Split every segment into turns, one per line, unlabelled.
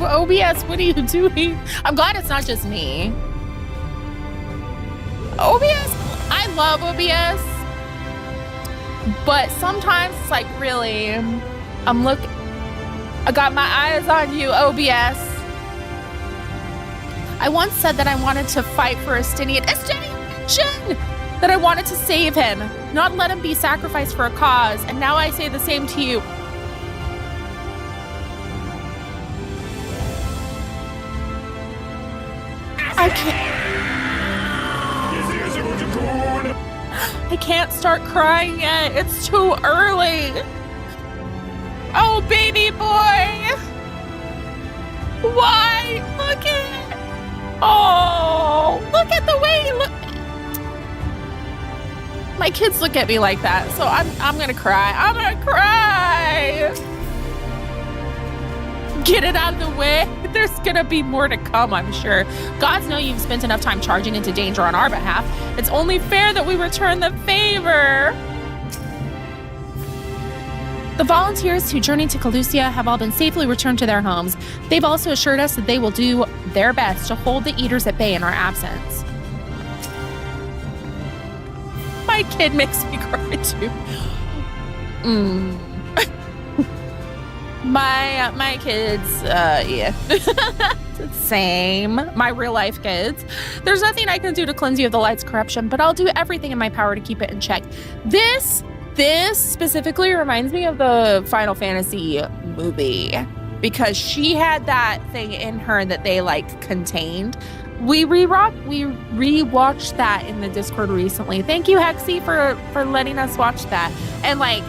OBS, what are you doing? I'm glad it's not just me. OBS, I love OBS, but sometimes it's like, really, I got my eyes on you, OBS. I once said that I wanted to fight for Estinian mention, that I wanted to save him, not let him be sacrificed for a cause, and now I say the same to you. I can't start crying yet. It's too early. Oh, baby boy. Why? Look at. Oh, look at the way he look. My kids look at me like that, so I'm gonna cry. I'm gonna cry. Get it out of the way. There's gonna be more to come, I'm sure. Gods know you've spent enough time charging into danger on our behalf. It's only fair that we return the favor. The volunteers who journeyed to Calusia have all been safely returned to their homes. They've also assured us that they will do their best to hold the eaters at bay in our absence. My kid makes me cry too. My kids, yeah. Same. My real life kids. There's nothing I can do to cleanse you of the light's corruption, but I'll do everything in my power to keep it in check. This specifically reminds me of the Final Fantasy movie, because she had that thing in her that they like contained. We rewatched that in the Discord recently. Thank you, Hexy, for letting us watch that. And like,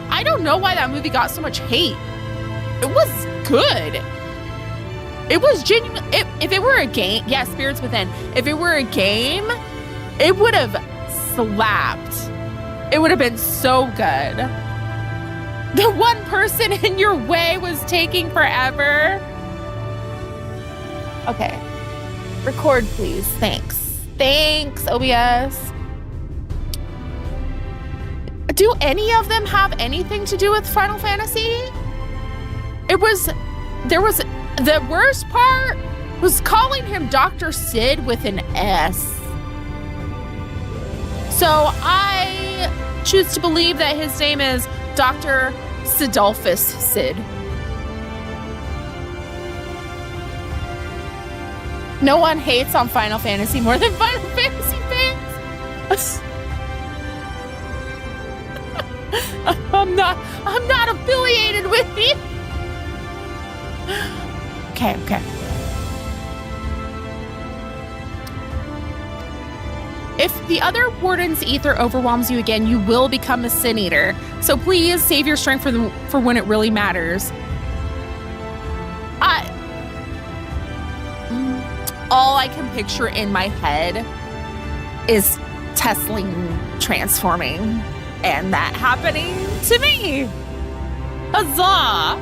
I don't know why that movie got so much hate. It was good. It was genuine. If it were a game, yeah, Spirits Within. If it were a game, it would have slapped. It would have been so good. The one person in your way was taking forever. Okay. Record, please. Thanks. Thanks, OBS. Do any of them have anything to do with Final Fantasy? The worst part was calling him Dr. Sid with an S. So I choose to believe that his name is Dr. Sidolphus Sid. No one hates on Final Fantasy more than Final Fantasy fans. I'm not affiliated with you. Okay. If the other warden's ether overwhelms you again, you will become a Sin Eater. So please save your strength for when it really matters. All I can picture in my head is Tesling transforming and that happening to me. Huzzah!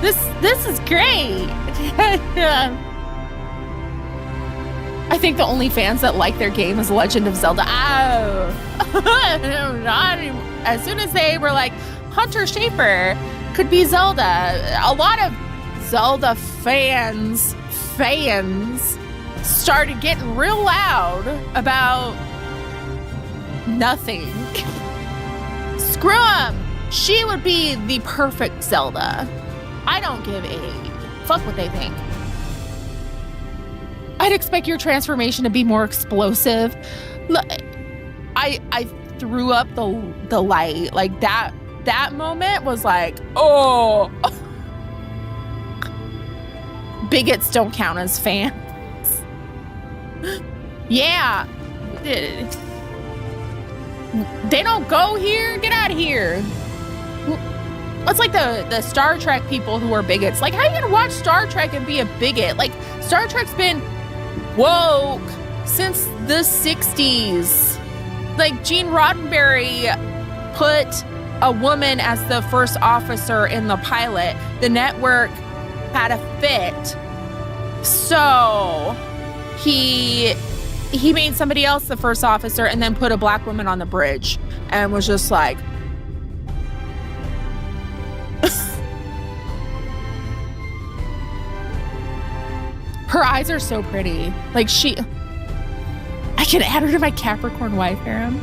This is great. I think the only fans that like their game is Legend of Zelda. Oh, not anymore. As soon as they were like, Hunter Schafer could be Zelda, a lot of Zelda fans started getting real loud about nothing. Screw them. She would be the perfect Zelda. I don't give a fuck what they think. I'd expect your transformation to be more explosive. I threw up the light. Like that moment was like, oh. Bigots don't count as fans. Yeah. They don't go here. Get out of here. It's like the Star Trek people who are bigots. Like, how are you gonna watch Star Trek and be a bigot? Like, Star Trek's been woke since the 60s. Like, Gene Roddenberry put a woman as the first officer in the pilot. The network had a fit. So he made somebody else the first officer and then put a black woman on the bridge and was just like, Her eyes are so pretty. Like I can add her to my Capricorn wife harem.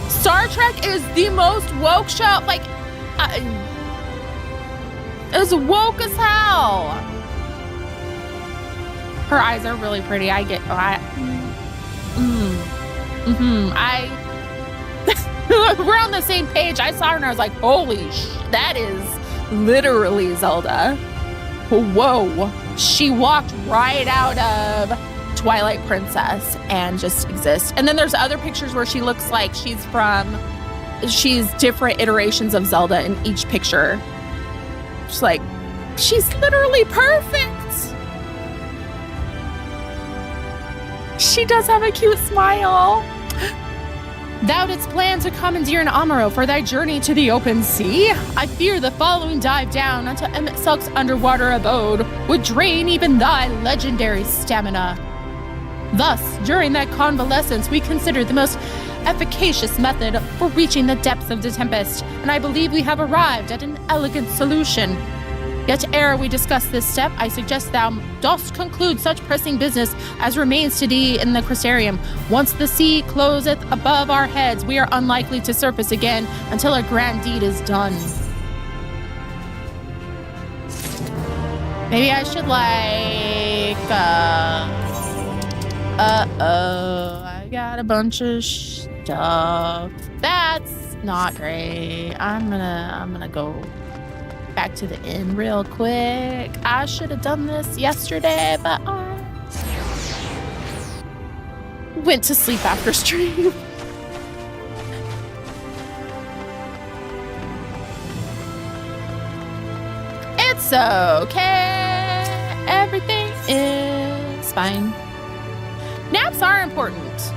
Star Trek is the most woke show. Like, it's woke as hell. Her eyes are really pretty. We're on the same page. I saw her and I was like, holy that is literally Zelda. Whoa. She walked right out of Twilight Princess and just exists. And then there's other pictures where she looks like she's different iterations of Zelda in each picture. Just like, she's literally perfect. She does have a cute smile. Thou didst plan to commandeer an Amuro for thy journey to the open sea? I fear the following dive down unto MSQ's underwater abode would drain even thy legendary stamina. Thus, during that convalescence, we considered the most efficacious method for reaching the depths of the tempest, and I believe we have arrived at an elegant solution. Yet ere we discuss this step, I suggest thou dost conclude such pressing business as remains to thee in the Crystarium. Once the sea closeth above our heads, we are unlikely to surface again until our grand deed is done. Maybe I should I got a bunch of stuff. That's not great. I'm gonna go back to the inn real quick. I should have done this yesterday, but I went to sleep after stream. It's okay. Everything is fine. Naps are important.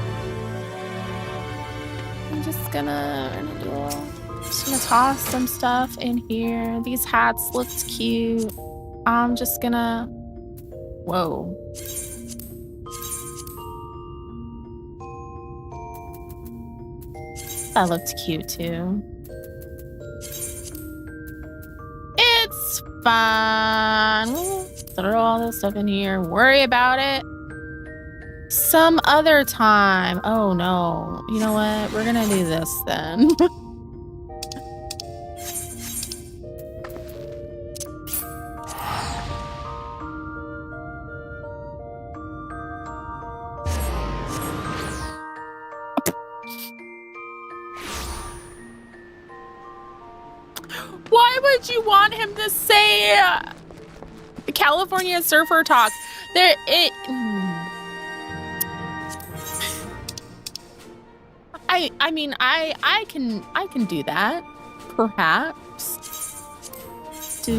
I'm just gonna toss some stuff in here. These hats looked cute. I'm just gonna... Whoa. That looked cute too. It's fine. We'll throw all this stuff in here. Worry about it some other time. Oh no. You know what? We're gonna do this then. Why would you want him to say California surfer talk? I mean, I can do that, perhaps. Do.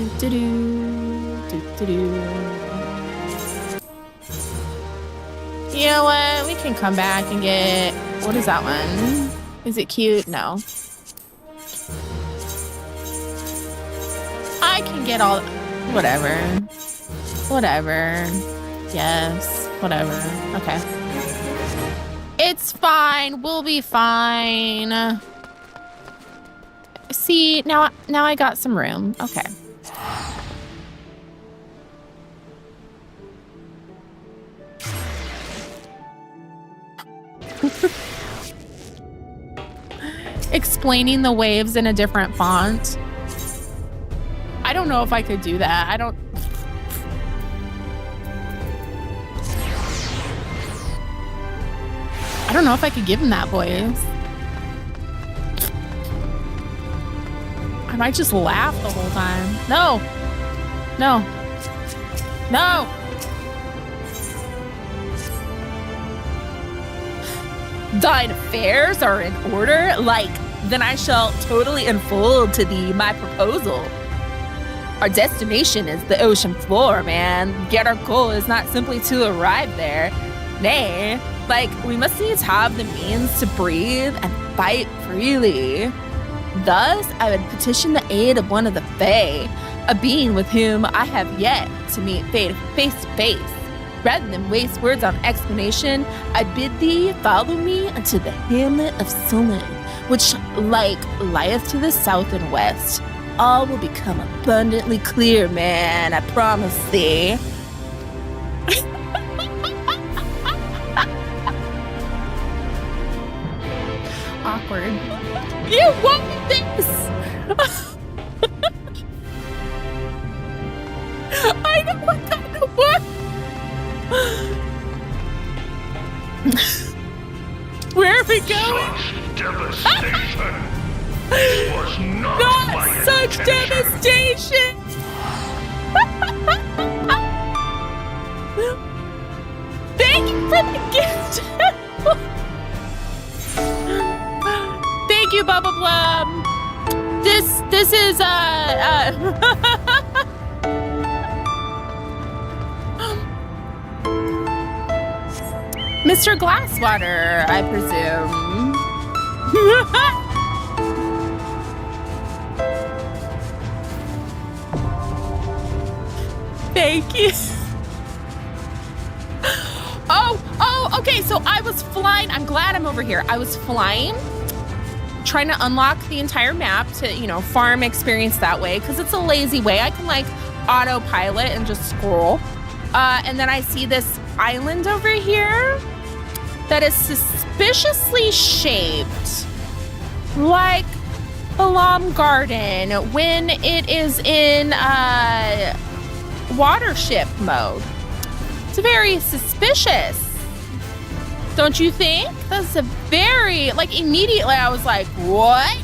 You know what? We can come back and get... What is that one? Is it cute? No. I can get all... Whatever. Yes. Whatever. Okay. It's fine. We'll be fine. See, now I got some room. Okay. Explaining the waves in a different font. I don't know if I could do that. I don't know if I could give him that voice. I might just laugh the whole time. No. Thine affairs are in order? Like, then I shall totally unfold to thee my proposal. Our destination is the ocean floor, man. Yet our goal is not simply to arrive there. Nay, like, we must needs have the means to breathe and fight freely. Thus, I would petition the aid of one of the Fae, a being with whom I have yet to meet face to face. Rather than waste words on explanation, I bid thee follow me unto the hamlet of Solon, which, like, lieth to the south and west. All will become abundantly clear, man, I promise thee. Awkward. You want this? I know what kind of what. Where are we going?
Such devastation. This was not my
Such
intention.
devastation. Thank you for the gift. Thank you, Bubba Blum. This is Mr. Glasswater, I presume. Thank you. Oh, okay, so I was flying. I'm glad I'm over here. I was flying, trying to unlock the entire map to, farm experience that way, because it's a lazy way. I can, autopilot and just scroll. And then I see this island over here that is suspiciously shaped like Balam Garden when it is in watership mode. It's very suspicious. Don't you think? That's a very, immediately I was like, what?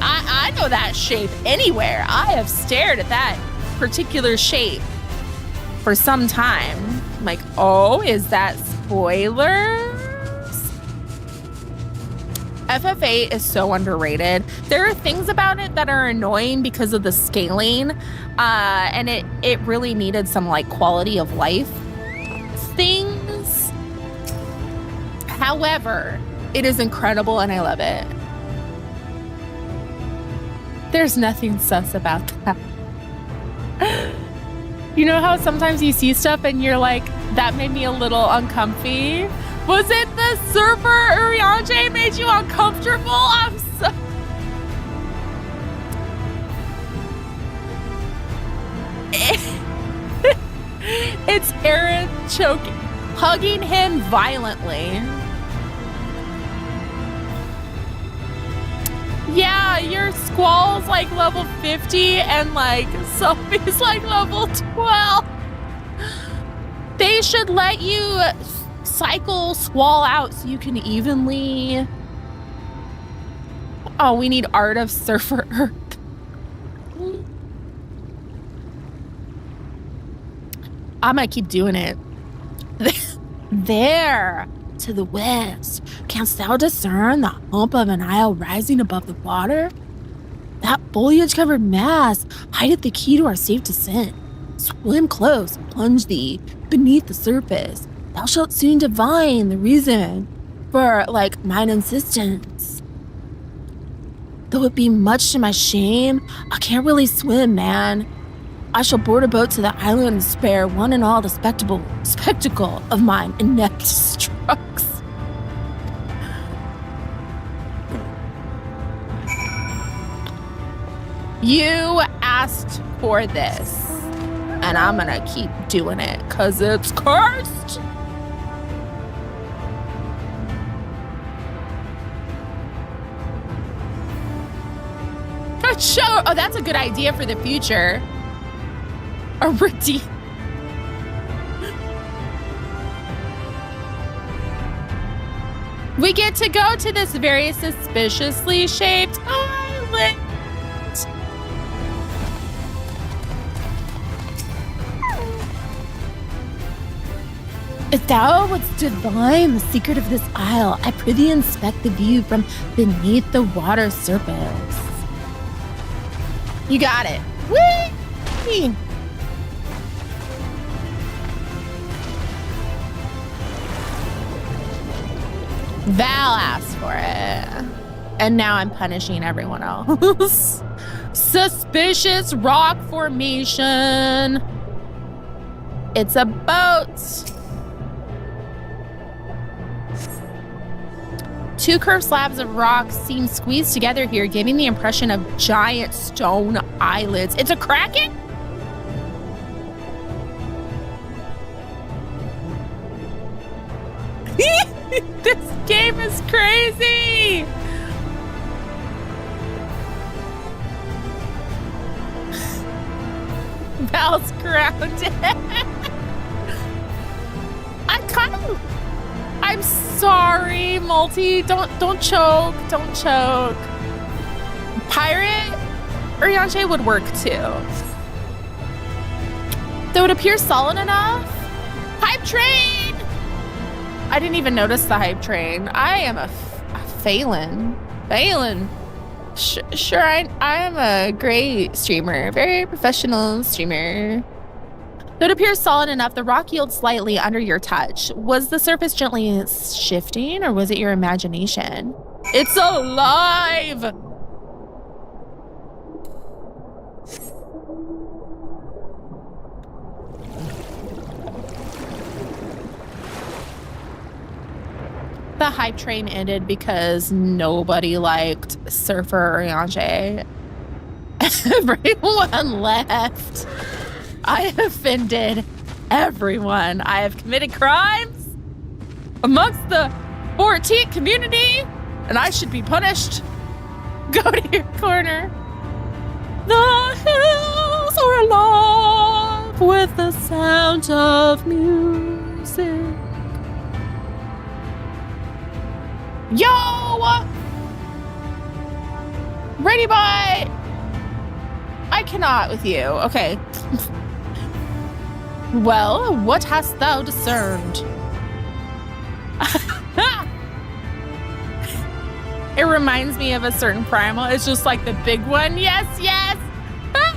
I know that shape anywhere. I have stared at that particular shape for some time. I'm like, oh, is that spoilers? FF8 is so underrated. There are things about it that are annoying because of the scaling, and it really needed some quality of life things. However, it is incredible and I love it. There's nothing sus about that. You know how sometimes you see stuff and you're like, that made me a little uncomfy? Was it the surfer Urianger made you uncomfortable? I'm so... It's Aaron hugging him violently. Yeah, your Squall's level 50 and Sophie's level 12. They should let you cycle Squall out so you can evenly... Oh, we need Art of Surfer Earth. I'm gonna keep doing it. There, to the west, canst thou discern the hump of an isle rising above the water? That foliage-covered mass hideth the key to our safe descent. Swim close and plunge thee beneath the surface. Thou shalt soon divine the reason for, mine insistence. Though it be much to my shame, I can't really swim, man. I shall board a boat to the island and spare one and all the spectacle of mine inept strokes. You asked for this, and I'm gonna keep doing it, cause it's cursed. Sure. Oh, that's a good idea for the future. A redeem. We get to go to this very suspiciously shaped island. If thou wouldst divine the secret of this isle, I prithee inspect the view from beneath the water surface. You got it. Whee! Val asked for it. And now I'm punishing everyone else. Suspicious rock formation. It's a boat. Two curved slabs of rock seem squeezed together here, giving the impression of giant stone eyelids. It's a kraken? This game is crazy. Val's grounded. I'm sorry, Multi. Don't choke. Don't choke. Pirate Urianger would work too. Though it appears solid enough. Hype train! I didn't even notice the hype train. I am a Phelan. Sure, I am a great streamer. Very professional streamer. Though it appears solid enough, the rock yields slightly under your touch. Was the surface gently shifting, or was it your imagination? It's alive! The hype train ended because nobody liked Surfer Urianger. Everyone left. I offended everyone. I have committed crimes amongst the 14th community, and I should be punished. Go to your corner. The hills are alive with the sound of music. Yo! Ready by... I cannot with you. Okay. Well, what hast thou discerned? It reminds me of a certain primal. It's just like the big one. Yes, yes! I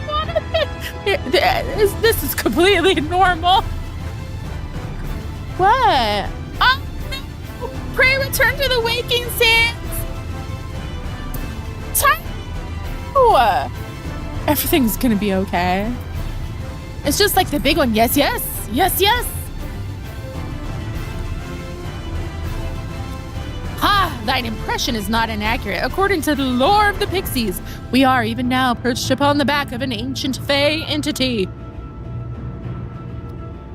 wanted it. This is completely normal. What? Oh, no! Pray return to the waking sands! Time! Everything's gonna be okay. It's just like the big one. Yes, yes! Yes, yes! Ha! Thine impression is not inaccurate. According to the lore of the Pixies, we are even now perched upon the back of an ancient Fey entity.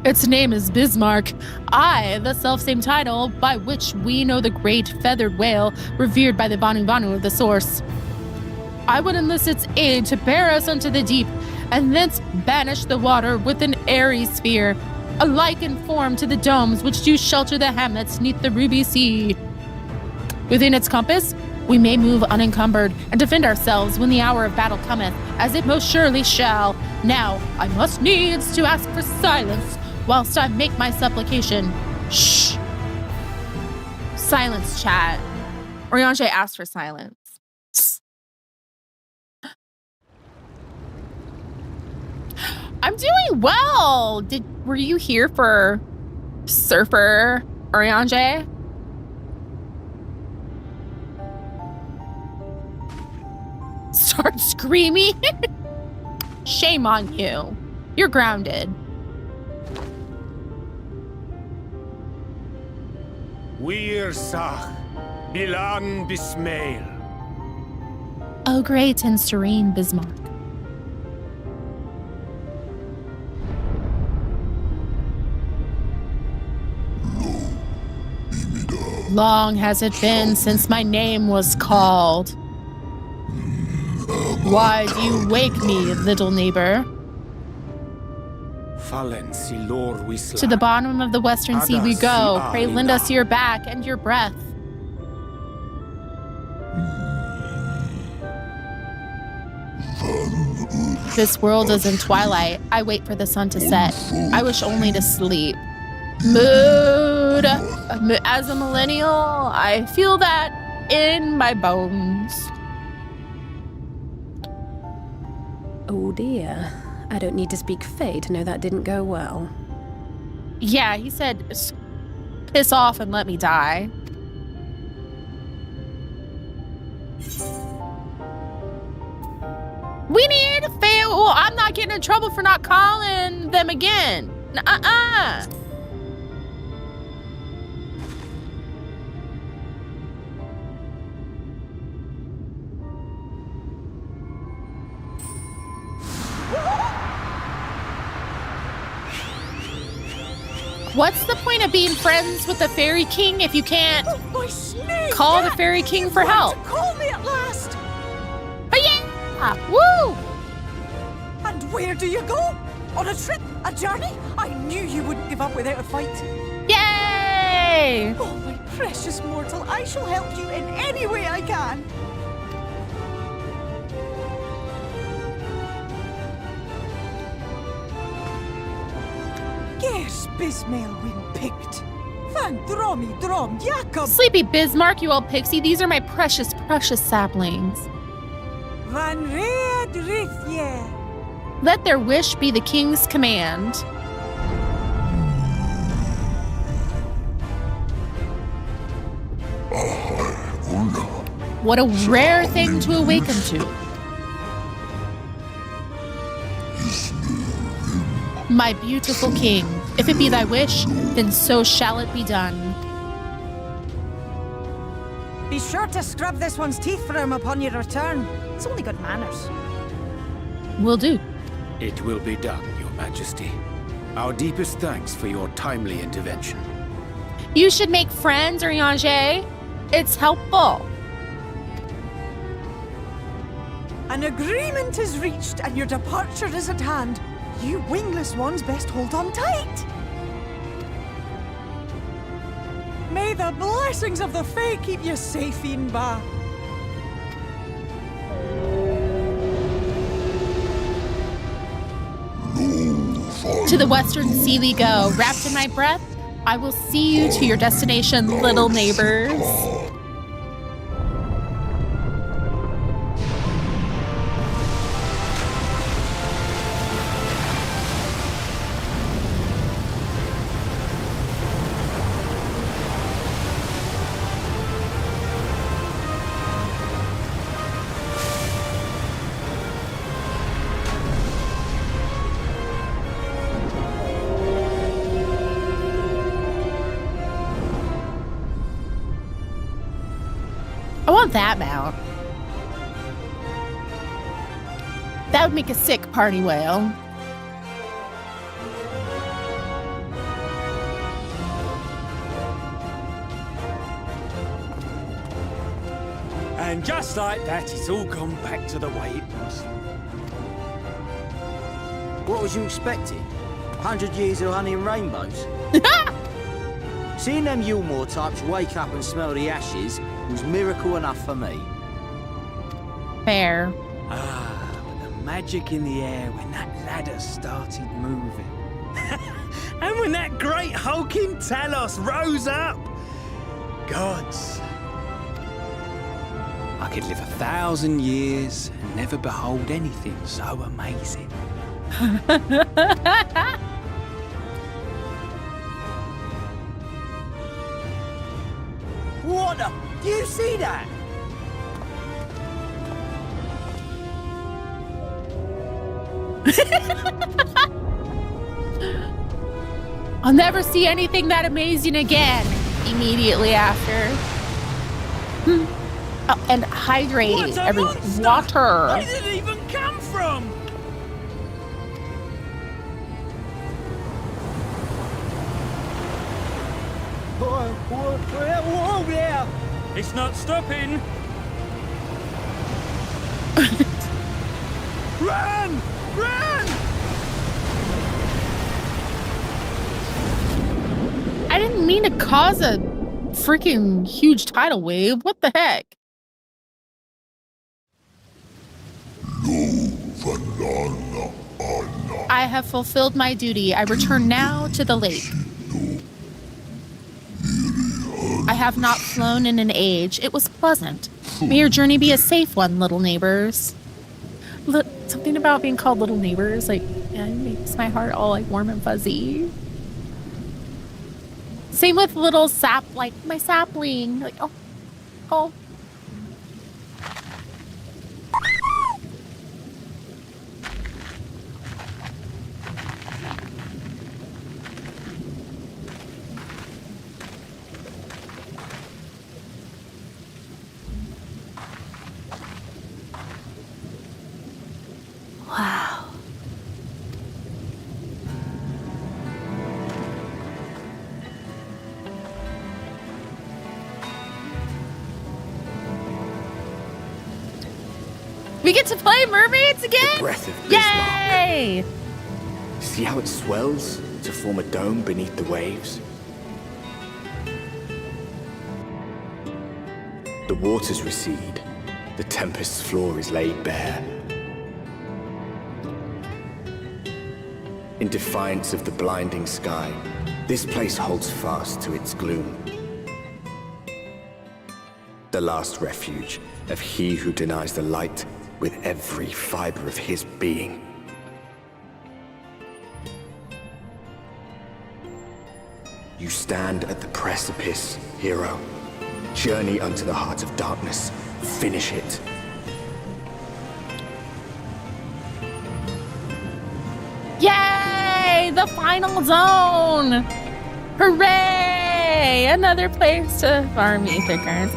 Its name is Bismarck. The self-same title by which we know the great feathered whale revered by the Vanu Vanu of the source. I would enlist its aid to bear us unto the deep, and thence banish the water with an airy sphere, alike in form to the domes which do shelter the hamlets neath the ruby sea. Within its compass, we may move unencumbered and defend ourselves when the hour of battle cometh, as it most surely shall. Now, I must needs to ask for silence, whilst I make my supplication. Shh. Silence, chat. Urianger asked for silence. I'm doing well. Were you here for Surfer Urianger? Start screaming? Shame on you. You're grounded.
Wir Sach, Bilan Bismail.
Oh, great and serene Bismarck. Long has it been since my name was called. Why do you wake me, little neighbor? To the bottom of the western sea we go. Pray lend us your back and your breath. This world is in twilight. I wait for the sun to set. I wish only to sleep. Mood. As a millennial, I feel that in my bones.
Oh dear. I don't need to speak Fey to know that didn't go well.
Yeah, he said, piss off and let me die. We need Fey. Well, I'm not getting in trouble for not calling them again. What's the point of being friends with the Fairy King if you can't
My snake!
call the Fairy King for help?
Call me at last!
Oh, yeah! Woo!
And where do you go? On a trip? A journey? I knew you wouldn't give up without a fight.
Yay!
Oh, my precious mortal, I shall help you in any way I can. Gers Bismail win picked. Van Dromi Drom Jacob.
Sleepy Bismarck, you old pixie. These are my precious, precious saplings.
Van Red Rithye.
Let their wish be the king's command. What a rare thing to awaken to. My beautiful king, if it be thy wish, then so shall it be done.
Be sure to scrub this one's teeth for him upon your return. It's only good manners.
Will do.
It will be done, Your Majesty. Our deepest thanks for your timely intervention.
You should make friends, Rianger. It's helpful.
An agreement is reached and your departure is at hand. You wingless ones best hold on tight. May the blessings of the Fae keep you safe, Inba.
To the western sea we go. Wrapped in my breath, I will see you to your destination, little neighbors. I want that mount. That would make a sick party whale.
And just like that, it's all gone back to the way it was.
What was you expecting? 100 years of honey and rainbows? Seeing them Yulmore types wake up and smell the ashes was miracle enough for me.
Fair.
But the magic in the air when that ladder started moving. And when that great hulking Talos rose up. Gods. I could live 1,000 years and never behold anything so amazing.
What the? Do you see that?
I'll never see anything that amazing again. Immediately after. Oh, and hydrate
What a
every
monster!
water.
Where did it even come from?
Whoa there!
It's not stopping. Run! Run!
I didn't mean to cause a freaking huge tidal wave. What the heck? I have fulfilled my duty. I return now to the lake. I have not flown in an age. It was pleasant. May your journey be a safe one, little neighbors. Something about being called little neighbors, like, yeah, it makes my heart all like warm and fuzzy. Same with little like my sapling. Like, oh, oh. Wow. We get to play mermaids again?
Breath of Bismarck.
Yay!
See how it swells to form a dome beneath the waves? The waters recede. The tempest's floor is laid bare. In defiance of the blinding sky, this place holds fast to its gloom. The last refuge of he who denies the light with every fiber of his being. You stand at the precipice, hero. Journey unto the heart of darkness. Finish it.
Yay! The final zone! Hooray! Another place to farm ether cards.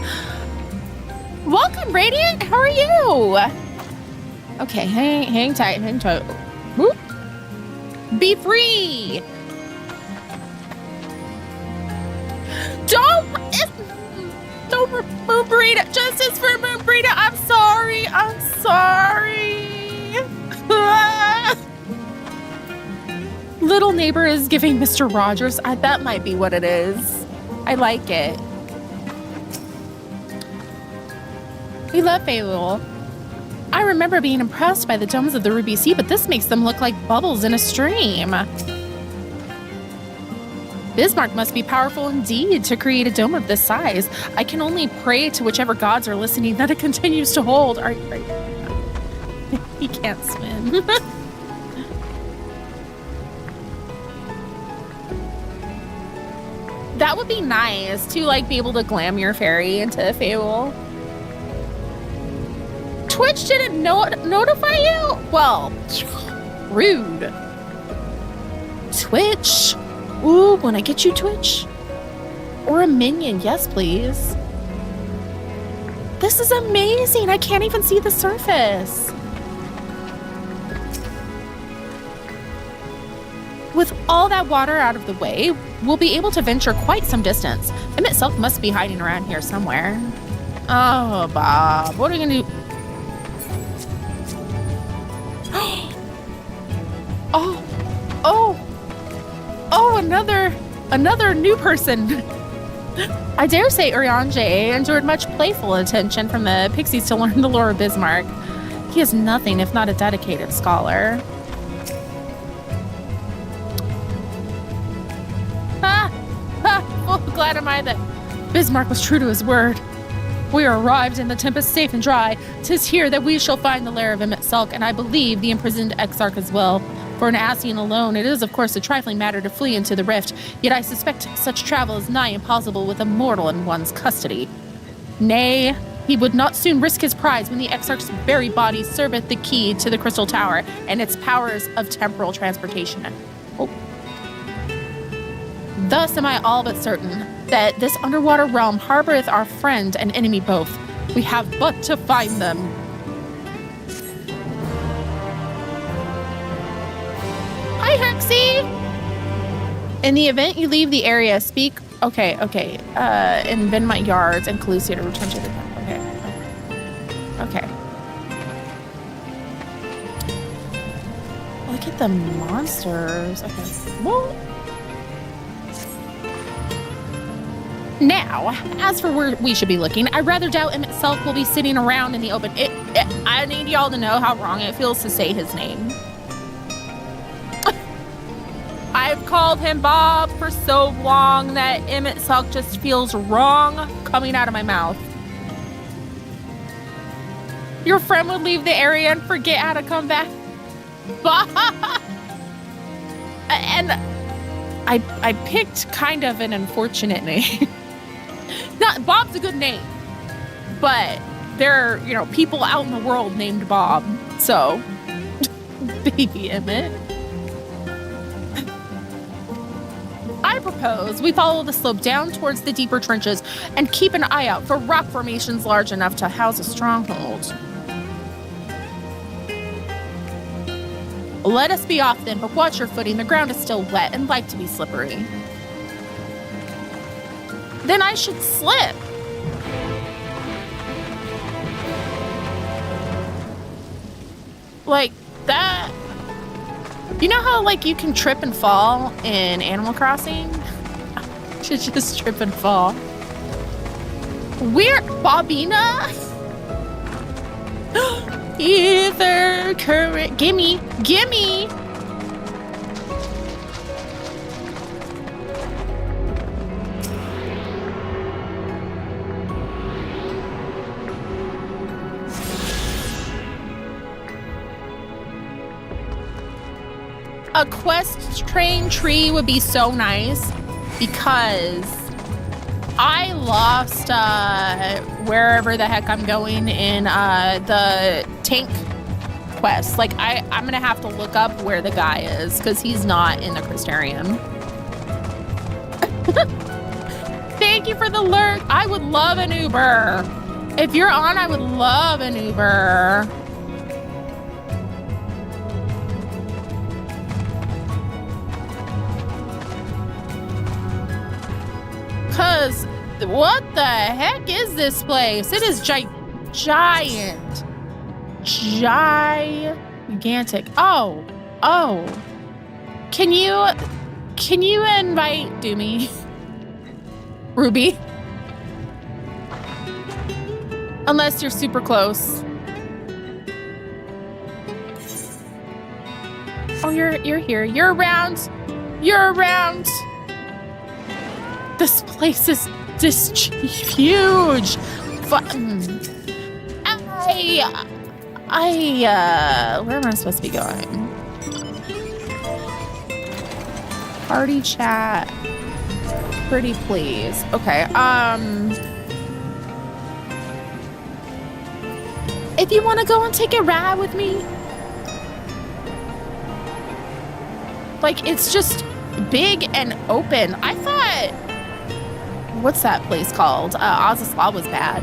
Welcome, Radiant! How are you? Okay, hang tight, hang tight. Whoop. Be free! Don't remove Burrito. Justice for Moon Burrito. I'm sorry. I'm sorry. Little neighbor is giving Mr. Rogers. That might be what it is. I like it. We love Fayetteville. I remember being impressed by the domes of the Ruby Sea, but this makes them look like bubbles in a stream. Bismarck must be powerful indeed to create a dome of this size. I can only pray to whichever gods are listening that it continues to hold. He can't swim. That would be nice to like be able to glam your fairy into Fable. Twitch didn't notify you? Well, rude. Twitch. Ooh, when I get you, Twitch? Or a minion, yes, please. This is amazing. I can't even see the surface. With all that water out of the way, we'll be able to venture quite some distance. Him itself must be hiding around here somewhere. Oh, Bob, what are you gonna do? Oh, another new person. I dare say Urianger endured much playful attention from the pixies to learn the lore of Bismarck. He is nothing if not a dedicated scholar. Oh, glad am I that Bismarck was true to his word. We are arrived in the tempest safe and dry. 'Tis here that we shall find the lair of Emmett Sulk, and I believe the imprisoned Exarch as well. For an Asian alone, it is of course a trifling matter to flee into the rift, yet I suspect such travel is nigh impossible with a mortal in one's custody. Nay, he would not soon risk his prize when the Exarch's very body serveth the key to the Crystal Tower and its powers of temporal transportation. Oh. Thus am I all but certain that this underwater realm harboreth our friend and enemy both. We have but to find them. Hi, Hexy! In the event you leave the area, speak... Okay. In Venmont Yards and Calusia to return to the... Okay. Look at the monsters. Okay. Well... Now, as for where we should be looking, I rather doubt him itself will be sitting around in the open. I need y'all to know how wrong it feels to say his name. I've called him Bob for so long that Emmett Sulk just feels wrong coming out of my mouth. Your friend would leave the area and forget how to come back. Bob! And I picked kind of an unfortunate name. Not Bob's a good name, but there are, people out in the world named Bob. So, baby Emmett. I propose we follow the slope down towards the deeper trenches and keep an eye out for rock formations large enough to house a stronghold. Let us be off then, but watch your footing. The ground is still wet and like to be slippery. Then I should slip. Like, that... You know how, like, you can trip and fall in Animal Crossing? I should just trip and fall. We're... Bobina? Ether current... Gimme! Gimme! A quest train tree would be so nice because I lost wherever the heck I'm going in the tank quest. Like I'm gonna have to look up where the guy is because he's not in the Crystarium. Thank you for the lurk. I would love an Uber. If you're on, I would love an Uber. Because what the heck is this place? It is giant. Gigantic. Oh. Can you invite Doomy? Ruby? Unless you're super close. Oh, you're here. You're around. You're around. This place is just huge. Where am I supposed to be going? Party chat. Pretty please. Okay. If you want to go and take a ride with me, like it's just big and open. I thought. What's that place called? Oz's Law was bad.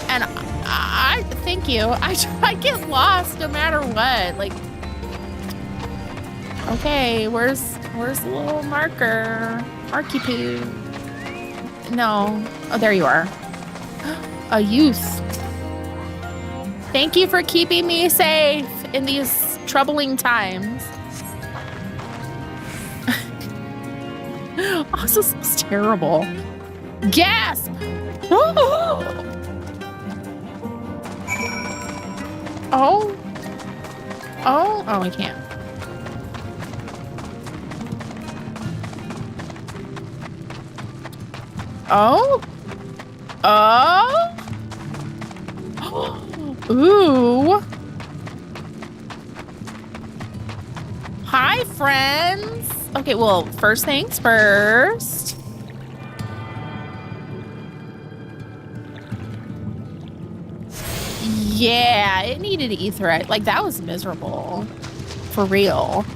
And I thank you. I get lost no matter what. Like, okay, where's the little marker? Marky poo. No. Oh, there you are. A youth. Thank you for keeping me safe in these troubling times. Oh, this is terrible. Gasp! Oh, I can't. Ooh. Hi, friends. Okay, well, first things first. Yeah, it needed Aetheryte. Like, that was miserable. For real.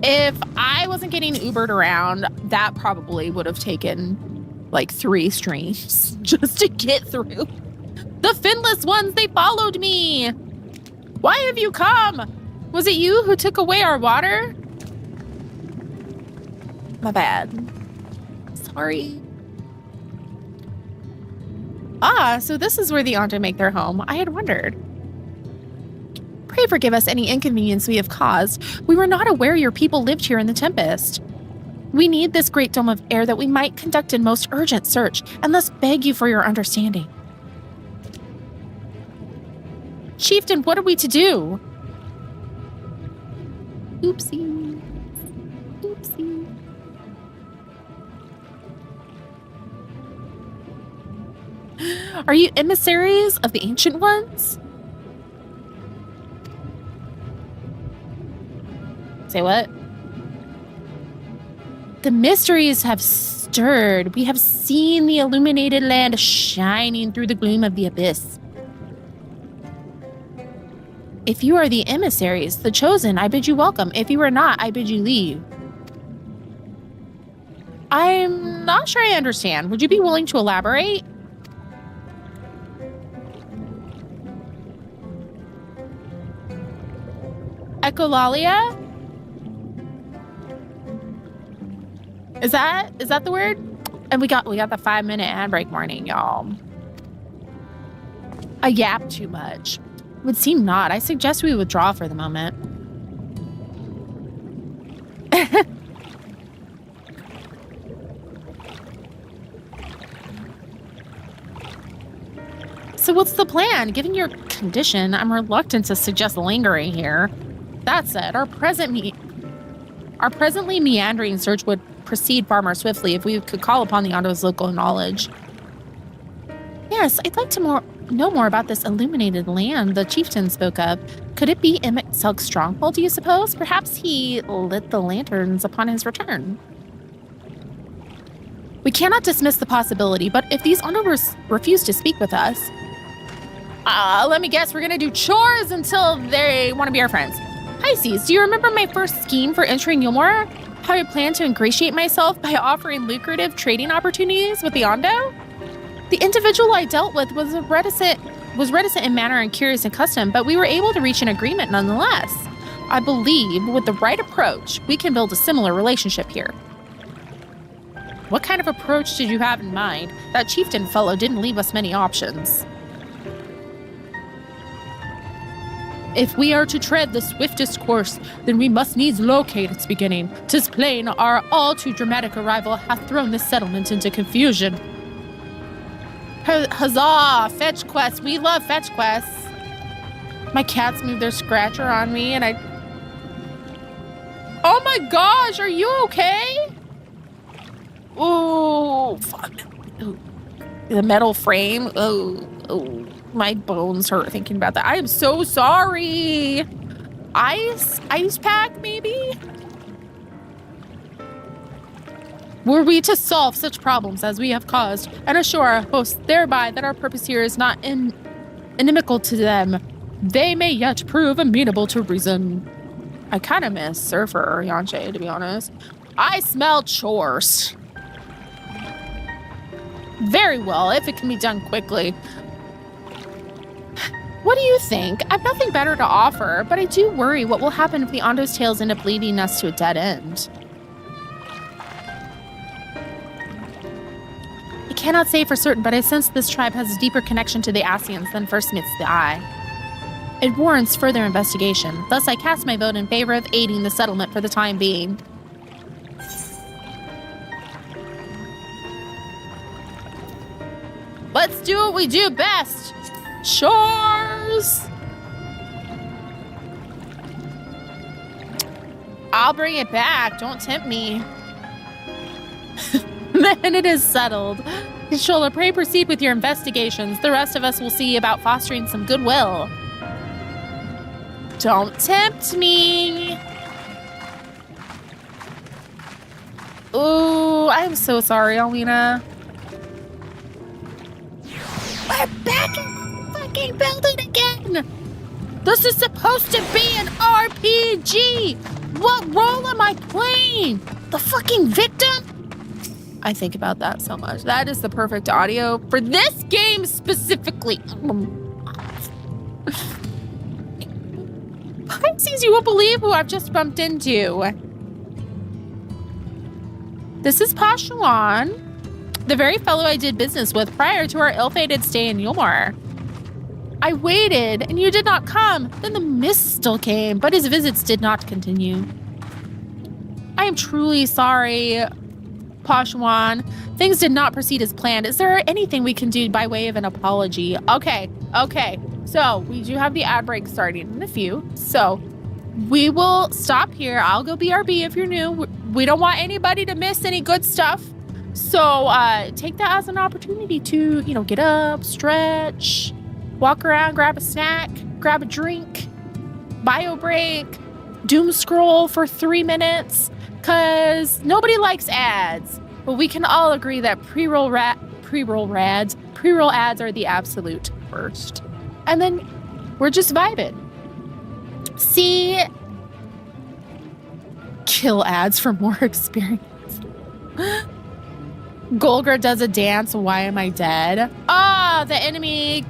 If I wasn't getting Ubered around, that probably would have taken, like, 3 streams just to get through. The finless ones, they followed me. Why have you come? Was it you who took away our water? My bad. Sorry. Ah, so this is where the Onto make their home. I had wondered. Pray forgive us any inconvenience we have caused. We were not aware your people lived here in the Tempest. We need this great dome of air that we might conduct a most urgent search, and thus beg you for your understanding. Chieftain, what are we to do? Oopsie. Oopsie. Are you emissaries of the Ancient Ones? Say what? The mysteries have stirred. We have seen the illuminated land shining through the gloom of the abyss. If you are the emissaries, the chosen, I bid you welcome. If you are not, I bid you leave. I'm not sure I understand. Would you be willing to elaborate? Echolalia? Is that the word? And we got the 5-minute ad break warning, y'all. I yap too much. Would seem not. I suggest we withdraw for the moment. So what's the plan? Given your condition, I'm reluctant to suggest lingering here. That said, our presently meandering search would proceed far more swiftly if we could call upon the Ondo's local knowledge. Yes, I'd like to know more about this illuminated land the chieftain spoke of. Could it be MSQ's stronghold, do you suppose? Perhaps he lit the lanterns upon his return. We cannot dismiss the possibility, but if these Ondo refuse to speak with us, let me guess, we're gonna do chores until they want to be our friends. Pisces, do you remember my first scheme for entering Yulmore? How I planned to ingratiate myself by offering lucrative trading opportunities with the Ondo? The individual I dealt with was reticent in manner and curious in custom, but we were able to reach an agreement nonetheless. I believe with the right approach, we can build a similar relationship here. What kind of approach did you have in mind? That chieftain fellow didn't leave us many options. If we are to tread the swiftest course, then we must needs locate its beginning. 'Tis plain our all too dramatic arrival hath thrown this settlement into confusion. Huzzah! Fetch quests. We love fetch quests. My cats moved their scratcher on me and I... Oh my gosh, are you okay? Oh, fuck. Ooh. The metal frame. Oh. My bones hurt thinking about that. I am so sorry. Ice pack, maybe? Were we to solve such problems as we have caused and assure our hosts thereby that our purpose here is not inimical to them, they may yet prove amenable to reason. I kind of miss Surfer Yanche, to be honest. I smell chores. Very well, if it can be done quickly. What do you think? I've nothing better to offer, but I do worry what will happen if the Ondo's tales end up leading us to a dead end. I cannot say for certain, but I sense this tribe has a deeper connection to the Asians than first meets the eye. It warrants further investigation. Thus, I cast my vote in favor of aiding the settlement for the time being. Let's do what we do best. Chores! I'll bring it back. Don't tempt me. Then it is settled. Shola, pray proceed with your investigations. The rest of us will see about fostering some goodwill. Don't tempt me. Ooh, I'm so sorry, Alina. We're back in the fucking building again! This is supposed to be an RPG! What role am I playing? The fucking victim? I think about that so much. That is the perfect audio for this game specifically. Pisces, you won't believe who I've just bumped into. This is Pashuan, the very fellow I did business with prior to our ill-fated stay in Yulmore. I waited, and you did not come. Then the mist still came, but his visits did not continue. I am truly sorry, Pashuan. Things did not proceed as planned. Is there anything we can do by way of an apology? Okay. So, we do have the ad break starting in a few. So, we will stop here. I'll go BRB if you're new. We don't want anybody to miss any good stuff. So, take that as an opportunity to, get up, stretch, walk around, grab a snack, grab a drink, bio break, doom scroll for 3 minutes, because nobody likes ads. But we can all agree that pre-roll ads are the absolute worst. And then we're just vibing. See, kill ads for more experience. Golgra does a dance. Why am I dead? The enemy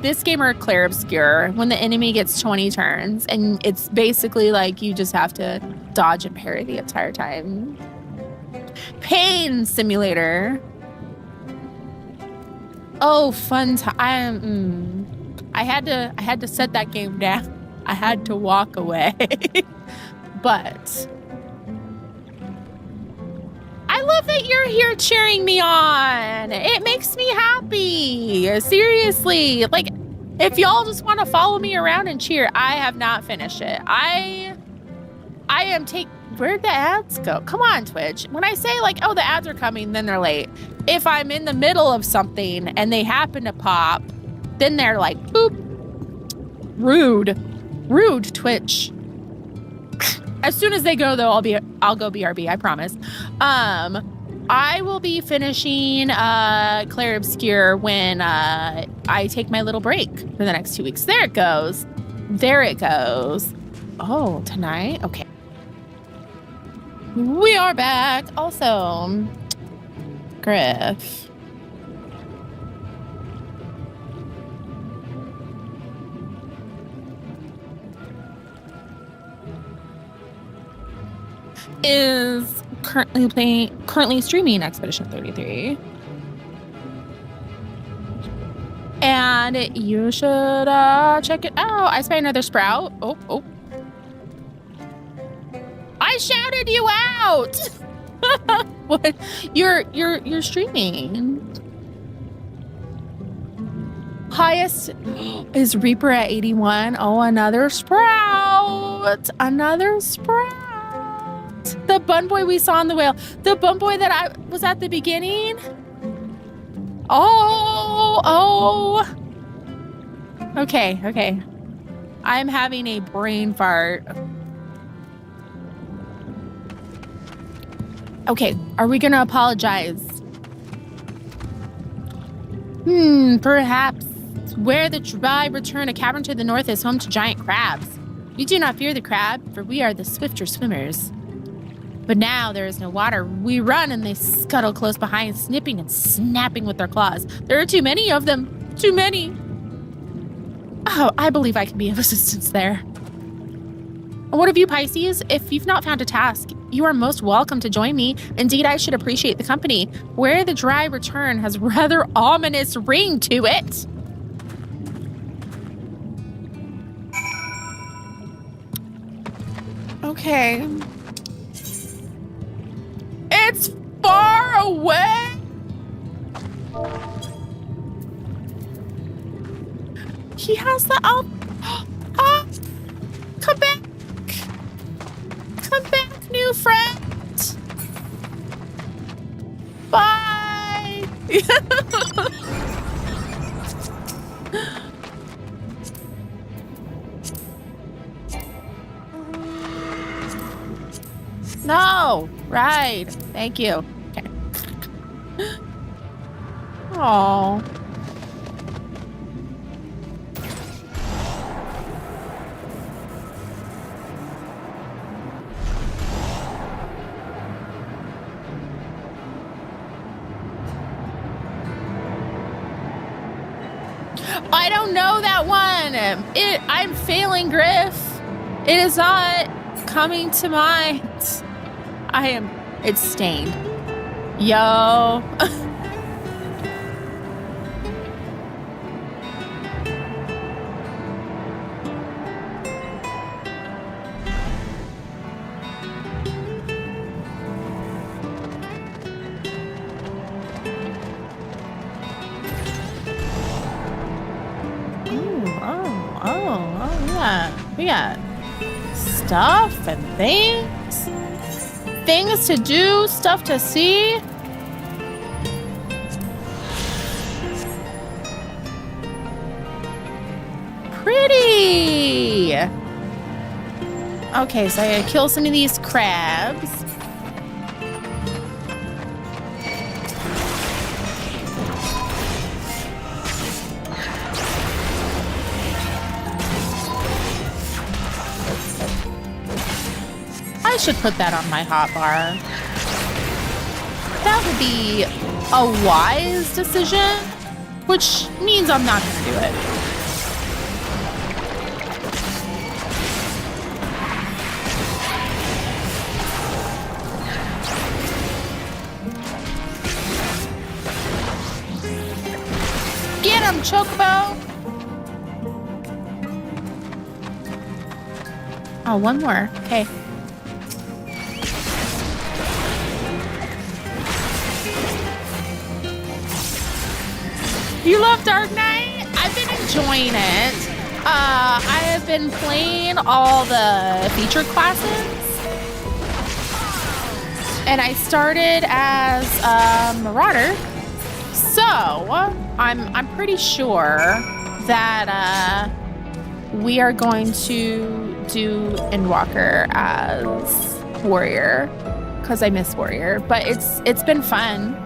this game are clear obscure. When the enemy gets 20 turns, and it's basically like you just have to dodge and parry the entire time. Pain simulator. Oh, fun time. I had to set that game down. I had to walk away. But I love that you're here cheering me on. It makes me happy. Seriously. Like, if y'all just want to follow me around and cheer, I have not finished it. I am where'd the ads go? Come on, Twitch. When I say like, oh, the ads are coming, then they're late. If I'm in the middle of something and they happen to pop, then they're like, boop. Rude. Rude, Twitch. As soon as they go, though, I'll go BRB, I promise. I will be finishing Clair Obscure when I take my little break for the next 2 weeks. There it goes. There it goes. Oh, tonight? Okay. We are back. Also, Griff. Is currently streaming Expedition 33. And you should check it out. I spy another sprout. Oh. I shouted you out. What? You're streaming. Highest is Reaper at 81. Oh, another sprout. Another sprout. The bun boy we saw in the whale. The bun boy that I was at the beginning. Oh. Okay. I'm having a brain fart. Okay, are we gonna apologize? Perhaps. Where the tribe return, a cavern to the north is home to giant crabs. We do not fear the crab, for we are the swifter swimmers. But now there is no water. We run and they scuttle close behind, snipping and snapping with their claws. There are too many of them. Too many. Oh, I believe I can be of assistance there. What of you, Pisces? If you've not found a task, you are most welcome to join me. Indeed, I should appreciate the company. Where the dry return has a rather ominous ring to it. Okay. It's far away. He has the come back. Come back, new friend. Bye. No, right. Thank you. Okay. Oh. I don't know that one. I'm failing, Griff. It is not coming to mind. It's stained. Yo. Yeah. We got stuff and things. Things to do, stuff to see. Pretty. Okay, so I gotta kill some of these crabs. I should put that on my hotbar. That would be a wise decision, which means I'm not gonna do it. Get him, Chocobo! Oh, one more. Okay. You love Dark Knight? I've been enjoying it. I have been playing all the featured classes. And I started as a Marauder. So, I'm pretty sure that we are going to do Endwalker as Warrior. Because I miss Warrior. But it's been fun.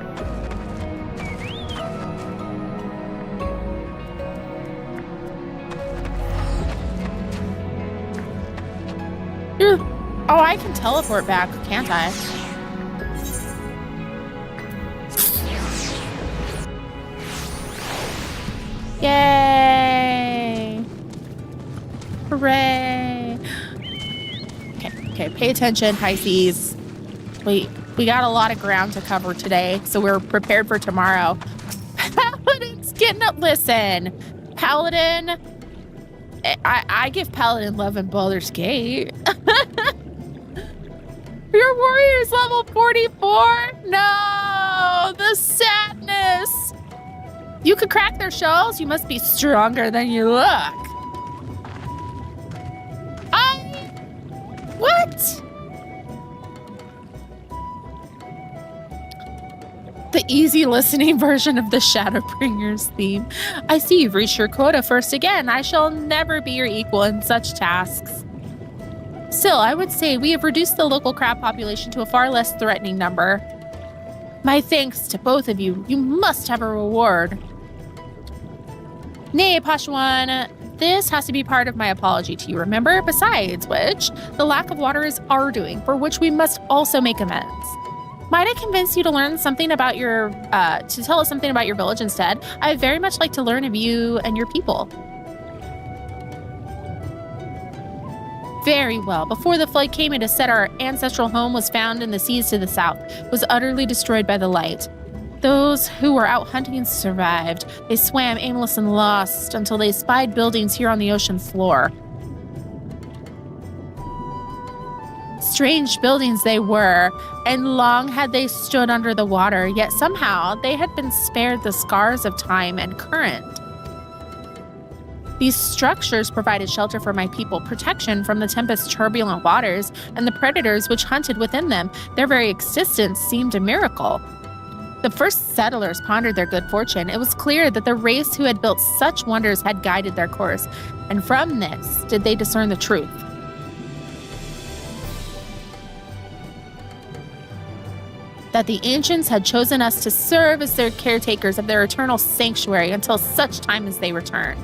Oh, I can teleport back, can't I? Yay! Hooray! Okay, pay attention, Pisces. We got a lot of ground to cover today, so we're prepared for tomorrow. Paladin's getting up. Listen, Paladin. I give Paladin love in Baldur's Gate. Your warrior's level 44? No, the sadness. You could crack their shells. You must be stronger than you look. What? The easy listening version of the Shadowbringers theme. I see you've reached your quota first again. I shall never be your equal in such tasks. Still, I would say we have reduced the local crab population to a far less threatening number. My thanks to both of you. You must have a reward. Nay, Pashwan, this has to be part of my apology to you, remember? Besides which, the lack of water is our doing, for which we must also make amends. Might I convince you to learn something about your, to tell us something about your village instead? I'd very much like to learn of you and your people. Very well. Before the flood came, it is said our ancestral home was found in the seas to the south. It was utterly destroyed by the light. Those who were out hunting survived. They swam aimless and lost until they spied buildings here on the ocean floor. Strange buildings they were, and long had they stood under the water, yet somehow they had been spared the scars of time and current. These structures provided shelter for my people, protection from the tempest's turbulent waters, and the predators which hunted within them. Their very existence seemed a miracle. The first settlers pondered their good fortune. It was clear that the race who had built such wonders had guided their course, and from this did they discern the truth. That the ancients had chosen us to serve as their caretakers of their eternal sanctuary until such time as they return.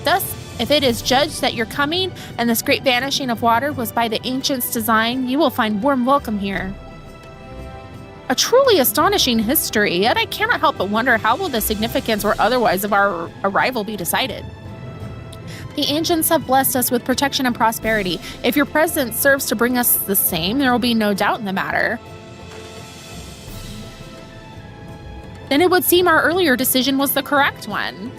Thus, if it is judged that your coming and this great vanishing of water was by the ancients' design, you will find warm welcome here. A truly astonishing history, yet I cannot help but wonder how will the significance or otherwise of our arrival be decided. The ancients have blessed us with protection and prosperity. If your presence serves to bring us the same, there will be no doubt in the matter. Then it would seem our earlier decision was the correct one.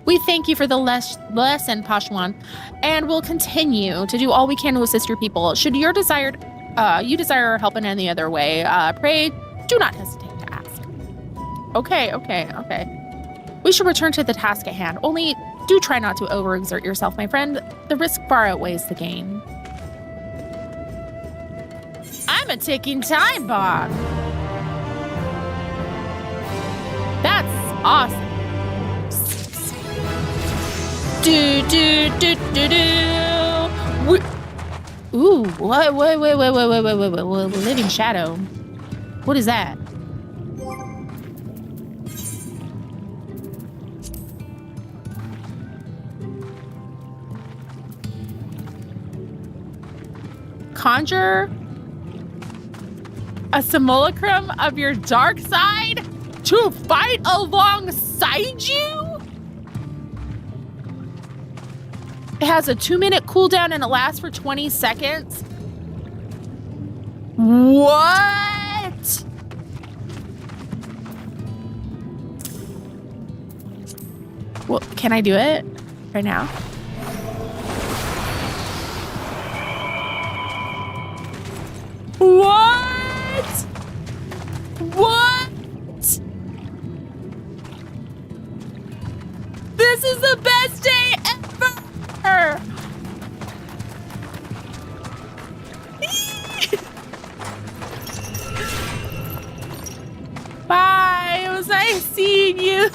We thank you for the lesson, Pashwan, and we'll continue to do all we can to assist your people. Should you desire help in any other way, pray do not hesitate to ask. Okay. We should return to the task at hand. Only do try not to overexert yourself, my friend. The risk far outweighs the gain. I'm a ticking time bomb. That's awesome. Do. Ooh, wait. Living shadow. What is that? Conjure a simulacrum of your dark side to fight alongside you? It has a 2-minute cooldown and it lasts for 20 seconds. What? Well, can I do it right now? What? What? This is the best day ever! Bye, it was nice seeing you.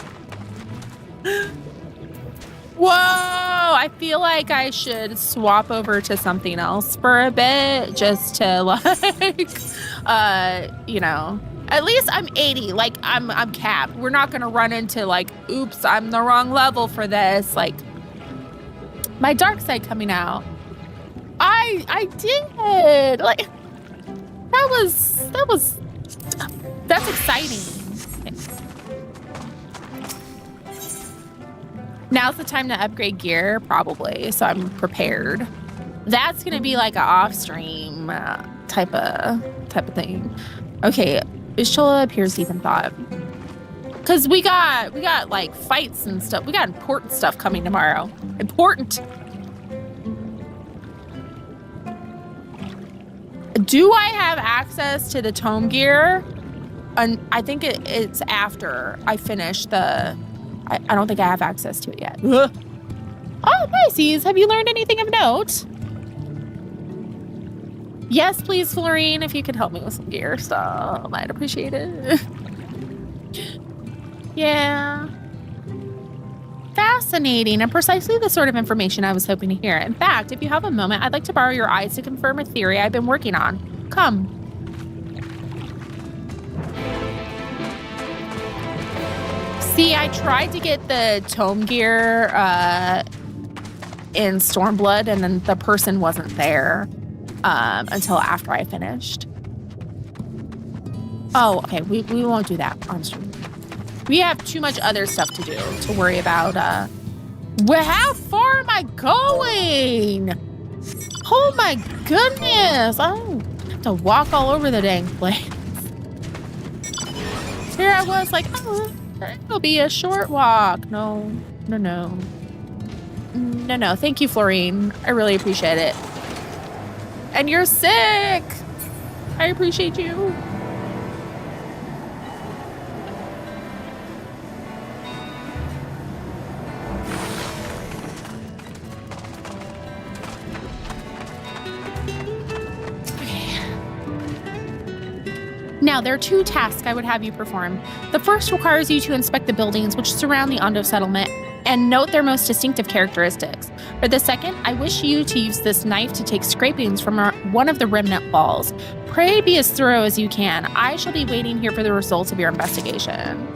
Whoa, I feel like I should swap over to something else for a bit just to like, you know, at least I'm 80, like I'm capped. We're not gonna run into like, oops, I'm the wrong level for this. Like my dark side coming out. I did, like, that's exciting. Now's the time to upgrade gear, probably, so I'm prepared. That's gonna be like an off-stream type of thing. Okay, Ishola appears deep in thought. Cause we got like fights and stuff. We got important stuff coming tomorrow. Important. Do I have access to the tome gear? And I think it's after I finish the. I don't think I have access to it yet. Ugh. Oh, Pisces, have you learned anything of note? Yes, please, Florine, if you could help me with some gear stuff, I'd appreciate it. Yeah. Fascinating, and precisely the sort of information I was hoping to hear. In fact, if you have a moment, I'd like to borrow your eyes to confirm a theory I've been working on. Come. See, I tried to get the tome gear in Stormblood, and then the person wasn't there until after I finished. Oh, okay. We won't do that on stream. We have too much other stuff to do to worry about. Well, how far am I going? Oh my goodness! I have to walk all over the dang place. Here I was like, oh. It'll be a short walk. No. Thank you, Florine. I really appreciate it. And you're sick. I appreciate you. Now, there are two tasks I would have you perform. The first requires you to inspect the buildings which surround the Ondo settlement and note their most distinctive characteristics. For the second, I wish you to use this knife to take scrapings from one of the remnant walls. Pray be as thorough as you can. I shall be waiting here for the results of your investigation.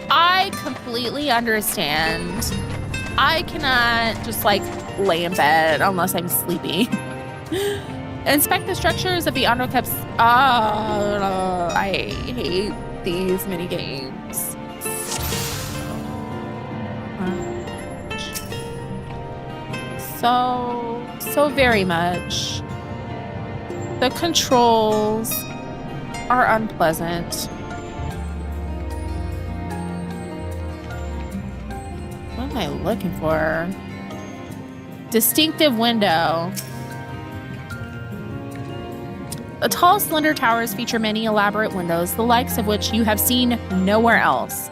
I completely understand. I cannot just like lay in bed unless I'm sleepy. Inspect the structures of the Undercups. Oh, I hate these mini games so very much. The controls are unpleasant. What am I looking for? Distinctive window. The tall, slender towers feature many elaborate windows, the likes of which you have seen nowhere else.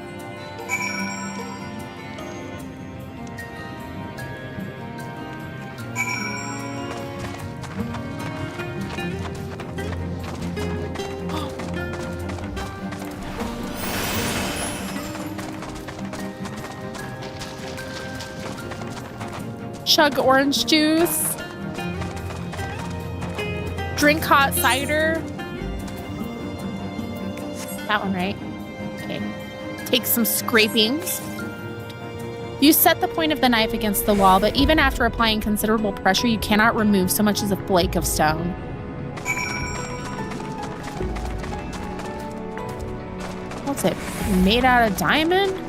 Chug orange juice. Drink hot cider. That one, right? Okay. Take some scrapings. You set the point of the knife against the wall, but even after applying considerable pressure, you cannot remove so much as a flake of stone. What's it? Made out of diamond?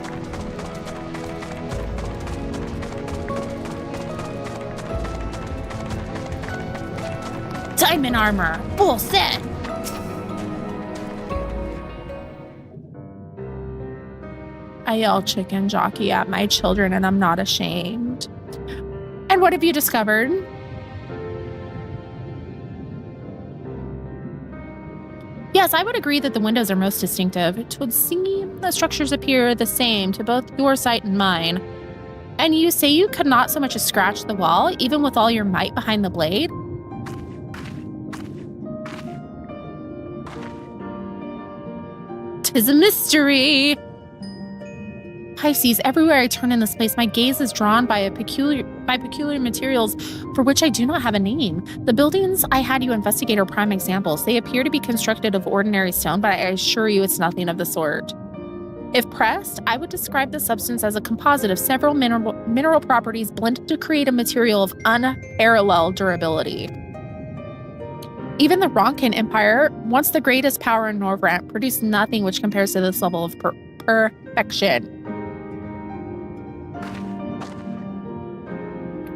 Diamond armor. Bullshit. I yell chicken jockey at my children and I'm not ashamed. And what have you discovered? Yes, I would agree that the windows are most distinctive. It would seem the structures appear the same to both your sight and mine. And you say you could not so much as scratch the wall, even with all your might behind the blade? Tis a mystery. Pisces, everywhere I turn in this place, my gaze is drawn by peculiar materials for which I do not have a name. The buildings I had you investigate are prime examples. They appear to be constructed of ordinary stone, but I assure you it's nothing of the sort. If pressed, I would describe the substance as a composite of several mineral properties blended to create a material of unparalleled durability. Even the Ronkin Empire, once the greatest power in Norvrant, produced nothing which compares to this level of perfection.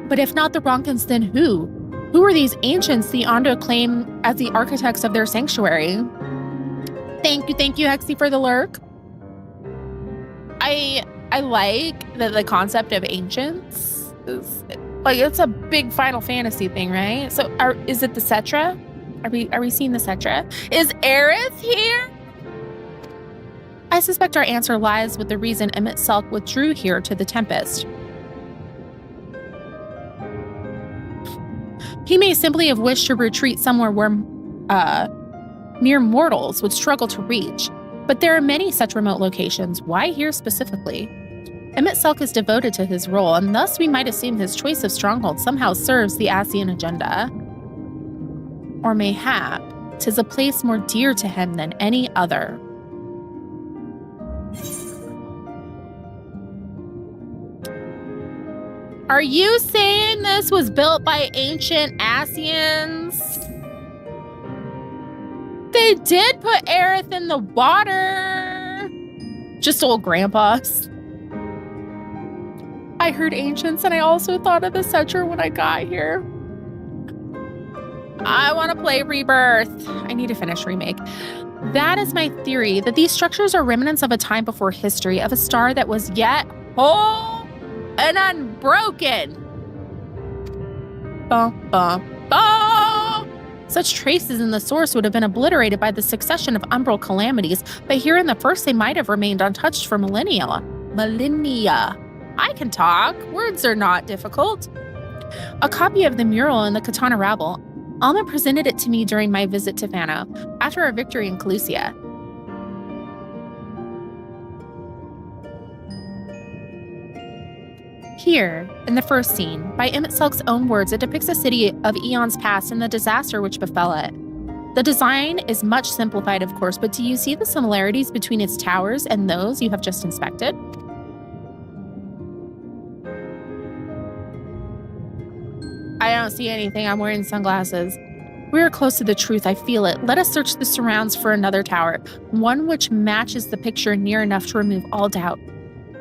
But if not the Ronkins, then who? Who are these ancients the Ondo claim as the architects of their sanctuary? Thank you, Hexy, for the lurk. I like that the concept of ancients is like, it's a big Final Fantasy thing, right? So is it the Cetra? Are we seeing the Cetra? Is Aerith here? I suspect our answer lies with the reason Emmett Selk withdrew here to the Tempest. He may simply have wished to retreat somewhere where mere mortals would struggle to reach. But there are many such remote locations. Why here specifically? Emmett Selk is devoted to his role, and thus we might assume his choice of stronghold somehow serves the Ascian agenda. Or mayhap, 'tis a place more dear to him than any other. Are you saying this was built by ancient Ascians? They did put Aerith in the water. Just old grandpas. I heard ancients and I also thought of the Cetra when I got here. I want to play Rebirth. I need to finish Remake. That is my theory, that these structures are remnants of a time before history, of a star that was yet whole and unbroken. Bum, bum, bum. Such traces in the source would have been obliterated by the succession of umbral calamities, but here in the first they might have remained untouched for millennia. Millennia. I can talk. Words are not difficult. A copy of the mural in the Katana Rabble. Alma presented it to me during my visit to Fano, after our victory in Calusia. Here, in the first scene, by Emmett Selk's own words, it depicts a city of eons past and the disaster which befell it. The design is much simplified, of course, but do you see the similarities between its towers and those you have just inspected? I don't see anything. I'm wearing sunglasses. We are close to the truth. I feel it. Let us search the surrounds for another tower, one which matches the picture near enough to remove all doubt.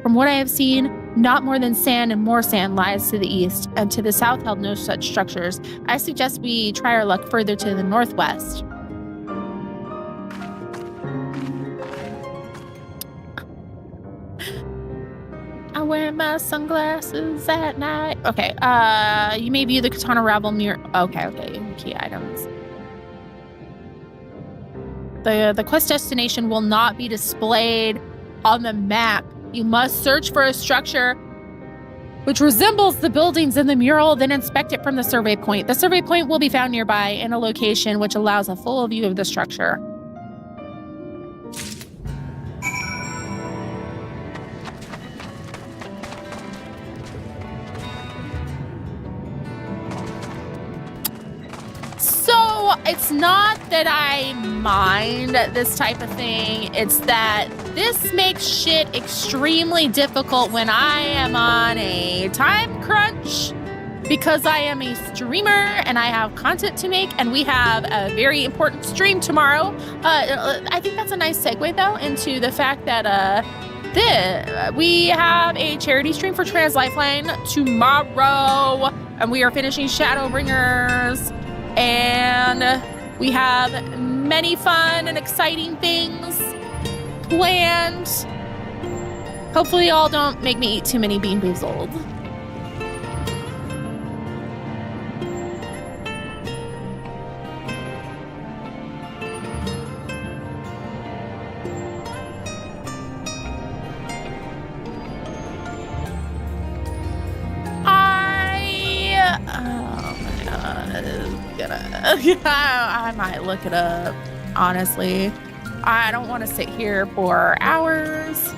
From what I have seen, not more than sand and more sand lies to the east, and to the south held no such structures. I suggest we try our luck further to the northwest. I wear my sunglasses at night. Okay, you may view the Katana Rabble near... Okay, key items. The quest destination will not be displayed on the map. You must search for a structure which resembles the buildings in the mural, then inspect it from the survey point. The survey point will be found nearby in a location which allows a full view of the structure. So it's not that I mind this type of thing. It's that this makes shit extremely difficult when I am on a time crunch because I am a streamer and I have content to make and we have a very important stream tomorrow. I think that's a nice segue though into the fact that we have a charity stream for Trans Lifeline tomorrow and we are finishing Shadowbringers. And we have many fun and exciting things planned. Hopefully y'all don't make me eat too many Bean Boozled. I might look it up, honestly. I don't want to sit here for hours.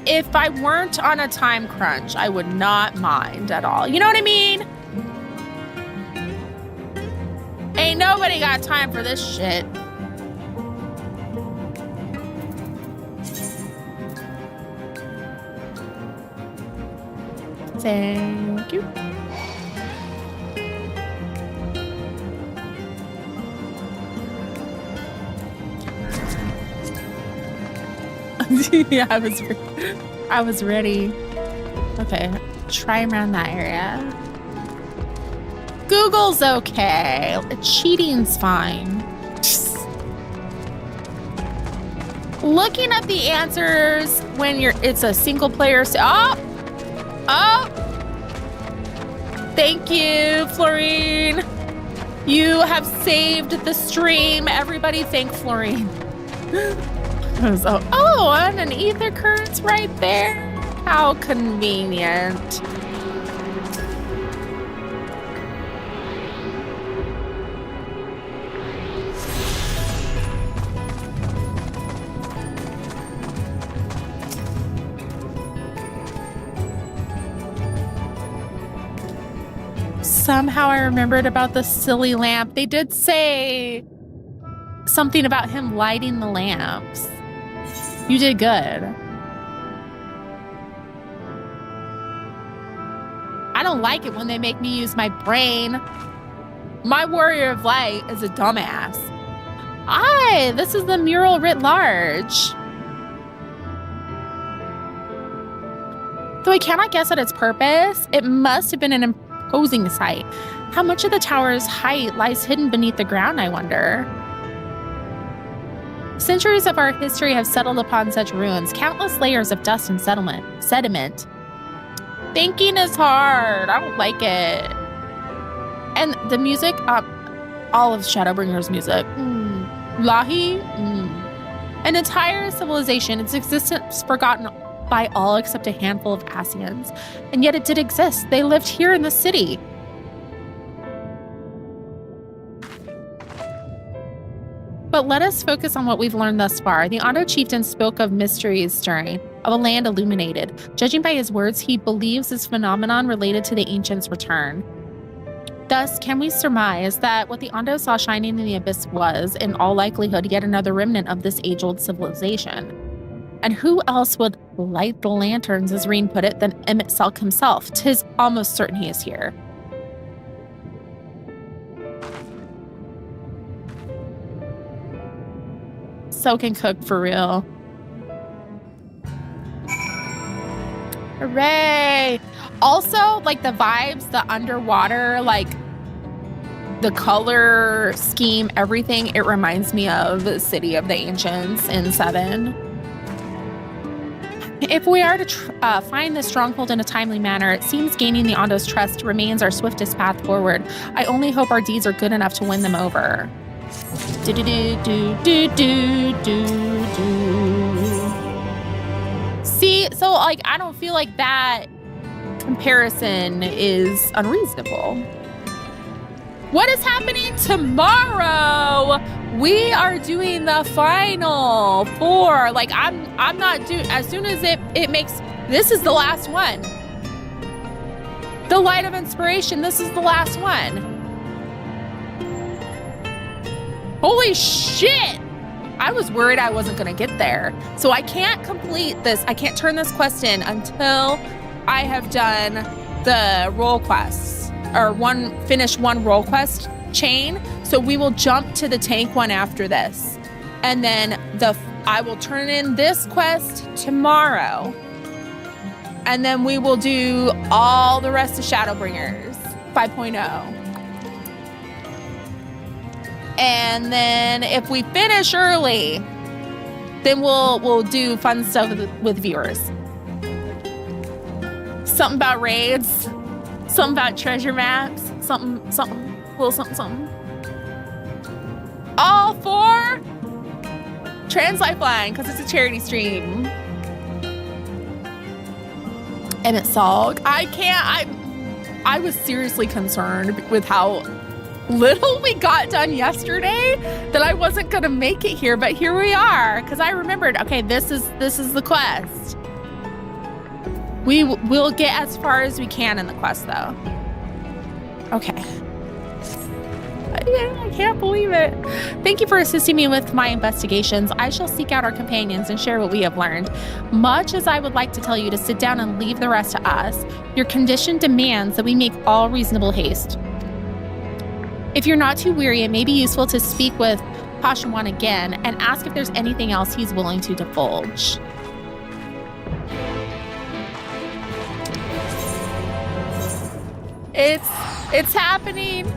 If I weren't on a time crunch, I would not mind at all. You know what I mean? Ain't nobody got time for this shit. Thank you. Yeah, I was ready. Okay, try around that area. Google's okay. Cheating's fine. Looking up the answers when it's a single player. Oh! Thank you, Florine. You have saved the stream. Everybody thank Florine. Oh, and an ether current's right there. How convenient. Somehow I remembered about the silly lamp. They did say something about him lighting the lamps. You did good. I don't like it when they make me use my brain. My warrior of light is a dumbass. This is the mural writ large. Though I cannot guess at its purpose, it must have been an imposing sight. How much of the tower's height lies hidden beneath the ground, I wonder? Centuries of our history have settled upon such ruins, countless layers of dust and sediment. Thinking is hard. I don't like it. And the music, all of Shadowbringer's music. Lahi, an entire civilization, its existence forgotten by all except a handful of Asians. And yet it did exist. They lived here in the city. But let us focus on what we've learned thus far. The Ondo chieftain spoke of mysteries stirring, of a land illuminated. Judging by his words, he believes this phenomenon related to the ancients' return. Thus, can we surmise that what the Ondo saw shining in the abyss was, in all likelihood, yet another remnant of this age-old civilization? And who else would light the lanterns, as Reen put it, than Emmett Selk himself? 'Tis almost certain he is here. So can cook for real. Hooray! Also, like the vibes, the underwater, like the color scheme, everything, it reminds me of the City of the Ancients in 7. If we are to find this stronghold in a timely manner, it seems gaining the Ondo's trust remains our swiftest path forward. I only hope our deeds are good enough to win them over. See, so like I don't feel like that comparison is unreasonable. What is happening tomorrow? We are doing the final 4. Like I'm not doing, as soon as it makes, this is the last one. The Light of Inspiration, this is the last one. Holy shit! I was worried I wasn't gonna get there. So I can't complete this, I can't turn this quest in until I have done the role quests, or finish one role quest chain. So we will jump to the tank one after this. And then I will turn in this quest tomorrow. And then we will do all the rest of Shadowbringers 5.0. And then if we finish early, then we'll do fun stuff with viewers. Something about raids, something about treasure maps, something, little something. All for Trans Lifeline, because it's a charity stream. Emmett Salg. I was seriously concerned with how little we got done yesterday that I wasn't gonna make it here, but here we are. Because I remembered, okay, this is the quest. We'll get as far as we can in the quest, though. Okay. I can't believe it. Thank you for assisting me with my investigations. I shall seek out our companions and share what we have learned. Much as I would like to tell you to sit down and leave the rest to us, your condition demands that we make all reasonable haste. If you're not too weary, it may be useful to speak with Pashawan again and ask if there's anything else he's willing to divulge. It's happening.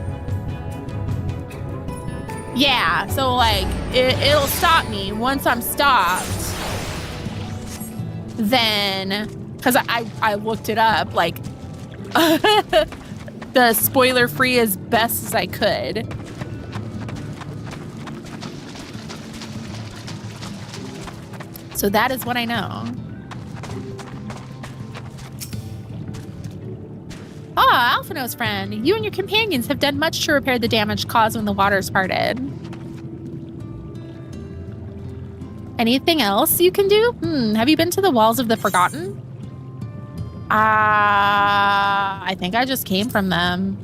Yeah, so like it'll stop me once I'm stopped. Then, because I looked it up, like the spoiler free as best as I could. So that is what I know. Ah, Alphino's friend, you and your companions have done much to repair the damage caused when the waters parted. Anything else you can do? Have you been to the Walls of the Forgotten? I think I just came from them.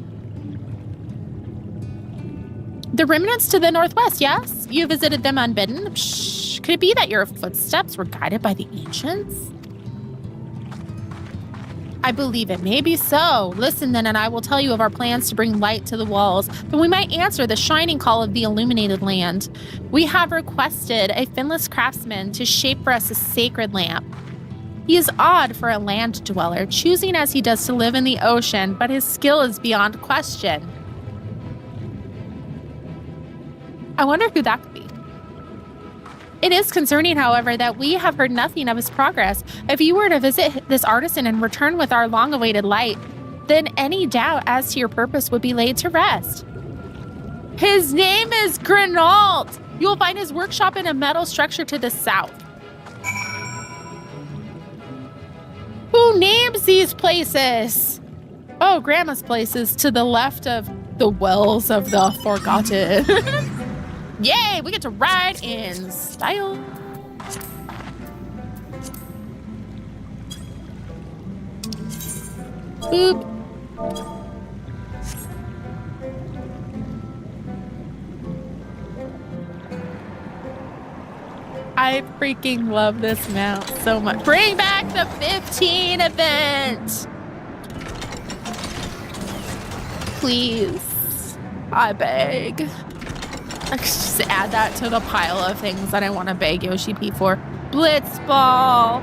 The remnants to the northwest, yes? You visited them unbidden? Psh, could it be that your footsteps were guided by the ancients? I believe it may be so. Listen then, and I will tell you of our plans to bring light to the walls, that we might answer the shining call of the illuminated land. We have requested a finless craftsman to shape for us a sacred lamp. He is odd for a land dweller, choosing as he does to live in the ocean, but his skill is beyond question. I wonder who that could be. It is concerning, however, that we have heard nothing of his progress. If you were to visit this artisan and return with our long-awaited light, then any doubt as to your purpose would be laid to rest. His name is Grinault. You will find his workshop in a metal structure to the south. Who names these places? Oh, Grandma's place is to the left of the Wells of the Forgotten. Yay, we get to ride in style. Boop. I freaking love this mount so much. Bring back the 15 event. Please. I beg. I could just add that to the pile of things that I want to beg Yoshi P for. Blitzball.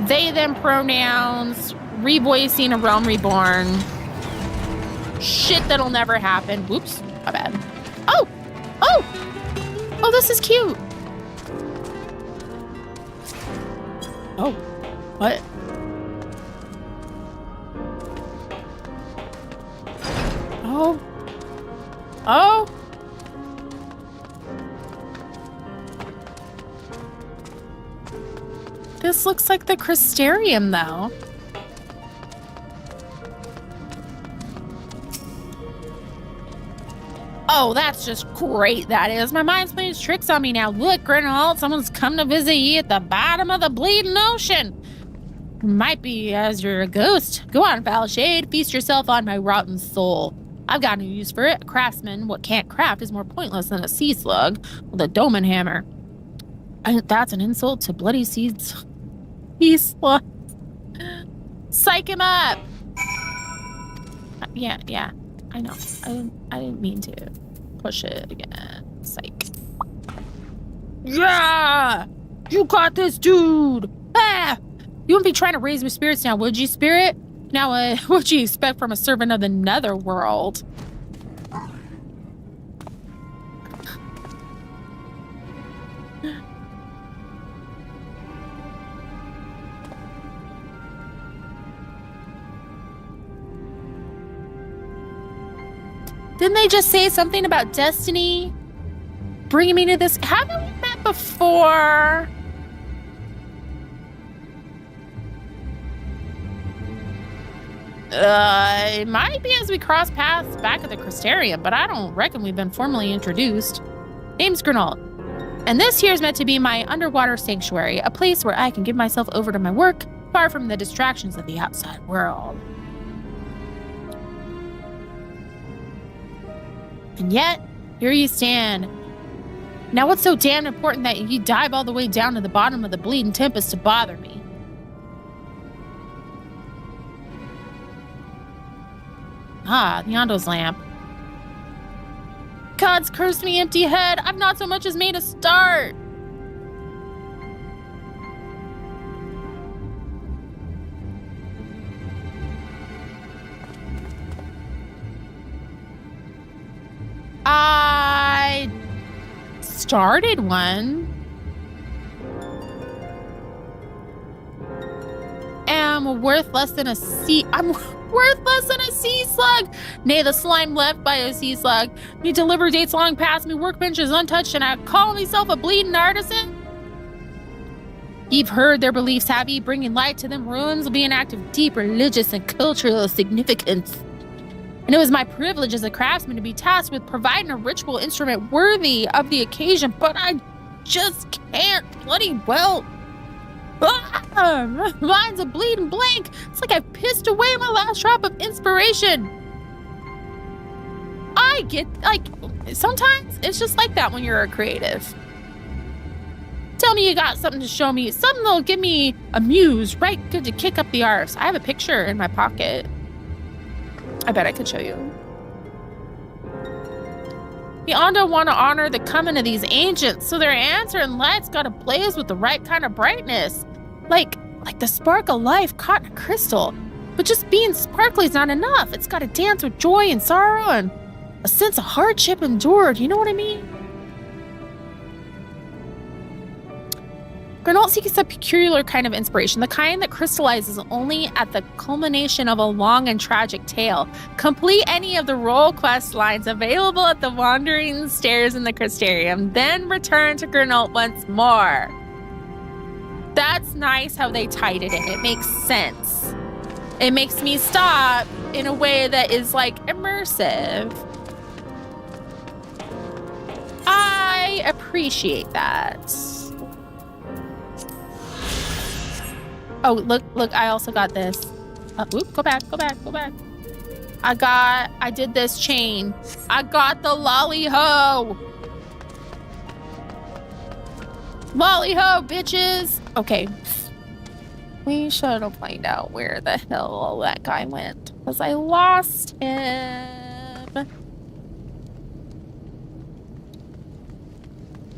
They, them pronouns. Revoicing a Realm Reborn. Shit that'll never happen. Whoops. My bad. Oh! Oh! Oh, this is cute. Oh. What? Oh. Oh. This looks like the Crystarium, though. Oh, that's just great, that is. My mind's playing tricks on me now. Look, Grinault, someone's come to visit you at the bottom of the bleeding ocean. Might be as you're a ghost. Go on, foul shade. Feast yourself on my rotten soul. I've got no use for it. A craftsman, what can't craft, is more pointless than a sea slug with a Doman hammer. That's an insult to bloody seeds. He's psych him up. Yeah. I know. I didn't mean to push it again. Psych. Yeah! You got this, dude! Ah! You wouldn't be trying to raise my spirits now, would you, spirit? Now, what'd you expect from a servant of the netherworld? Didn't they just say something about destiny? Bringing me to this. Haven't we met before? It might be as we cross paths back at the Crystarium, but I don't reckon we've been formally introduced. Name's Gernalt, and this here is meant to be my underwater sanctuary, a place where I can give myself over to my work, far from the distractions of the outside world. And yet, here you stand. Now what's so damn important that you dive all the way down to the bottom of the bleeding tempest to bother me? Ah, the Yondo's lamp. God's cursed me, empty head. I've not so much as made a start. I started one. I'm worth less than a sea. I'm worth less than a sea slug. Nay, the slime left by a sea slug. Me deliver dates long past me, workbench is untouched, and I call myself a bleeding artisan. You've heard their beliefs, have ye? Bringing light to them ruins will be an act of deep religious and cultural significance. And it was my privilege as a craftsman to be tasked with providing a ritual instrument worthy of the occasion, but I just can't bloody well. Mine's a bleeding blank. It's like I've pissed away my last drop of inspiration. I get, like, sometimes it's just like that when you're a creative. Tell me you got something to show me, something that'll give me a muse, right good to kick up the arse. I have a picture in my pocket. I bet I could show you. The Ondo want to honor the coming of these ancients, so their answering light's got to blaze with the right kind of brightness. Like the spark of life caught in a crystal. But just being sparkly is not enough. It's got to dance with joy and sorrow and a sense of hardship endured. You know what I mean? Gernalt seeks a peculiar kind of inspiration, the kind that crystallizes only at the culmination of a long and tragic tale. Complete any of the role quest lines available at the Wandering Stairs in the Crystarium, then return to Gernalt once more. That's nice how they tied it in. It makes sense. It makes me stop in a way that is, like, immersive. I appreciate that. Oh, look, I also got this. Oop, go back. I did this chain. I got the lolly-ho. Lolly-ho, bitches. Okay. We should have find out where the hell that guy went, because I lost him.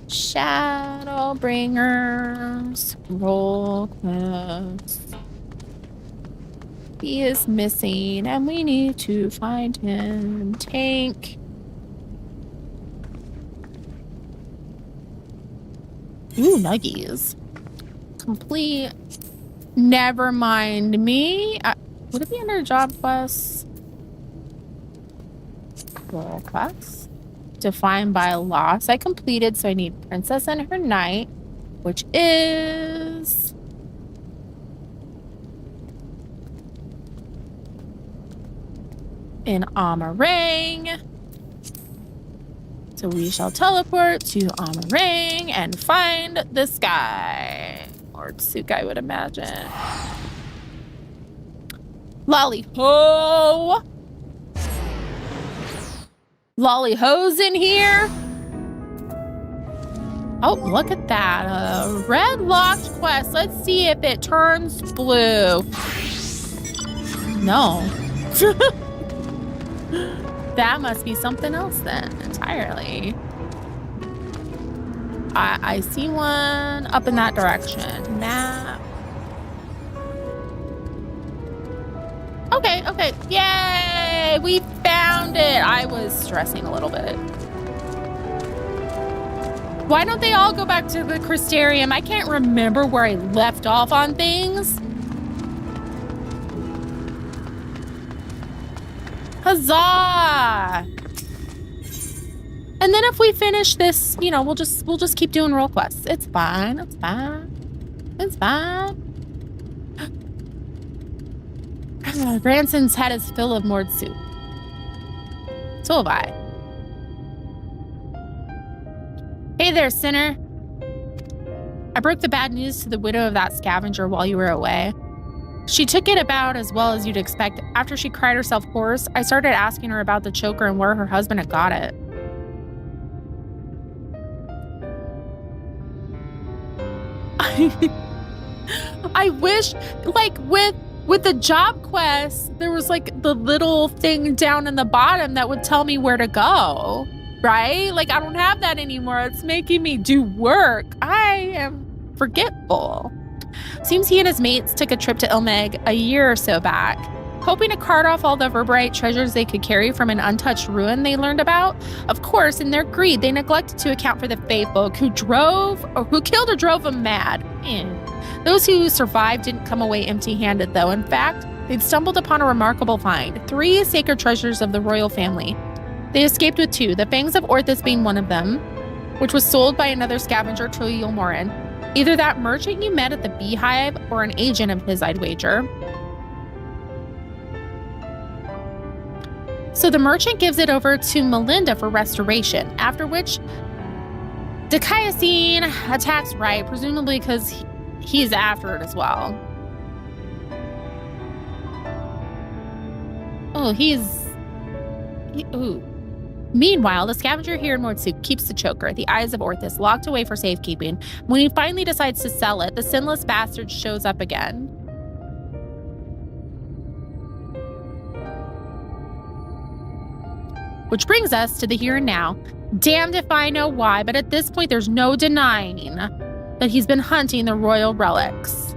Shadowbringers, roll quest. He is missing, and we need to find him. Tank. Ooh, nuggies. Complete. Never mind me. Would it be under job quests? Roll quests. Defined by loss. I completed, so I need Princess and her Knight, which is in Amarang. So we shall teleport to Amarang and find this guy. Or Tsuka, I would imagine. Lolly-ho! Lolly-ho's in here. Oh, look at that. A red locked quest. Let's see if it turns blue. No. That must be something else then, entirely. I see one up in that direction. Map. Okay. Yay! We found it! I was stressing a little bit. Why don't they all go back to the Crystarium? I can't remember where I left off on things. Huzzah! And then if we finish this, you know, we'll just keep doing role quests. It's fine. It's fine. It's fine. Branson's had his fill of moored soup. So have I. Hey there, sinner. I broke the bad news to the widow of that scavenger while you were away. She took it about as well as you'd expect. After she cried herself hoarse, I started asking her about the choker and where her husband had got it. I wish, like, with the job quest, there was like the little thing down in the bottom that would tell me where to go, right? Like, I don't have that anymore. It's making me do work. I am forgetful. Seems he and his mates took a trip to Ilmeg a year or so back, hoping to cart off all the verberite treasures they could carry from an untouched ruin they learned about. Of course, in their greed, they neglected to account for the Fae folk who killed or drove them mad. Those who survived didn't come away empty-handed, though. In fact, they'd stumbled upon a remarkable find, 3 sacred treasures of the royal family. They escaped with 2, the Fangs of Orthus being one of them, which was sold by another scavenger, Troyul Morin. Either that merchant you met at the Beehive or an agent of his, I'd wager. So the merchant gives it over to Melinda for restoration, after which Dicayasine attacks Wright, presumably because he's after it as well. Oh, ooh. Meanwhile, the scavenger here in Mordsuk keeps the choker, the Eyes of Orthus, locked away for safekeeping. When he finally decides to sell it, the sinless bastard shows up again. Which brings us to the here and now. Damned if I know why, but at this point there's no denying that he's been hunting the royal relics.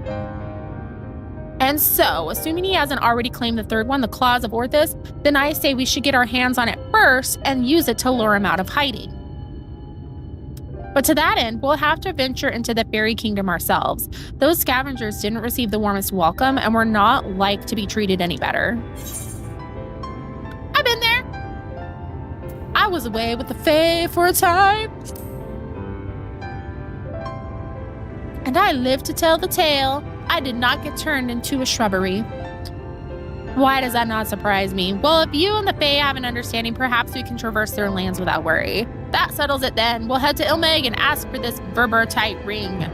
And so, assuming he hasn't already claimed the third one, the Claws of Orthus, then I say we should get our hands on it first and use it to lure him out of hiding. But to that end, we'll have to venture into the fairy kingdom ourselves. Those scavengers didn't receive the warmest welcome and were not like to be treated any better. I've been there. I was away with the Fae for a time. And I lived to tell the tale. I did not get turned into a shrubbery. Why does that not surprise me? Well, if you and the Fae have an understanding, perhaps we can traverse their lands without worry. That settles it then. We'll head to Ilmeg and ask for this verberite ring.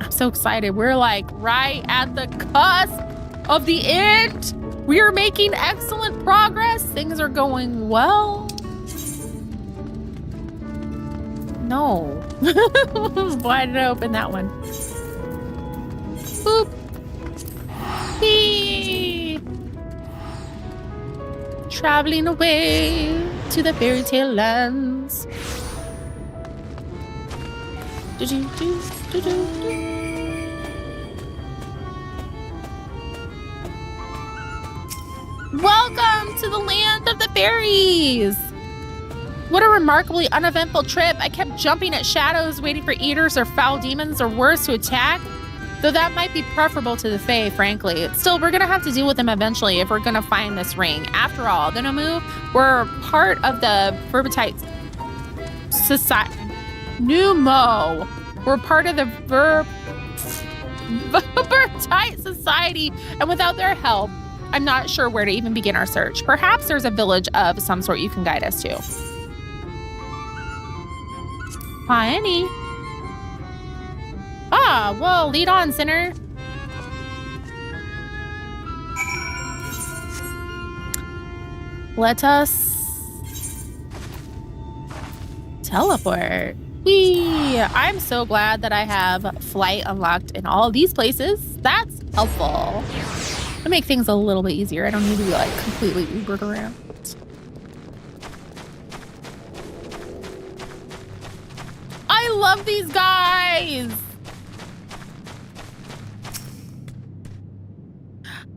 I'm so excited. We're like right at the cusp of the end. We are making excellent progress. Things are going well. No. Why did I open that one? Boop. Whee. Traveling away to the fairy tale lands. Welcome to the land of the fairies. What a remarkably uneventful trip. I kept jumping at shadows, waiting for eaters or foul demons or worse to attack. Though that might be preferable to the Fae, frankly. Still, we're going to have to deal with them eventually if we're going to find this ring. After all, the Nomu were part of the Verberite Society. Numo were part of the Verberite Society, and without their help, I'm not sure where to even begin our search. Perhaps there's a village of some sort you can guide us to. Hi, Annie. Ah, well, lead on, sinner. Let us teleport. Whee! I'm so glad that I have flight unlocked in all these places. That's helpful. To make things a little bit easier. I don't need to be like completely Ubered around. I love these guys.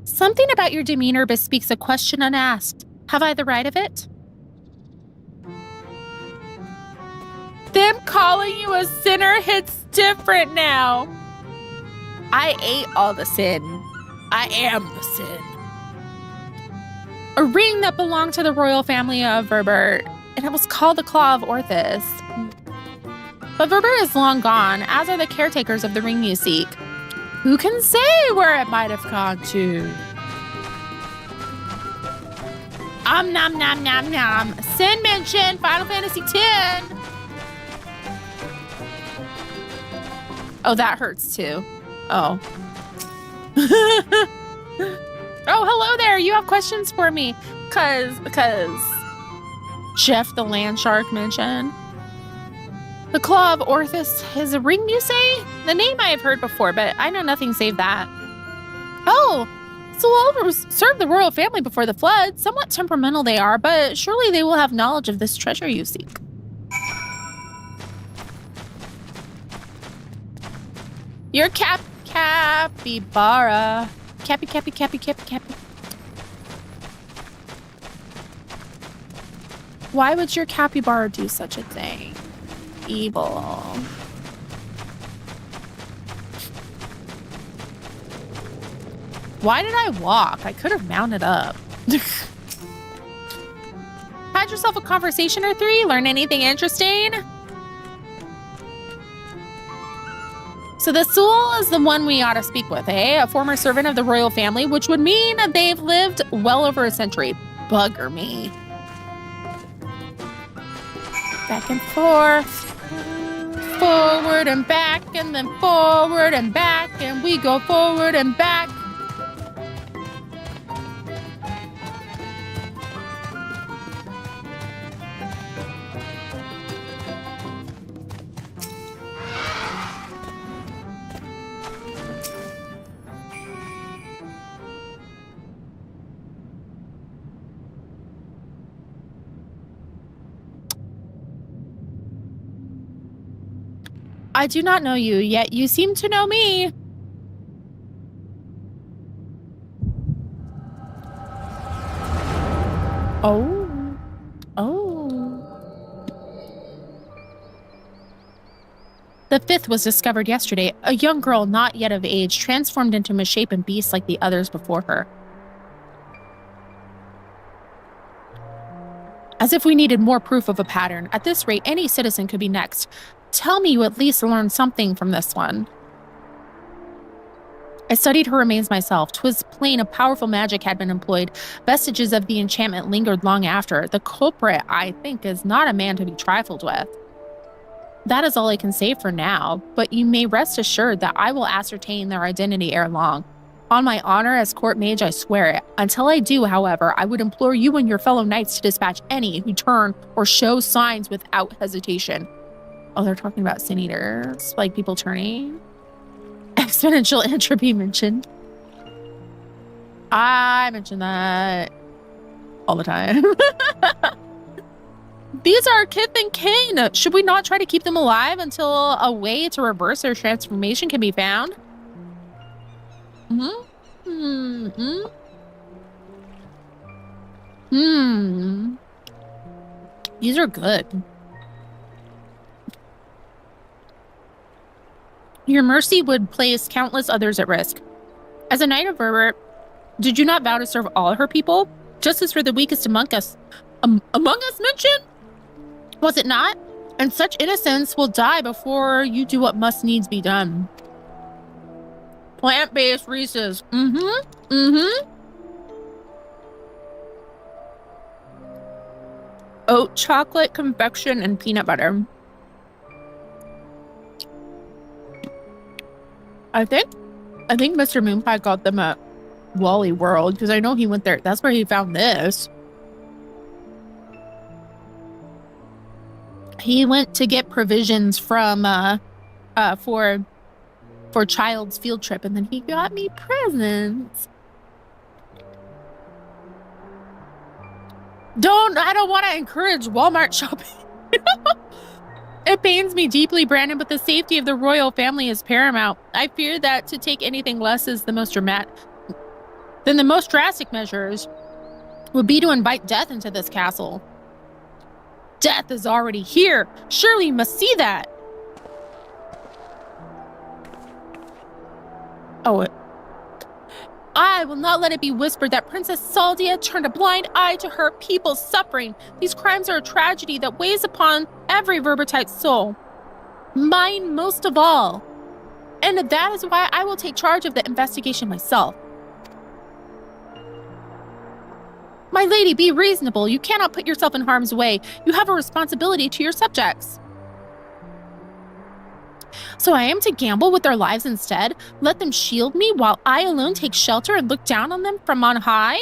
Something about your demeanor bespeaks a question unasked. Have I the right of it? Them calling you a sinner hits different now. I ate all the sin. I am the sin. A ring that belonged to the royal family of Verbert, and it was called the Claw of Orthus. But Verbert is long gone, as are the caretakers of the ring you seek. Who can say where it might have gone to? Nom nom nom nom. Sin mention Final Fantasy X. Oh, that hurts too. Oh. Oh, hello there. You have questions for me. Because Jeff the Land Shark mentioned. The Claw of Orthus is a ring, you say? The name I have heard before, but I know nothing save that. Oh, so we'll serve the royal family before the flood. Somewhat temperamental they are, but surely they will have knowledge of this treasure you seek. Your capybara. Cappy. Why would your capybara do such a thing? Evil. Why did I walk? I could have mounted up. Had yourself a conversation or three? Learn anything interesting? So the Sul is the one we ought to speak with, eh? A former servant of the royal family, which would mean they've lived well over a century. Bugger me. Back and forth. Forward and back, and then forward and back, and we go forward and back. I do not know you, yet you seem to know me. Oh. The fifth was discovered yesterday. A young girl not yet of age, transformed into misshapen beast like the others before her. As if we needed more proof of a pattern. At this rate, any citizen could be next. Tell me you at least learned something from this one. I studied her remains myself. 'Twas plain a powerful magic had been employed. Vestiges of the enchantment lingered long after. The culprit, I think, is not a man to be trifled with. That is all I can say for now, but you may rest assured that I will ascertain their identity ere long. On my honor as court mage, I swear it. Until I do, however, I would implore you and your fellow knights to dispatch any who turn or show signs without hesitation. Oh, they're talking about sin eaters, like people turning. Exponential entropy mentioned. I mention that all the time. These are kith and kin. Should we not try to keep them alive until a way to reverse their transformation can be found? These are good. Your mercy would place countless others at risk. As a knight of Verbert, did you not vow to serve all her people? Justice for the weakest among us. Among us mentioned? Was it not? And such innocence will die before you do what must needs be done. Plant-based Reese's. Oat chocolate, confection, and peanut butter. I think Mr. Moonpie got them at Wally World, because I know he went there. That's where he found this. He went to get provisions from for Child's field trip, and then he got me presents. I don't want to encourage Walmart shopping. It pains me deeply, Brandon, but the safety of the royal family is paramount. I fear that to take anything less is the most drastic measures would be to invite death into this castle. Death is already here. Surely you must see that. Oh, I will not let it be whispered that Princess Saldia turned a blind eye to her people's suffering. These crimes are a tragedy that weighs upon every Verbertite's soul. Mine most of all. And that is why I will take charge of the investigation myself. My lady, be reasonable. You cannot put yourself in harm's way. You have a responsibility to your subjects. So I am to gamble with their lives instead? Let them shield me while I alone take shelter and look down on them from on high?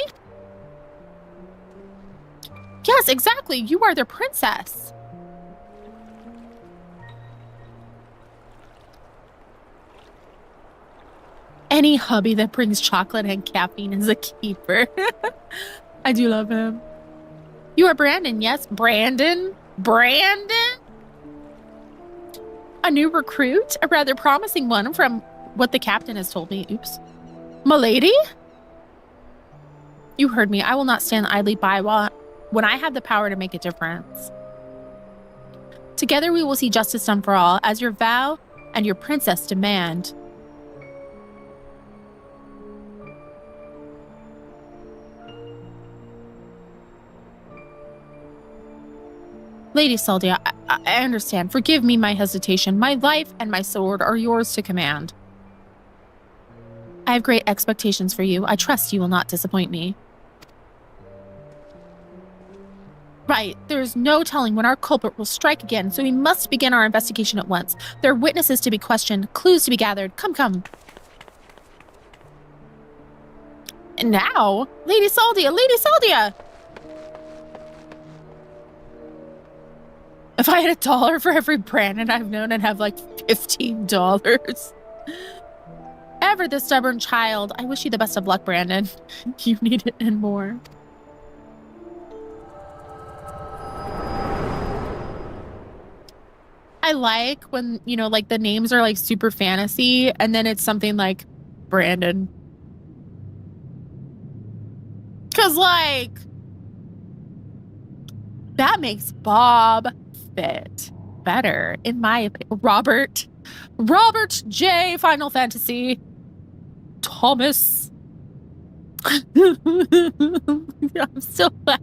Yes, exactly. You are their princess. Any hubby that brings chocolate and caffeine is a keeper. I do love him. You are Brandon, yes? Brandon? Brandon? A new recruit? A rather promising one from what the captain has told me. Oops. Milady? You heard me. I will not stand idly by when I have the power to make a difference. Together we will see justice done for all, as your vow and your princess demand. Lady Saldia, I understand. Forgive me my hesitation. My life and my sword are yours to command. I have great expectations for you. I trust you will not disappoint me. Right. There's no telling when our culprit will strike again, so we must begin our investigation at once. There are witnesses to be questioned, clues to be gathered. Come, come. And now, Lady Saldia, Lady Saldia! If I had $1 for every Brandon I've known, I'd have like $15. Ever the stubborn child. I wish you the best of luck, Brandon. You need it and more. I like when, you know, like the names are like super fantasy and then it's something like Brandon. Cause like, that makes Bob fit better, in my opinion. Robert J. Final Fantasy. Thomas. I'm still like,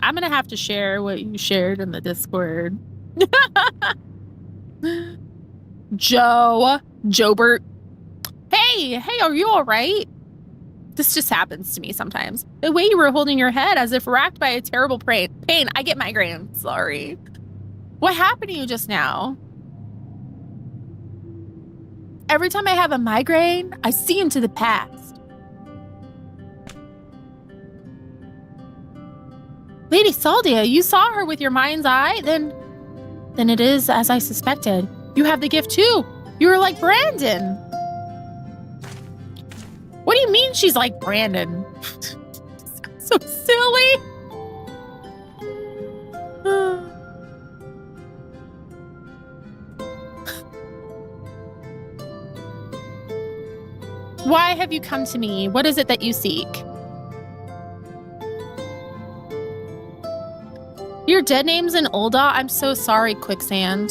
I'm gonna have to share what you shared in the Discord. Jobert. Hey, are you all right? This just happens to me sometimes. The way you were holding your head as if racked by a terrible pain. I get migraine. Sorry. What happened to you just now? Every time I have a migraine, I see into the past. Lady Saldia, you saw her with your mind's eye? Then it is as I suspected. You have the gift too. You are like Brandon. What do you mean she's like Brandon? So silly. Why have you come to me? What is it that you seek? Your dead name's in Ul'dah? I'm so sorry, Quicksand.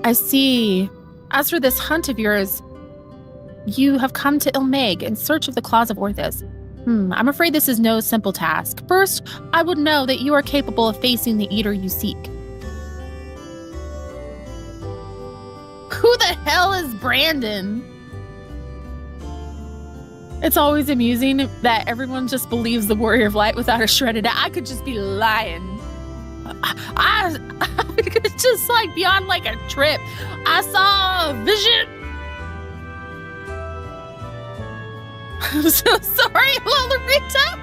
I see. As for this hunt of yours, you have come to Ilmeg in search of the claws of Orthus. I'm afraid this is no simple task. First, I would know that you are capable of facing the eater you seek. Who the hell is Brandon? It's always amusing that everyone just believes the Warrior of Light without a shredded. I could just be lying. I could just like be on like a trip. I saw a vision. I'm so sorry, Lolorita.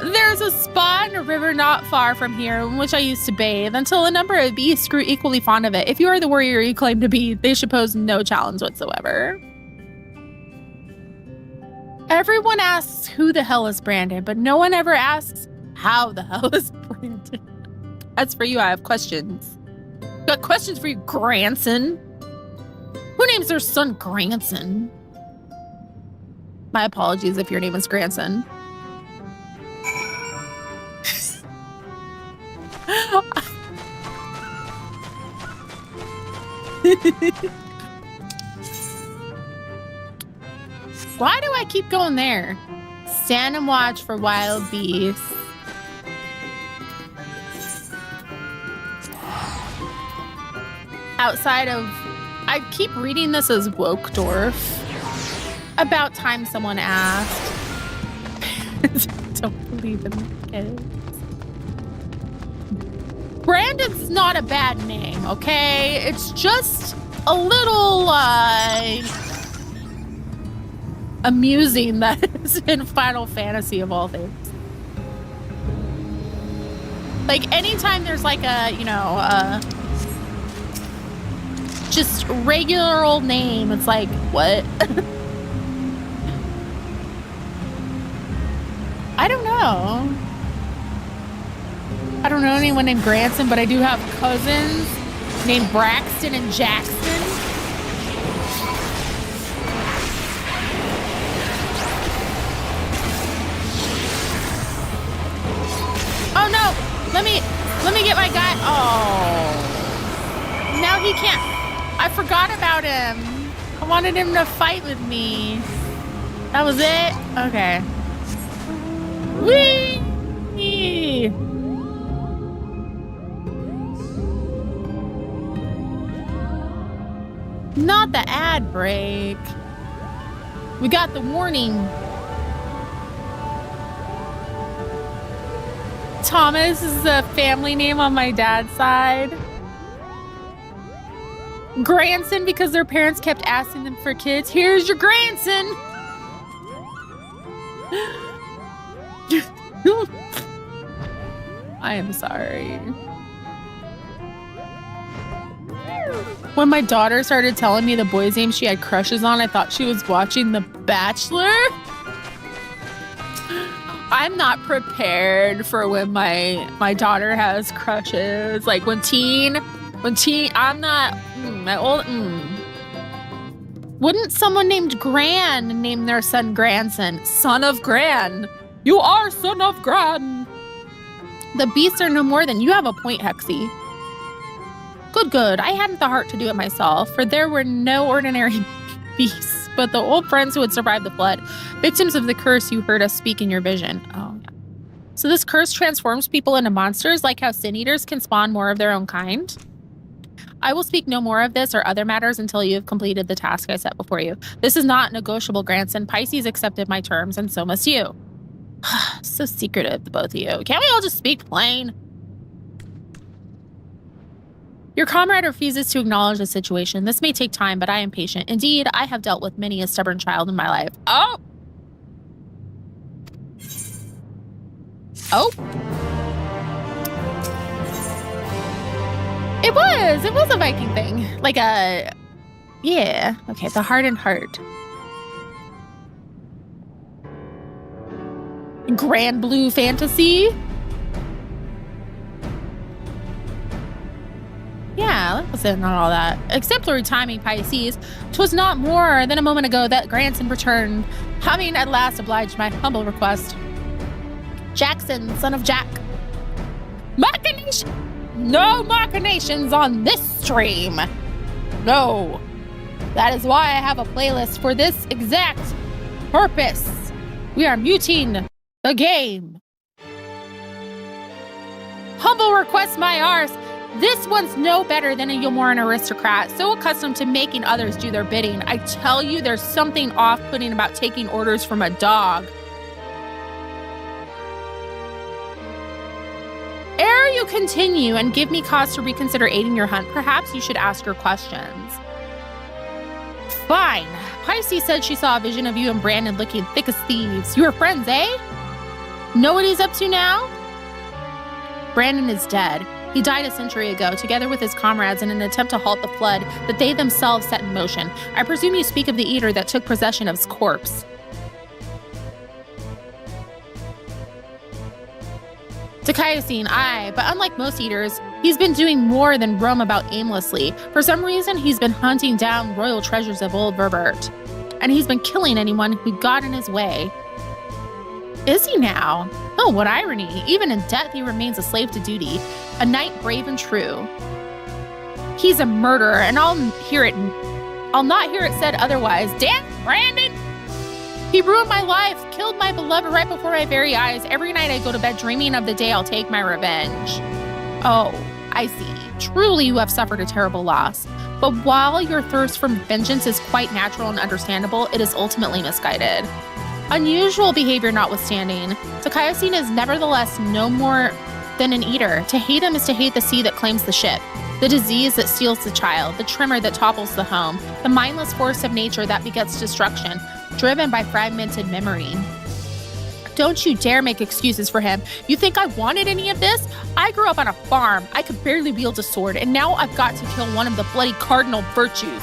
There's a spa in a river not far from here in which I used to bathe until a number of beasts grew equally fond of it. If you are the warrior you claim to be, they should pose no challenge whatsoever. Everyone asks who the hell is Brandon, but no one ever asks how the hell is Brandon. As for you, I have questions. Got questions for you, Granson. Who names their son Granson? My apologies if your name is Granson. Why do I keep going there? Stand and watch for wild beasts. Outside of... I keep reading this as Wokdorf. About time someone asked. Don't believe in kids. Brandon's not a bad name, okay? It's just a little, amusing that it's in Final Fantasy of all things. Like, anytime there's like a, you know, just regular old name, it's like, what? I don't know. I don't know anyone named Granson, but I do have cousins named Braxton and Jackson. Oh no! Let me get my guy. Oh. Now he can't. I forgot about him. I wanted him to fight with me. That was it? Okay. Whee! Not the ad break. We got the warning. Thomas is a family name on my dad's side. Granson, because their parents kept asking them for kids. Here's your grandson. I am sorry. When my daughter started telling me the boys' names she had crushes on, I thought she was watching The Bachelor. I'm not prepared for when my daughter has crushes. Like when teen, I'm not, my old, Wouldn't someone named Gran name their son Granson? Son of Gran. You are son of Gran. The beasts are no more than you have a point, Hexy. Good. I hadn't the heart to do it myself, for there were no ordinary beasts, but the old friends who had survived the flood, victims of the curse you heard us speak in your vision. Oh, yeah. So this curse transforms people into monsters, like how sin eaters can spawn more of their own kind? I will speak no more of this or other matters until you have completed the task I set before you. This is not negotiable, Granson. Pisces accepted my terms, and so must you. So secretive, the both of you. Can't we all just speak plain? Your comrade refuses to acknowledge the situation. This may take time, but I am patient. Indeed, I have dealt with many a stubborn child in my life. Oh! It was a Viking thing. Like a, yeah. Okay, the hardened heart. Grand Blue Fantasy. Yeah, that was it, not all that. Exemplary timing, Pisces. 'Twas not more than a moment ago that Granson returned, having at last obliged my humble request. Jackson, son of Jack. Machination! No machinations on this stream. No. That is why I have a playlist for this exact purpose. We are muting the game. Humble request, my arse. This one's no better than a Yomoran aristocrat, so accustomed to making others do their bidding. I tell you, there's something off-putting about taking orders from a dog. Ere you continue and give me cause to reconsider aiding your hunt, perhaps you should ask your questions. Fine. Pisces said she saw a vision of you and Brandon looking thick as thieves. You were friends, eh? Know what he's up to now? Brandon is dead. He died a century ago, together with his comrades in an attempt to halt the flood that they themselves set in motion. I presume you speak of the eater that took possession of his corpse. Dikaiosine, aye, but unlike most eaters, he's been doing more than roam about aimlessly. For some reason, he's been hunting down royal treasures of old Verbert. And he's been killing anyone who got in his way. Is he now? Oh, what irony. Even in death, he remains a slave to duty. A knight brave and true. He's a murderer, and I'll not hear it said otherwise. Damn, Brandon! He ruined my life, killed my beloved right before my very eyes. Every night I go to bed dreaming of the day I'll take my revenge. Oh, I see. Truly, you have suffered a terrible loss. But while your thirst for vengeance is quite natural and understandable, it is ultimately misguided. Unusual behavior notwithstanding, Takayosine is nevertheless no more than an eater. To hate him is to hate the sea that claims the ship, the disease that steals the child, the tremor that topples the home, the mindless force of nature that begets destruction, driven by fragmented memory. Don't you dare make excuses for him. You think I wanted any of this? I grew up on a farm. I could barely wield a sword, and now I've got to kill one of the bloody cardinal virtues.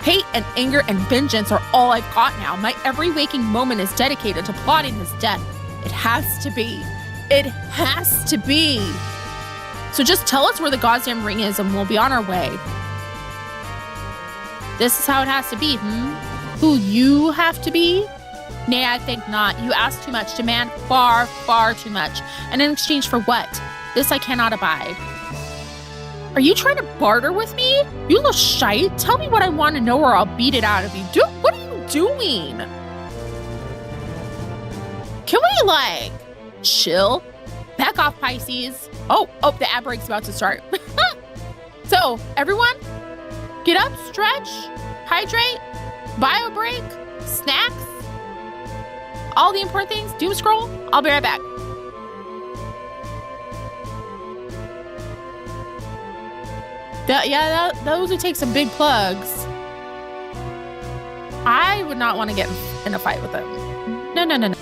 Hate and anger and vengeance are all I've got now. My every waking moment is dedicated to plotting his death. It has to be. It has to be. So just tell us where the goddamn ring is and we'll be on our way. This is how it has to be, Who you have to be? Nay, I think not. You ask too much, demand far, far too much. And in exchange for what? This I cannot abide. Are you trying to barter with me? You little shite. Tell me what I want to know or I'll beat it out of you. What are you doing? Can we, chill? Back off, Pisces. Oh, the ad break's about to start. So, everyone, get up, stretch, hydrate, bio break, snacks, all the important things, doom scroll. I'll be right back. Those would take some big plugs. I would not want to get in a fight with them. No.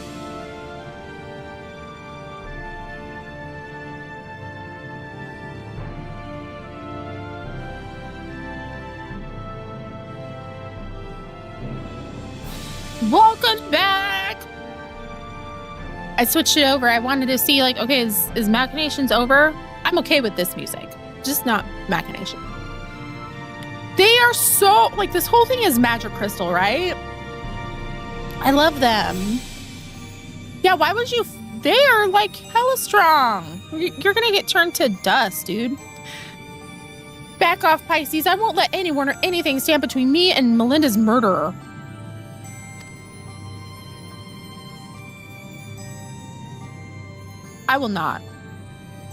Welcome back. I switched it over. I wanted to see, okay, is Machinations over? I'm okay with this music, just not Machination. They are so, this whole thing is Magic Crystal, right? I love them. Yeah, why would you? They are, hella strong. You're gonna get turned to dust, dude. Back off, Pisces. I won't let anyone or anything stand between me and Melinda's murderer. I will not.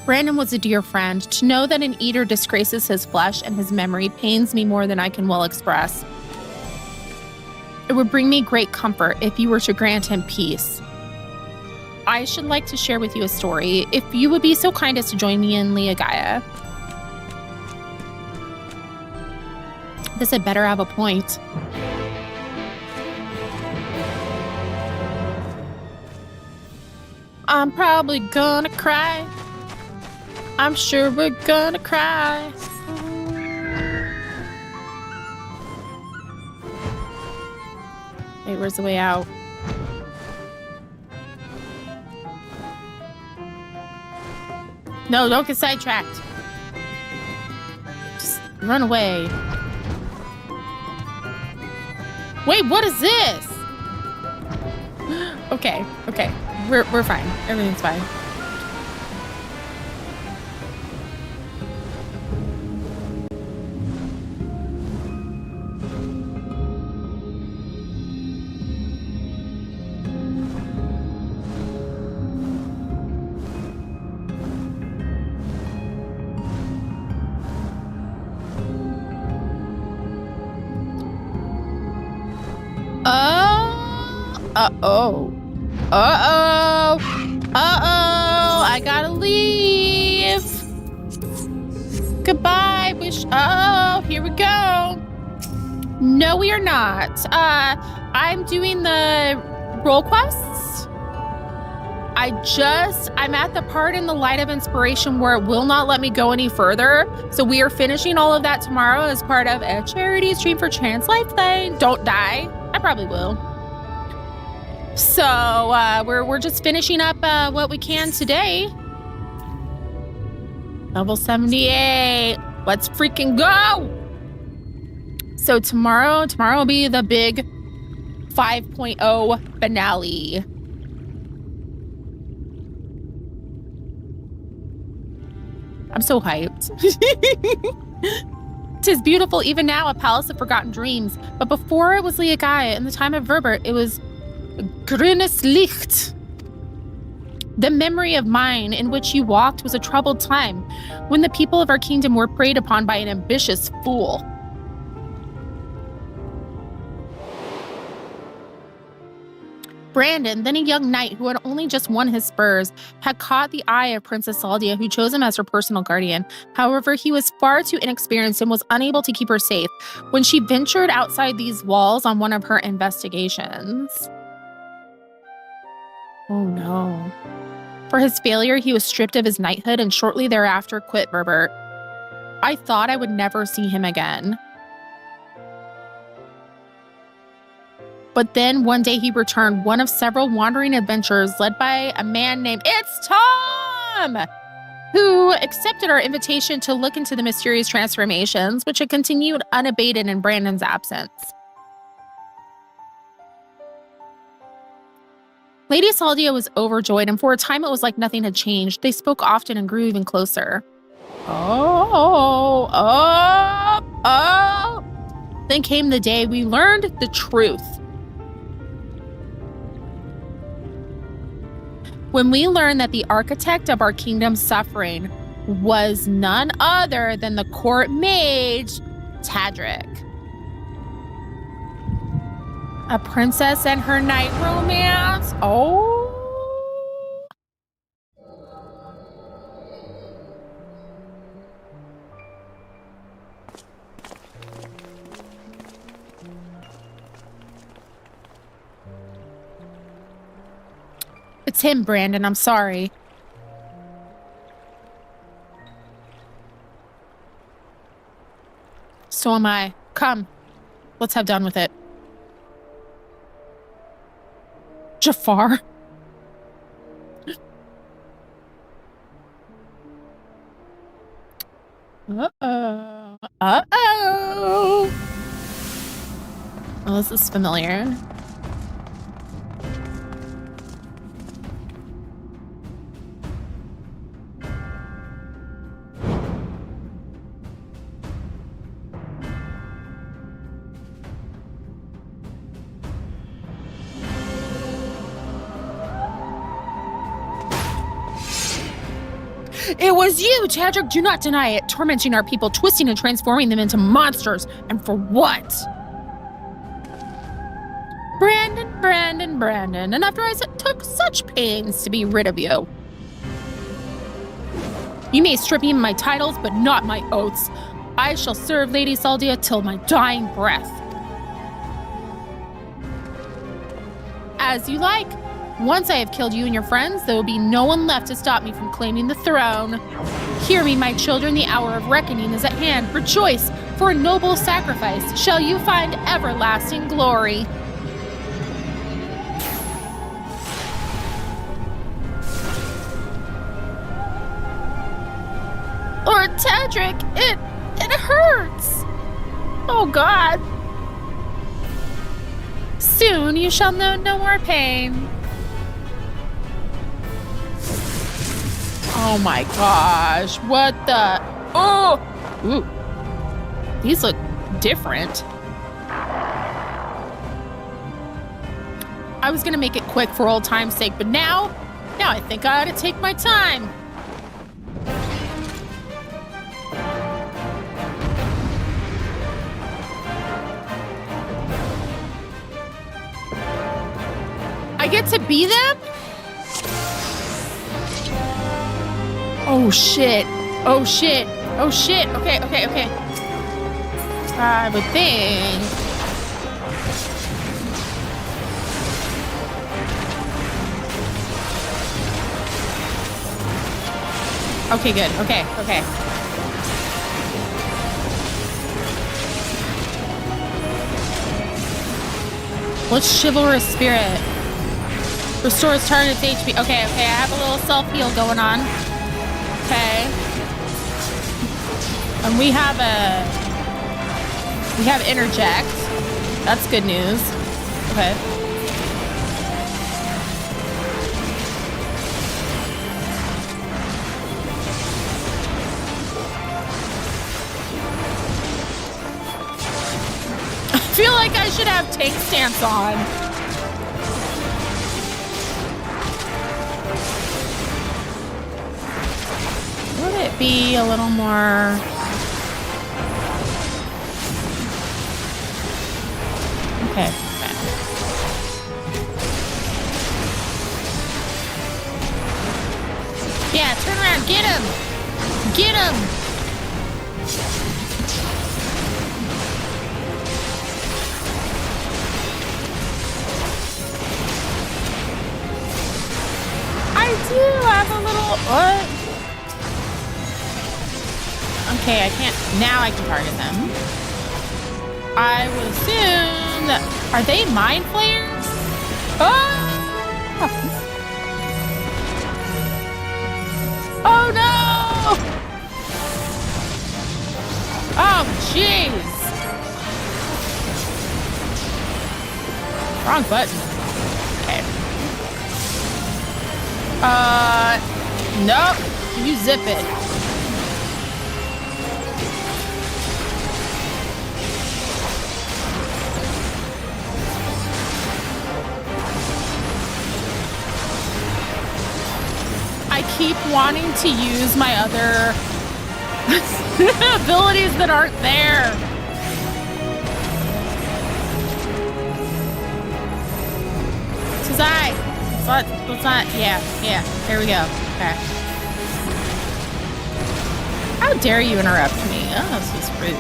Brandon was a dear friend. To know that an eater disgraces his flesh and his memory pains me more than I can well express. It would bring me great comfort if you were to grant him peace. I should like to share with you a story, if you would be so kind as to join me in Leagaia. This had better have a point. I'm probably gonna cry. I'm sure we're gonna cry. Wait, where's the way out? No, don't get sidetracked. Just run away. Wait, what is this? Okay. We're fine. Everything's fine. I gotta leave. Goodbye. Here we go. No, we are not. I'm doing the role quests. I'm at the part in the Light of Inspiration where it will not let me go any further. So we are finishing all of that tomorrow as part of a charity stream for Trans Life thing. Don't die. I probably will. So we're just finishing up what we can today. Level 78. Let's freaking go. So tomorrow will be the big 5.0 finale. I'm so hyped. 'Tis beautiful even now, a palace of forgotten dreams. But before it was Liagaia, in the time of Verbert, it was Grünes Licht. The memory of mine in which you walked was a troubled time, when the people of our kingdom were preyed upon by an ambitious fool. Brandon, then a young knight who had only just won his spurs, had caught the eye of Princess Saldia, who chose him as her personal guardian. However, he was far too inexperienced and was unable to keep her safe when she ventured outside these walls on one of her investigations. Oh no. For his failure, he was stripped of his knighthood and shortly thereafter quit Verbert. I thought I would never see him again. But then one day he returned, one of several wandering adventures led by a man named It's Tom, who accepted our invitation to look into the mysterious transformations, which had continued unabated in Brandon's absence. Lady Saldia was overjoyed, and for a time it was like nothing had changed. They spoke often and grew even closer. Then came the day we learned the truth. When we learned that the architect of our kingdom's suffering was none other than the court mage, Tadric. A princess and her knight romance? Oh. It's him, Brandon. I'm sorry. So am I. Come. Let's have done with it. Jafar. Uh-oh. Uh-oh. Well, this is familiar. It was you, Tadric. Do not deny it. Tormenting our people, twisting and transforming them into monsters. And for what? Brandon. And after I took such pains to be rid of you. You may strip me of my titles, but not my oaths. I shall serve Lady Saldia till my dying breath. As you like. Once I have killed you and your friends, there will be no one left to stop me from claiming the throne. Hear me, my children, the hour of reckoning is at hand. Rejoice, for a noble sacrifice shall you find everlasting glory. Lord Tadric, it hurts. Oh God. Soon you shall know no more pain. Oh my gosh, what the? Oh! Ooh. These look different. I was gonna make it quick for old time's sake, but now I think I ought to take my time. I get to be them? Oh shit. Okay. I would think. Okay, good. Okay. What's chivalrous spirit? Restores target's HP. Okay, I have a little self-heal going on. Okay. And we have interject. That's good news. Okay. feel like I should have tank stance on. Would it be a little more... Okay. Yeah, turn around. Get him. Get him. I do have a little... What? Okay, I can't... Now I can target them. I would assume that... Are they mind flayers? Oh! Oh no! Oh jeez! Wrong button. Okay. Nope. You zip it. I keep wanting to use my other abilities that aren't there. Let's not, yeah, there we go. Okay. How dare you interrupt me? Oh, this is rude.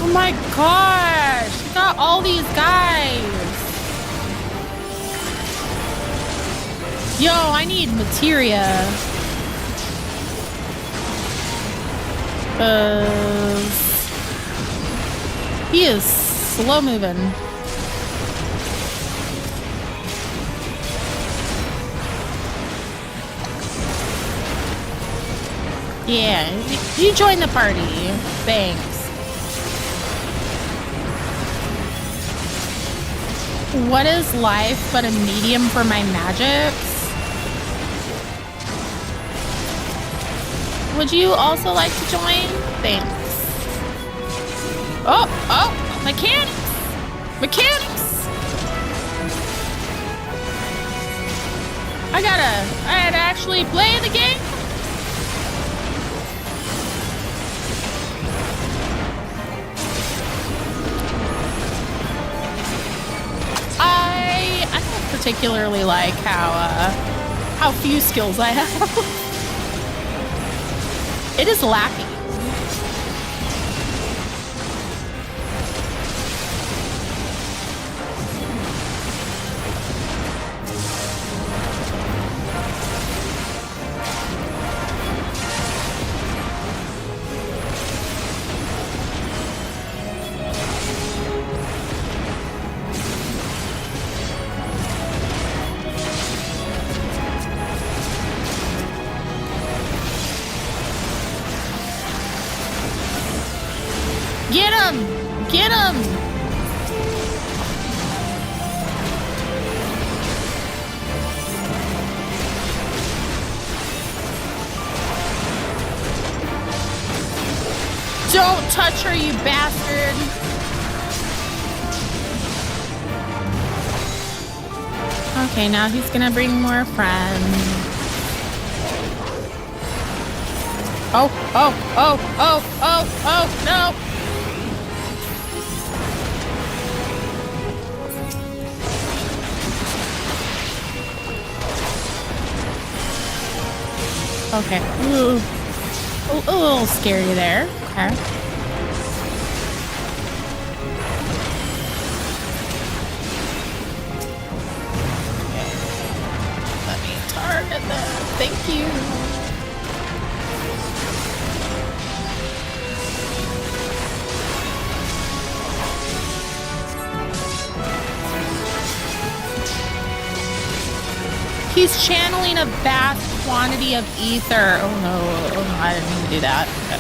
Oh my gosh, we got all these guys. Yo, I need materia. He is slow moving. Yeah, you join the party. Thanks. What is life but a medium for my magics? Would you also like to join? Thanks. Oh, mechanics! Mechanics! I gotta actually play the game? I don't particularly like how few skills I have. It is lacking. Get him! Get him! Don't touch her, you bastard! Okay, now he's gonna bring more friends. Oh, no! Okay. Ooh. A little scary there. Okay. Let me target them. Thank you. He's channeling a vast quantity of ether. Oh no, I didn't mean to do that. Okay.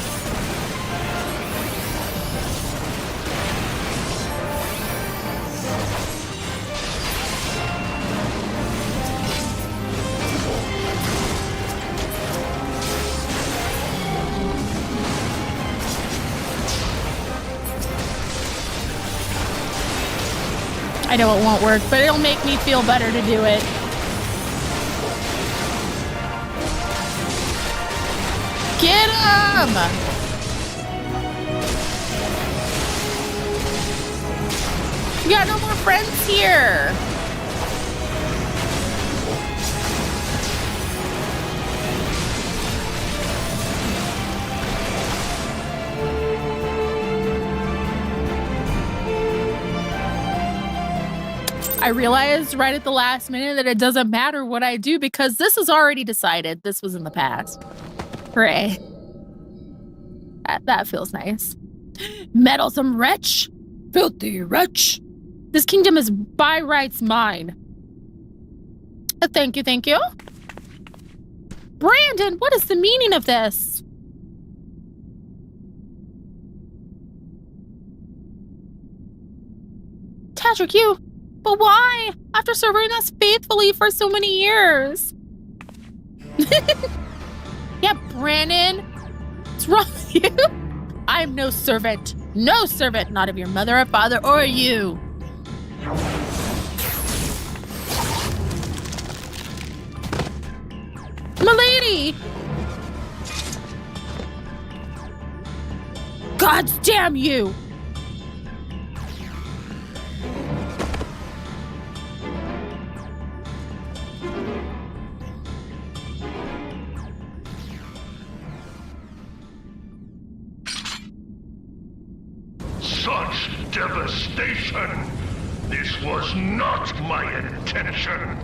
I know it won't work, but it'll make me feel better to do it. Get him! We got no more friends here. I realized right at the last minute that it doesn't matter what I do because this is already decided. This was in the past. Hooray. That feels nice. Meddlesome wretch! Filthy wretch! This kingdom is by rights mine. Thank you, thank you. Brandon, what is the meaning of this? Tadric, you... But why? After serving us faithfully for so many years. Yeah, Brandon. What's wrong with you? I am no servant. No servant, not of your mother or father or you. Milady! God damn you!
Such devastation! This was not my intention!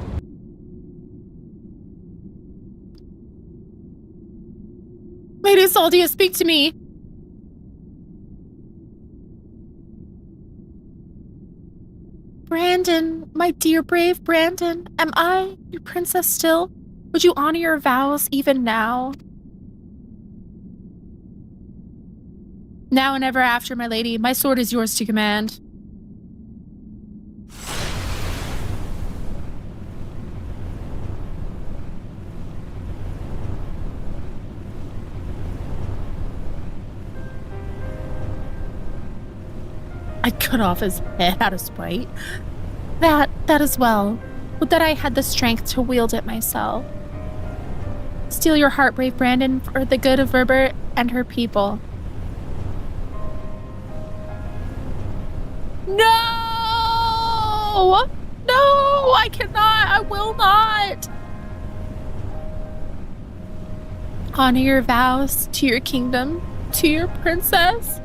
Lady Saldia, speak to me. Brandon, my dear brave Brandon, am I your princess still? Would you honor your vows even now? Now and ever after, my lady, my sword is yours to command. I cut off his head out of spite. That as well. Would that I had the strength to wield it myself. Steel your heart, brave Brandon, for the good of Verbert and her people. No! No! I cannot! I will not! Honor your vows to your kingdom, to your princess.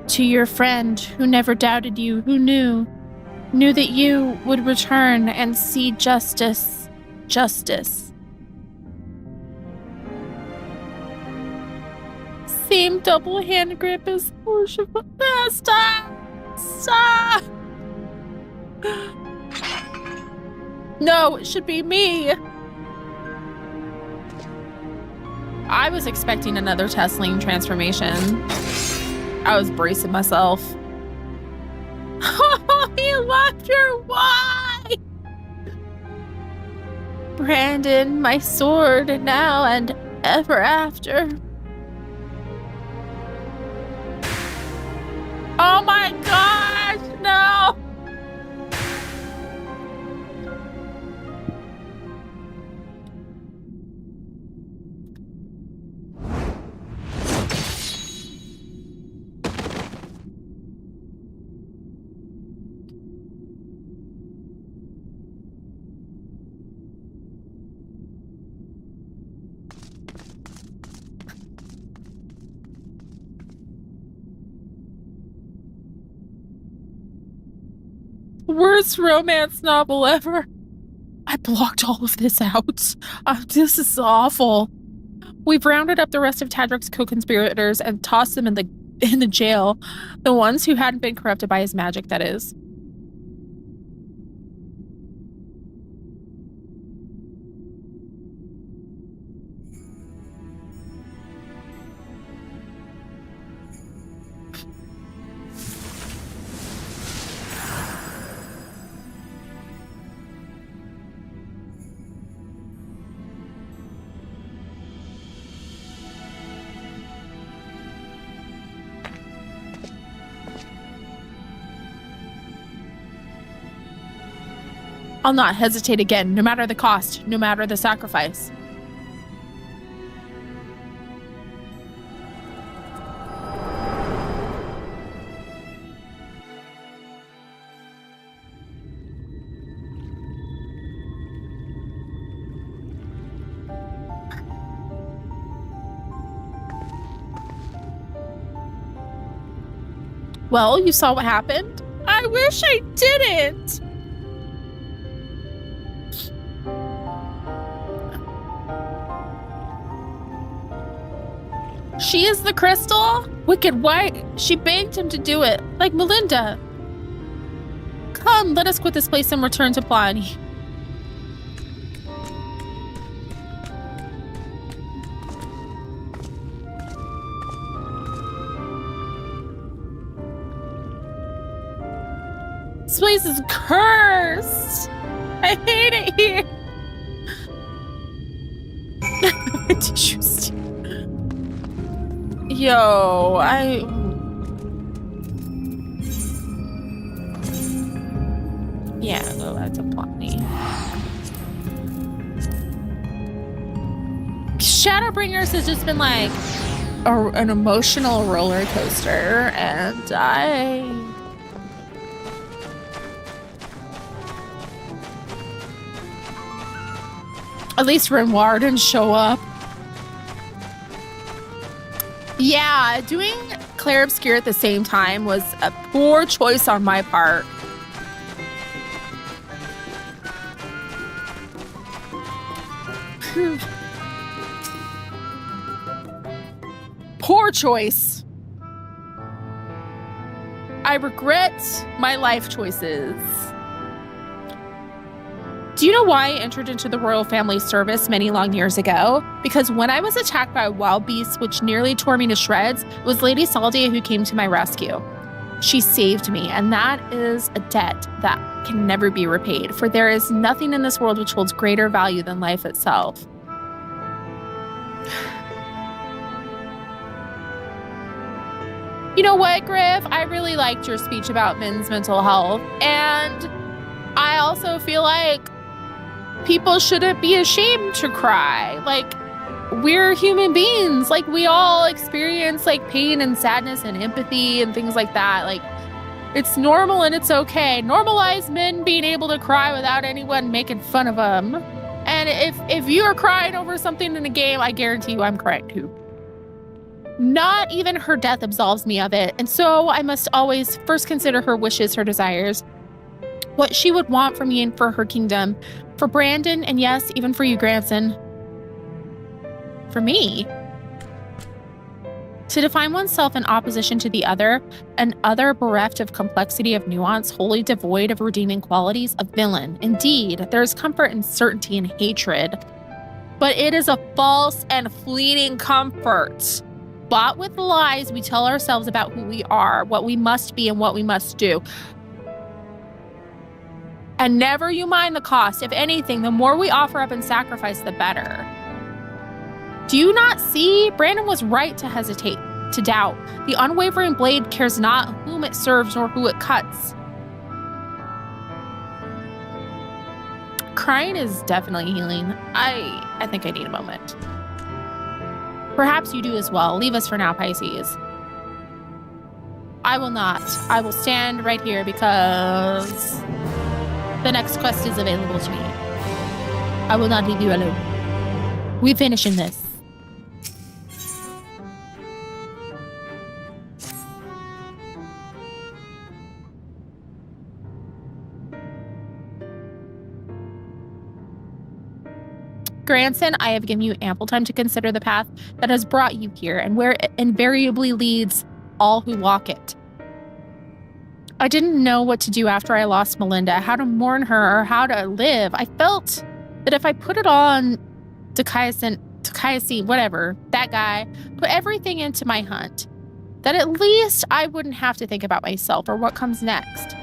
To your friend who never doubted you, who knew that you would return and see justice. Same double hand grip as worship. Stop! No, it should be me. I was expecting another Tesling transformation. I was bracing myself. Oh, he left her. Why? Brandon, my sword, now and ever after. Oh my gosh, no! Worst romance novel ever. I blocked all of this out. This is awful. We've rounded up the rest of Tadric's co-conspirators and tossed them in the jail. The ones who hadn't been corrupted by his magic, that is. I'll not hesitate again, no matter the cost, no matter the sacrifice. Well, you saw what happened? I wish I didn't! She is the crystal? Wicked white. She begged him to do it, like Melinda. Come, let us quit this place and return to Pliny. This place is cursed. I hate it here. Did you see? Yo, yeah, go back to Plotney. Shadowbringers has just been like an emotional roller coaster, and at least Renoir didn't show up. Yeah, doing Claire Obscure at the same time was a poor choice on my part. Poor choice. I regret my life choices. Do you know why I entered into the royal family service many long years ago? Because when I was attacked by wild beasts which nearly tore me to shreds, it was Lady Saldia who came to my rescue. She saved me, and that is a debt that can never be repaid, for there is nothing in this world which holds greater value than life itself. You know what, Griff? I really liked your speech about men's mental health, and I also feel like people shouldn't be ashamed to cry. Like, we're human beings. Like, we all experience like pain and sadness and empathy and things like that. Like, it's normal and it's okay. Normalize men being able to cry without anyone making fun of them. And if you are crying over something in a game, I guarantee you I'm crying too. Not even her death absolves me of it. And so I must always first consider her wishes, her desires, what she would want for me and for her kingdom. For Brandon, and yes, even for you, Granson. For me. To define oneself in opposition to the other, an other bereft of complexity of nuance, wholly devoid of redeeming qualities, a villain. Indeed, there is comfort in certainty and hatred. But it is a false and fleeting comfort. Bought with lies we tell ourselves about who we are, what we must be, and what we must do. And never you mind the cost. If anything, the more we offer up and sacrifice, the better. Do you not see? Brandon was right to hesitate, to doubt. The unwavering blade cares not whom it serves nor who it cuts. Crying is definitely healing. I think I need a moment. Perhaps you do as well. Leave us for now, Pisces. I will not. I will stand right here because the next quest is available to me. I will not leave you alone. We finish in this. grandson, I have given you ample time to consider the path that has brought you here and where it invariably leads all who walk it. I didn't know what to do after I lost Melinda, how to mourn her or how to live. I felt that if I put it all on Takayasi, whatever, that guy, put everything into my hunt, that at least I wouldn't have to think about myself or what comes next.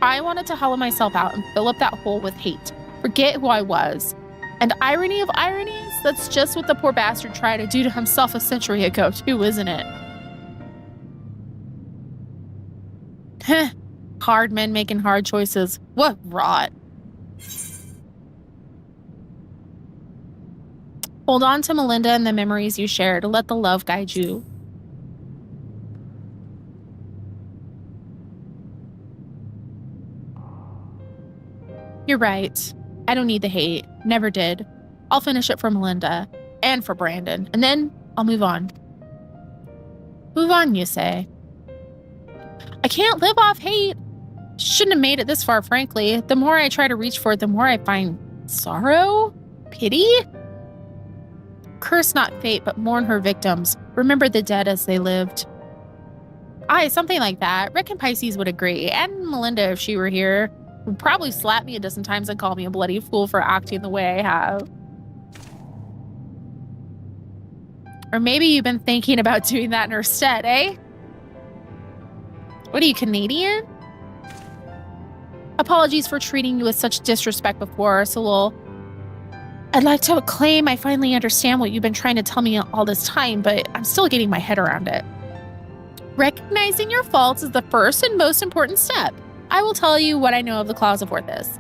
I wanted to hollow myself out and fill up that hole with hate, forget who I was. And irony of ironies, that's just what the poor bastard tried to do to himself a century ago too, isn't it? Heh. Hard men making hard choices. What rot. Hold on to Melinda and the memories you shared. Let the love guide you. You're right. I don't need the hate. Never did. I'll finish it for Melinda. And for Brandon. And then I'll move on. Move on, you say? I can't live off hate. Shouldn't have made it this far, frankly. The more I try to reach for it, the more I find sorrow? Pity? Curse not fate, but mourn her victims. Remember the dead as they lived. Aye, something like that. Reckon Pisces would agree. And Melinda, if she were here, would probably slap me a dozen times and call me a bloody fool for acting the way I have. Or maybe you've been thinking about doing that in her stead, eh? What are you, Canadian? Apologies for treating you with such disrespect before, Salul. I'd like to claim I finally understand what you've been trying to tell me all this time, but I'm still getting my head around it. Recognizing your faults is the first and most important step. I will tell you what I know of the Claws of Orthus.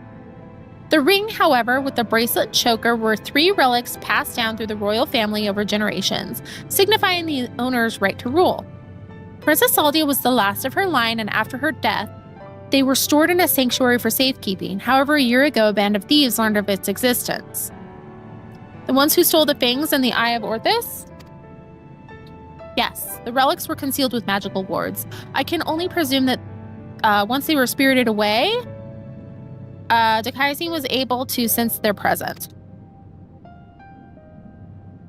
The ring, however, with the bracelet and choker were 3 relics passed down through the royal family over generations, signifying the owner's right to rule. Princess Saldia was the last of her line, and after her death, they were stored in a sanctuary for safekeeping. However, a year ago, a band of thieves learned of its existence. The ones who stole the fangs and the Eye of Orthus? Yes, the relics were concealed with magical wards. I can only presume that once they were spirited away, Takayasi was able to sense their presence.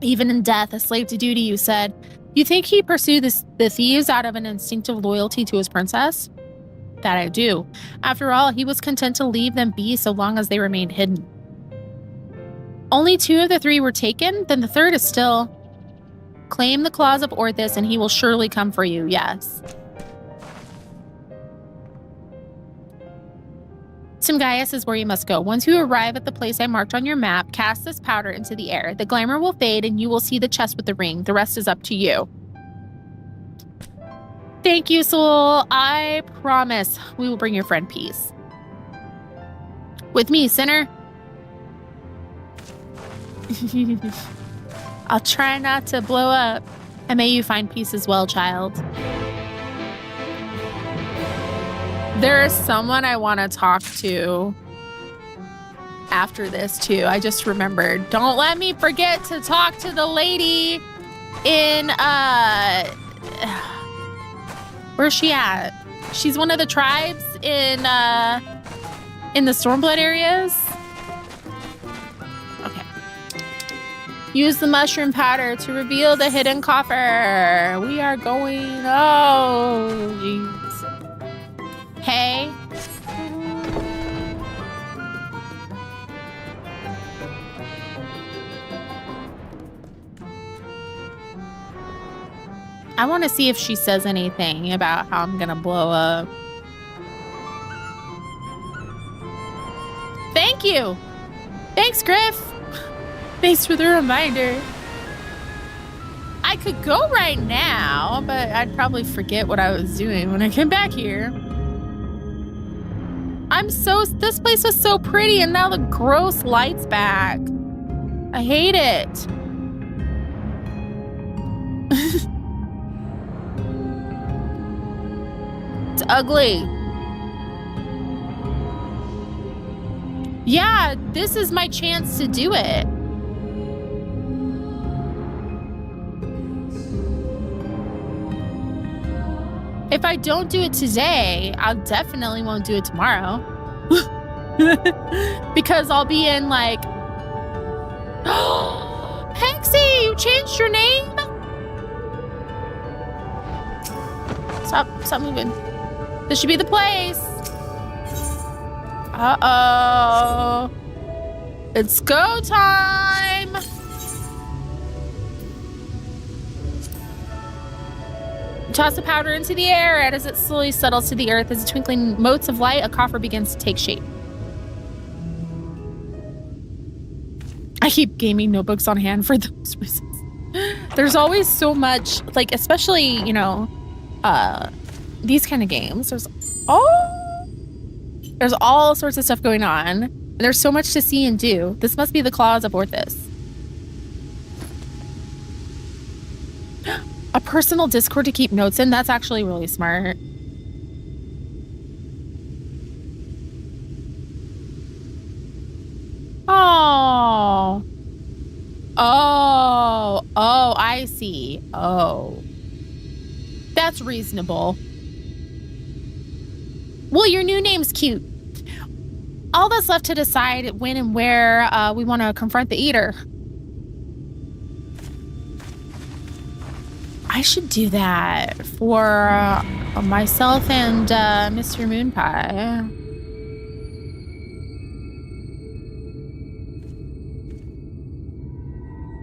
Even in death, a slave to duty, you said. You think he pursued the thieves out of an instinctive loyalty to his princess? That I do. After all, he was content to leave them be so long as they remained hidden. Only 2 of the 3 were taken, then the 3rd is still. Claim the Claws of Orthus and he will surely come for you, yes. Timgaius is where you must go. Once you arrive at the place I marked on your map, cast this powder into the air. The glamour will fade and you will see the chest with the ring. The rest is up to you. Thank you, Soul. I promise we will bring your friend peace. With me, sinner. I'll try not to blow up. And may you find peace as well, child. There is someone I want to talk to after this, too. I just remembered. Don't let me forget to talk to the lady in, where's she at? She's one of the tribes in the Stormblood areas. Okay. Use the mushroom powder to reveal the hidden coffer. We are going, oh, jeez. Hey. I want to see if she says anything about how I'm gonna blow up. Thank you. Thanks, Griff. Thanks for the reminder. I could go right now, but I'd probably forget what I was doing when I came back here. This place was so pretty and now the gross light's back. I hate it. It's ugly. Yeah, this is my chance to do it. If I don't do it today, I definitely won't do it tomorrow. Because I'll be in like Hexy, you changed your name? Stop moving. This should be the place. Uh-oh. It's go time. Toss the powder into the air, and as it slowly settles to the earth, as the twinkling motes of light, a coffer begins to take shape. I keep gaming notebooks on hand for those reasons. There's always so much, like, especially, you know, these kind of games. There's all sorts of stuff going on. And there's so much to see and do. This must be the claws of Orthus. A personal Discord to keep notes in? That's actually really smart. Oh. Oh, I see. Oh. That's reasonable. Well, your new name's cute. All that's left to decide when and where we want to confront the Eater. I should do that for myself and Mr. Moonpie.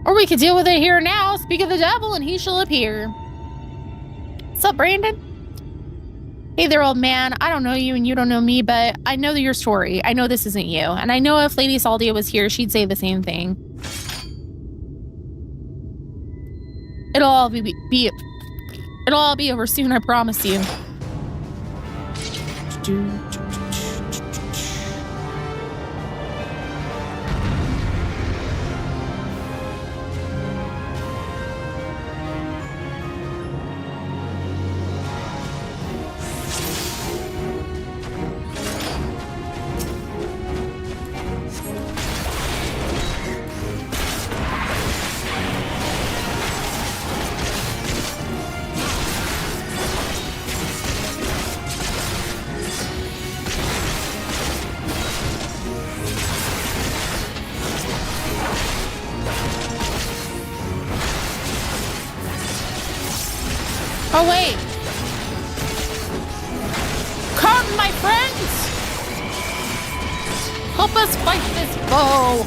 Or we could deal with it here now. Speak of the devil and he shall appear. What's up, Brandon? Hey there, old man. I don't know you and you don't know me, but I know your story. I know this isn't you. And I know if Lady Saldia was here, she'd say the same thing. It'll all be over soon, I promise you. Oh, wait. Come, my friends! Help us fight this foe!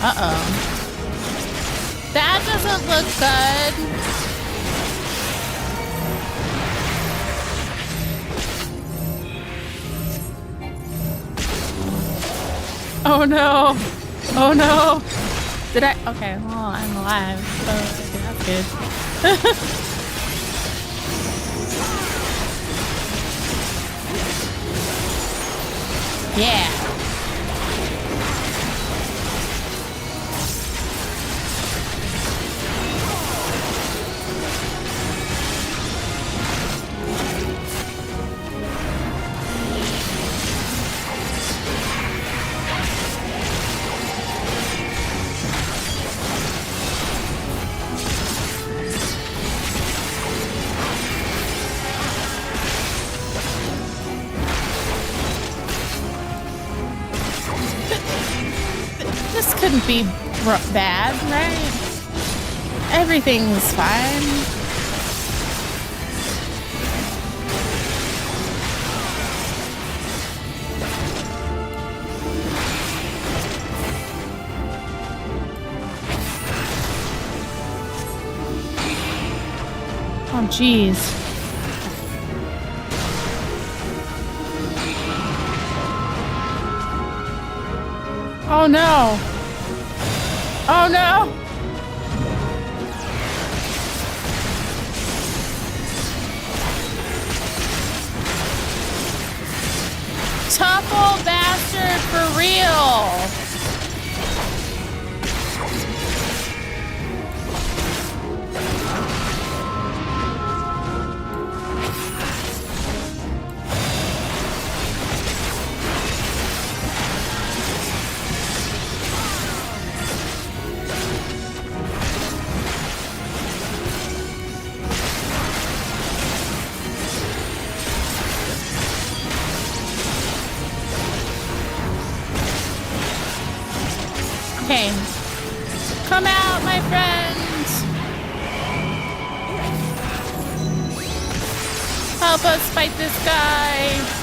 Uh-oh. That doesn't look good. Oh no. Oh no. Did I? Okay, well, I'm alive. So that's good. Yeah. This couldn't be bad, right? Everything's fine. Oh, jeez. Oh no! Oh no! Tough old bastard for real! Okay. Come out, my friend. Help us fight this guy.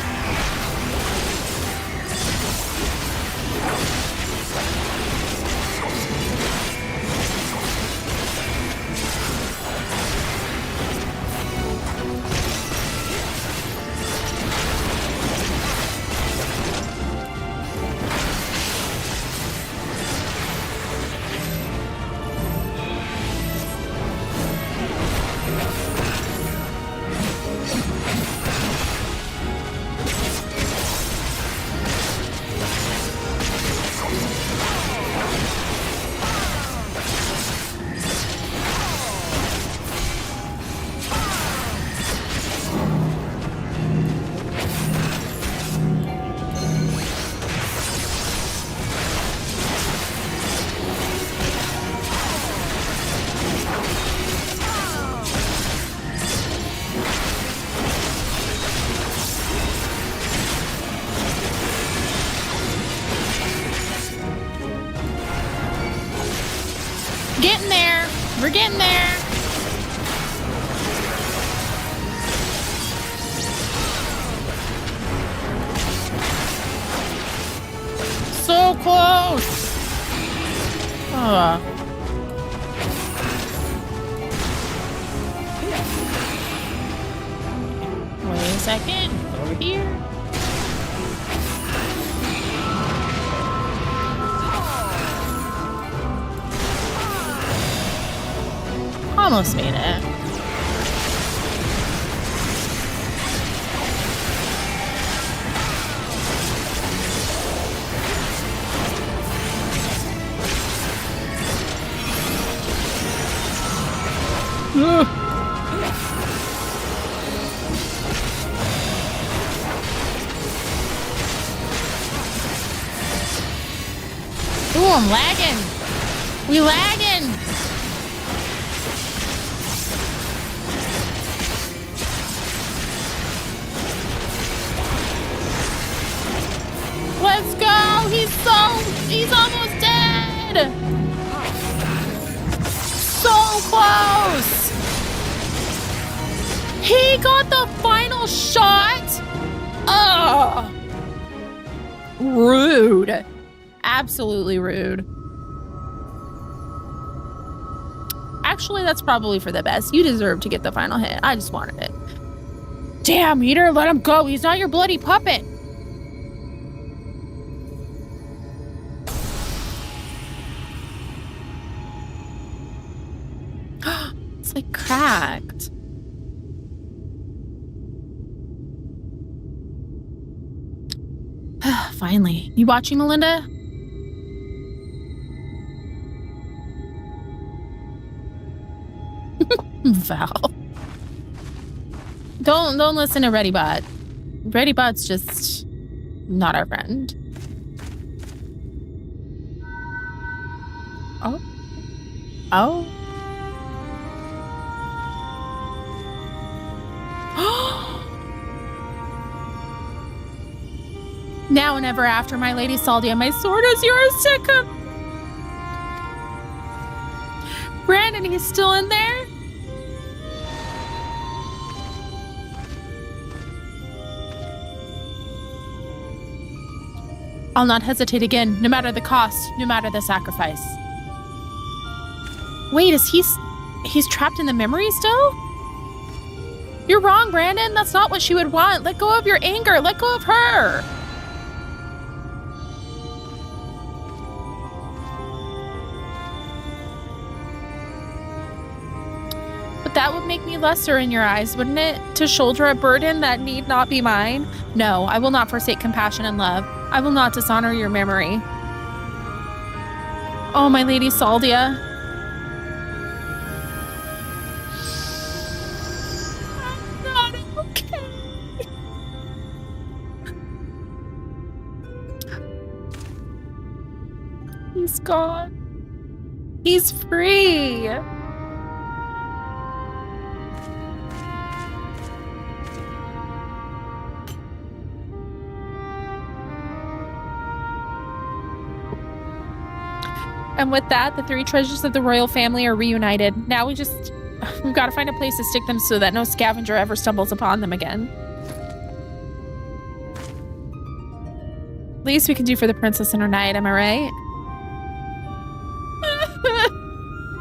Getting there. We're getting there. So close. Wait a second. Over here. Almost made it. Ooh, I'm lagging. We lagging. Let's go! He's almost dead! So close! He got the final shot? Ugh! Rude. Absolutely rude. Actually, that's probably for the best. You deserve to get the final hit. I just wanted it. Damn, Eater, let him go. He's not your bloody puppet. It's like cracked. Finally. You watching, Melinda? Val. Don't listen to ReadyBot. ReadyBot's just not our friend. Oh. Oh. Now and ever after, my lady Saldia, my sword is yours to come. Brandon, he's still in there? I'll not hesitate again, no matter the cost, no matter the sacrifice. Wait, he's trapped in the memory still? You're wrong, Brandon. That's not what she would want. Let go of your anger. Let go of her. But that would make me lesser in your eyes, wouldn't it? To shoulder a burden that need not be mine? No, I will not forsake compassion and love. I will not dishonor your memory. Oh, my lady Saldia. I'm not okay. He's gone. He's free. And with that, the three treasures of the royal family are reunited. Now we've got to find a place to stick them so that no scavenger ever stumbles upon them again. Least we can do for the princess and her knight, am I right?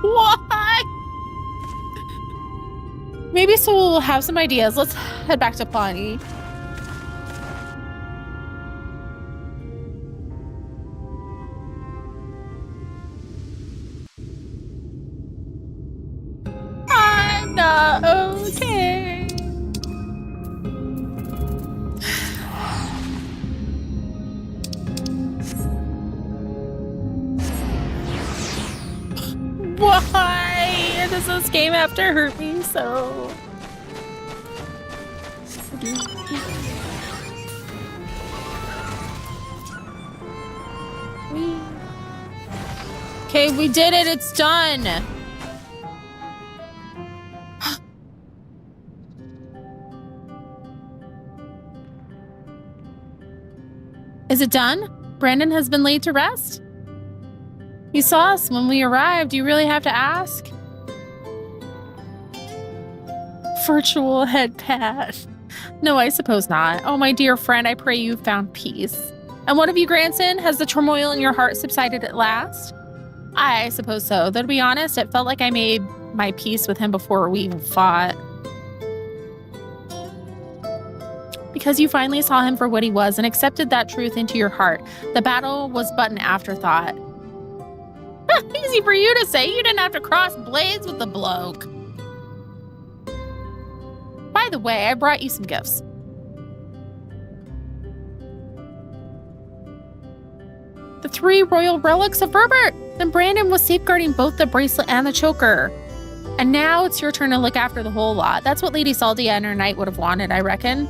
Why? Maybe so we'll have some ideas. Let's head back to Pawnee. I'm not okay. Why does this game have to hurt me so? Okay, we did it. It's done. Is it done? Brandon has been laid to rest? You saw us when we arrived. You really have to ask? Virtual head pat. No, I suppose not. Oh, my dear friend, I pray you've found peace. And what of you, grandson? Has the turmoil in your heart subsided at last? I suppose so. Though to be honest, it felt like I made my peace with him before we even fought. Because you finally saw him for what he was and accepted that truth into your heart. The battle was but an afterthought. Easy for you to say. You didn't have to cross blades with the bloke. By the way, I brought you some gifts. The 3 royal relics of Berbert. And Brandon was safeguarding both the bracelet and the choker. And now it's your turn to look after the whole lot. That's what Lady Saldia and her knight would have wanted, I reckon.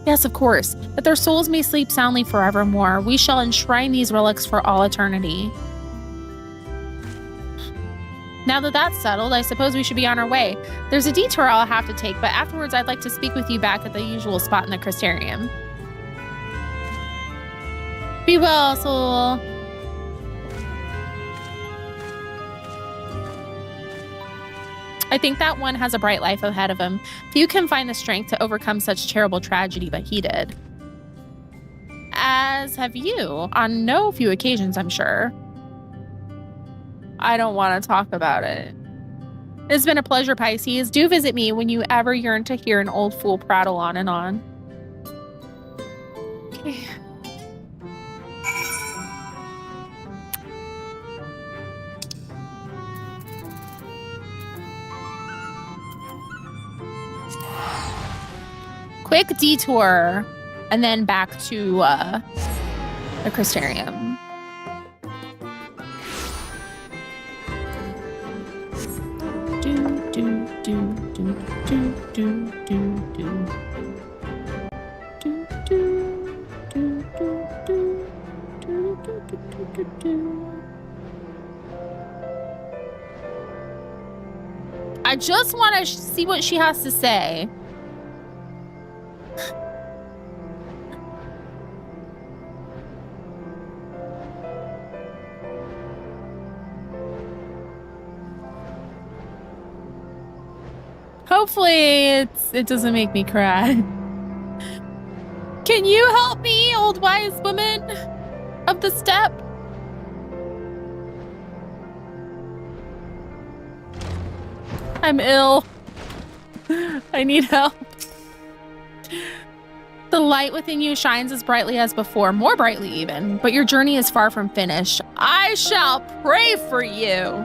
Yes, of course. But their souls may sleep soundly forevermore. We shall enshrine these relics for all eternity. Now that that's settled, I suppose we should be on our way. There's a detour I'll have to take, but afterwards I'd like to speak with you back at the usual spot in the Crystarium. Be well, soul. I think that one has a bright life ahead of him. Few can find the strength to overcome such terrible tragedy, but he did. As have you, on no few occasions, I'm sure. I don't want to talk about it. It's been a pleasure, Pisces. Do visit me when you ever yearn to hear an old fool prattle on and on. Okay. Quick detour, and then back to the Crystarium. I just want to see what she has to say. Hopefully it doesn't make me cry. Can you help me, old wise woman of the steppe? I'm ill. I need help. The light within you shines as brightly as before, more brightly even, but your journey is far from finished. I shall pray for you.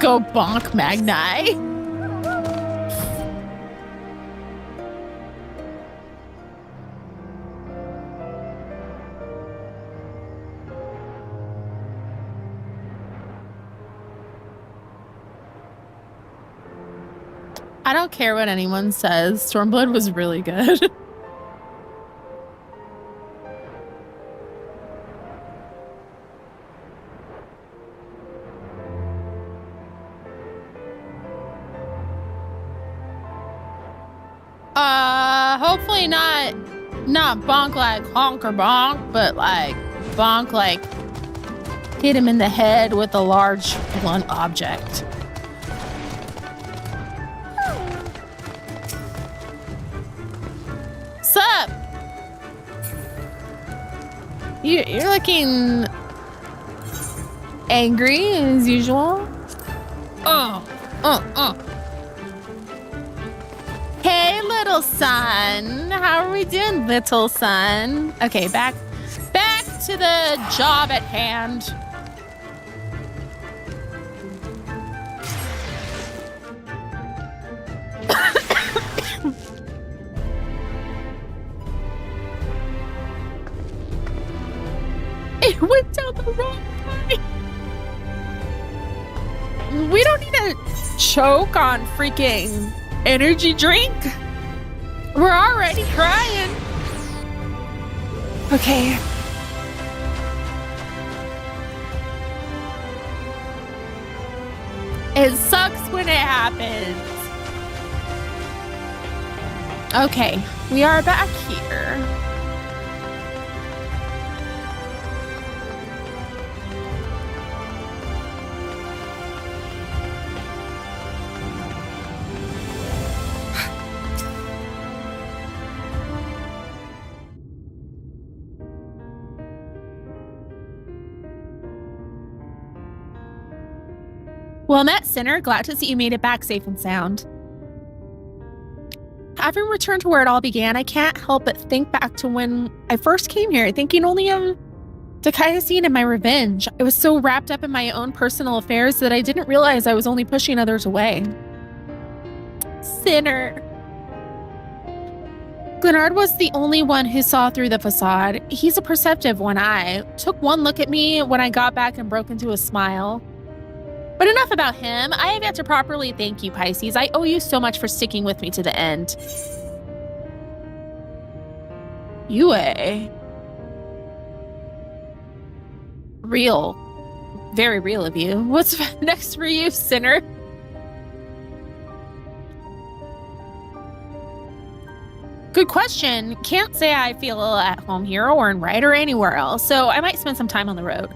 Go bonk, Magni. I don't care what anyone says. Stormblood was really good. Hopefully not Not bonk like honk or bonk, but like bonk like hit him in the head with a large blunt object. Sup? You're looking angry as usual. Hey, little son. How are we doing, little son? Okay, back to the job at hand. It went down the wrong way. We don't need to choke on freaking energy drink. We're already crying. Okay. It sucks when it happens. Okay, we are back here. Well met, Sinner. Glad to see you made it back safe and sound. Having returned to where it all began, I can't help but think back to when I first came here, thinking only of Dakayasin and my revenge. I was so wrapped up in my own personal affairs that I didn't realize I was only pushing others away. Sinner. Glenard was the only one who saw through the facade. He's a perceptive one-eye. Took one look at me when I got back and broke into a smile. But enough about him. I have yet to properly thank you, Pisces. I owe you so much for sticking with me to the end. Yue. Real. Very real of you. What's next for you, Sinner? Good question. Can't say I feel at home here or in Rite or anywhere else, so I might spend some time on the road.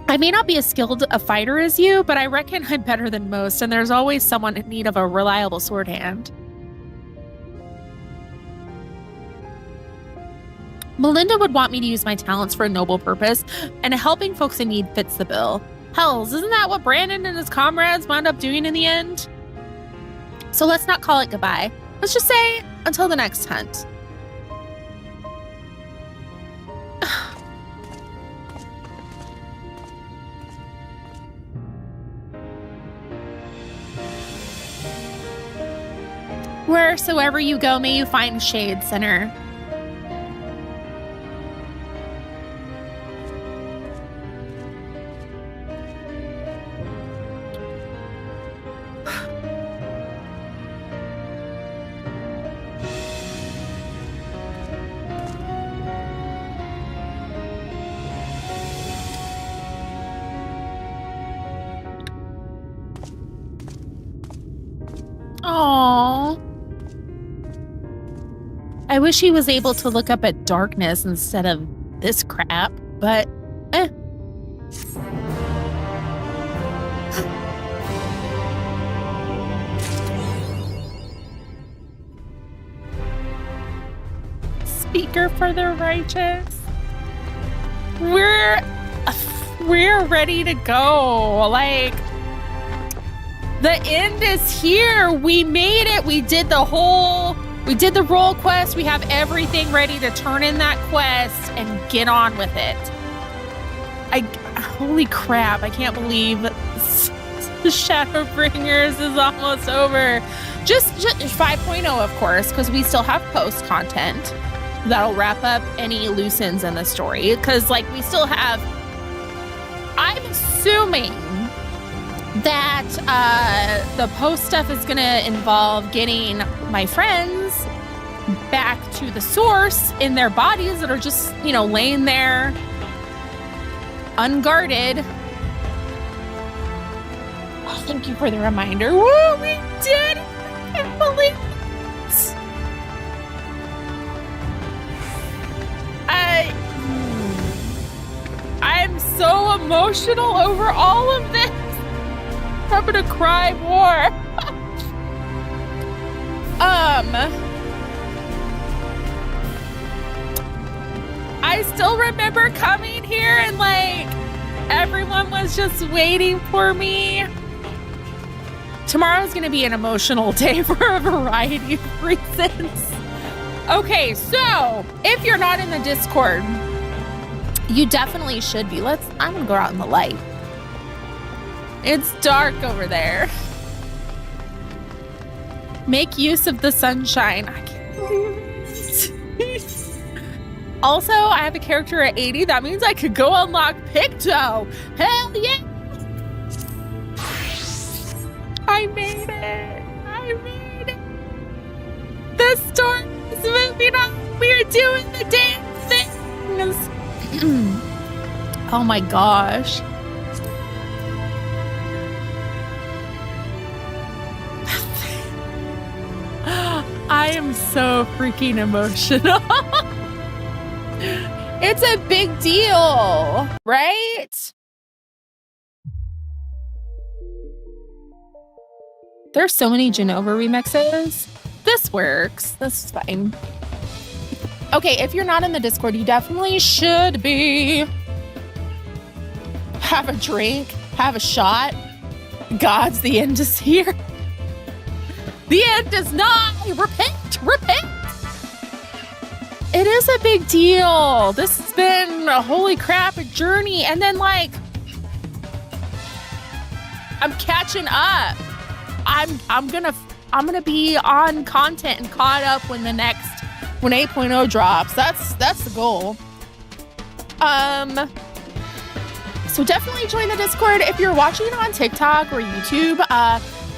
I may not be as skilled a fighter as you, but I reckon I'm better than most, and there's always someone in need of a reliable sword hand. Melinda would want me to use my talents for a noble purpose, and helping folks in need fits the bill. Hells, isn't that what Brandon and his comrades wound up doing in the end? So let's not call it goodbye. Let's just say, until the next hunt. Wheresoever you go, may you find shade, Sinner. Aww. I wish he was able to look up at darkness instead of this crap, but eh. Speaker for the righteous. We're ready to go. Like, the end is here. We made it. We did the role quest. We have everything ready to turn in that quest and get on with it. Holy crap. I can't believe the Shadowbringers is almost over. Just 5.0, of course, because we still have post content that'll wrap up any loose ends in the story. Because, like, we still have, I'm assuming that the post stuff is going to involve getting my friends back to the source in their bodies that are just, laying there unguarded. Oh, thank you for the reminder. Woo, we did it! I can't believe it. I'm so emotional over all of this. I'm gonna cry more. I still remember coming here and like everyone was just waiting for me. Tomorrow's gonna be an emotional day for a variety of reasons. Okay, so if you're not in the Discord, you definitely should be. I'm gonna go out in the light. It's dark over there. Make use of the sunshine. I can't believe it. Also, I have a character at 80. That means I could go unlock Picto. Hell yeah! I made it. I made it. The storm is moving on. We're doing the damn things. Oh my gosh. I am so freaking emotional. It's a big deal, right? There's so many Genova remixes. This works. This is fine. Okay, if you're not in the Discord, you definitely should be. Have a drink, have a shot. God's, the end is here. The end is nigh. Repent, repent. It is a big deal. This has been a holy crap a journey. And then like, I'm catching up. I'm gonna be on content and caught up when 8.0 drops. That's the goal. So definitely join the Discord if you're watching on TikTok or YouTube.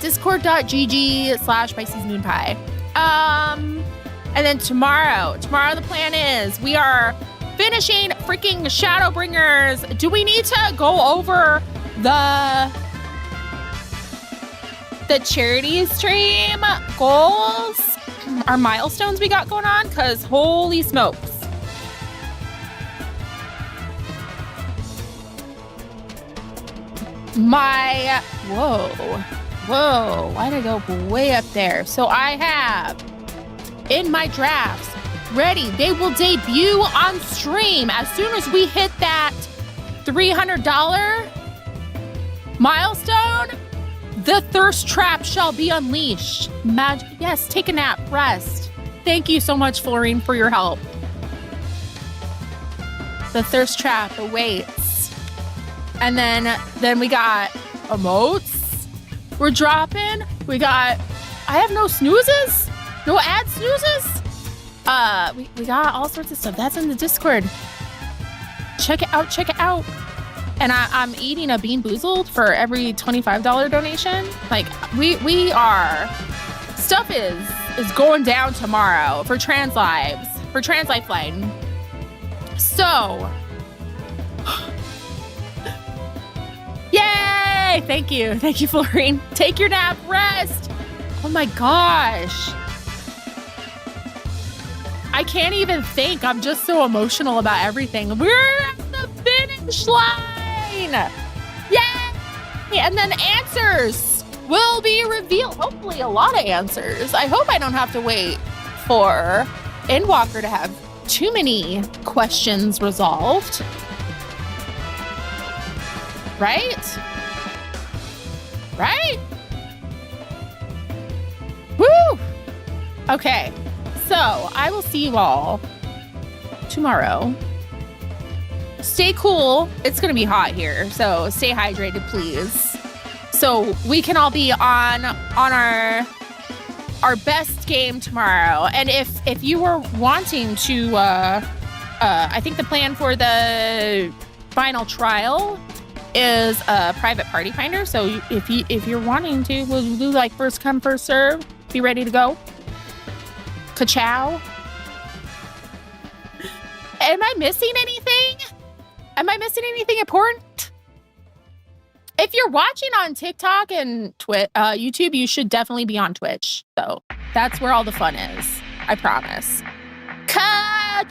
Discord.gg/PiscesMoonPie. And then tomorrow the plan is we are finishing freaking Shadowbringers. Do we need to go over the charity stream goals? Our milestones we got going on? Because holy smokes. Whoa, why did I go way up there? So I have in my drafts ready. They will debut on stream as soon as we hit that $300 milestone. The thirst trap shall be unleashed. Yes, take a nap, rest. Thank you so much, Florine, for your help. The thirst trap awaits. And then we got emotes. We're dropping. I have no snoozes? No ad snoozes? We got all sorts of stuff. That's in the Discord. Check it out. And I'm eating a Bean Boozled for every $25 donation. Like, we are... Stuff is going down tomorrow for Trans Lives. For Trans Lifeline. So... Yay! Thank you, Florine. Take your nap, rest. Oh my gosh. I can't even think. I'm just so emotional about everything. We're at the finish line. Yay! And then answers will be revealed. Hopefully a lot of answers. I hope I don't have to wait for Endwalker to have too many questions resolved. Right? Woo! Okay, so I will see you all tomorrow. Stay cool. It's gonna be hot here, so stay hydrated, please. So we can all be on our best game tomorrow. And if you were wanting to, I think the plan for the final trial is a private party finder. So if you're wanting to, we'll do like first come, first serve. Be ready to go. Ka-chow. Am I missing anything? Am I missing anything important? If you're watching on TikTok and YouTube, you should definitely be on Twitch. So that's where all the fun is. I promise. Ka-chow.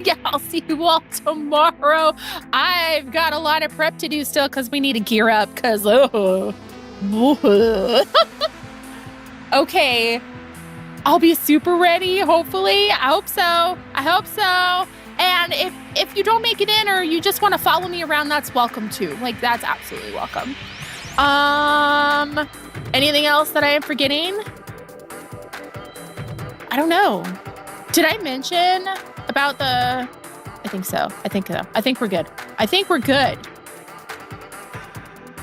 Yeah, I'll see you all tomorrow. I've got a lot of prep to do still because we need to gear up because, okay. I'll be super ready, hopefully. I hope so. And if you don't make it in or you just want to follow me around, that's welcome too. Like, that's absolutely welcome. Anything else that I am forgetting? I don't know. Did I mention about the... I think so. I think we're good.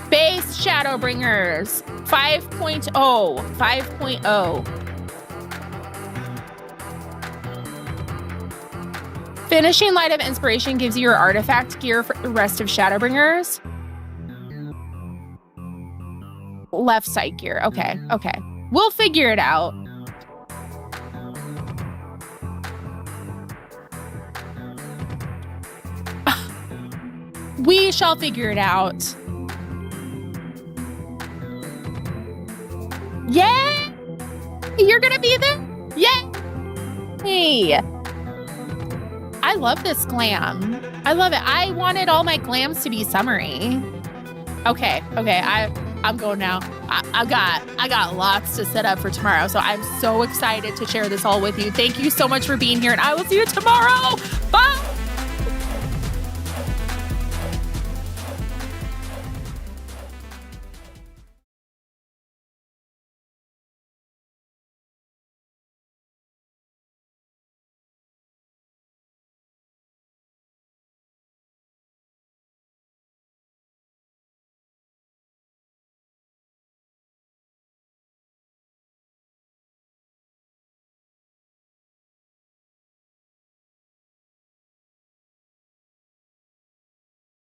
Base Shadowbringers 5.0. 5.0. Finishing Light of Inspiration gives you your artifact gear for the rest of Shadowbringers. Left side gear. Okay. We'll figure it out. We shall figure it out. Yay! You're gonna be there? Yay! Hey. I love this glam. I love it. I wanted all my glams to be summery. Okay. I'm going now. I got lots to set up for tomorrow, so I'm so excited to share this all with you. Thank you so much for being here, and I will see you tomorrow. Bye!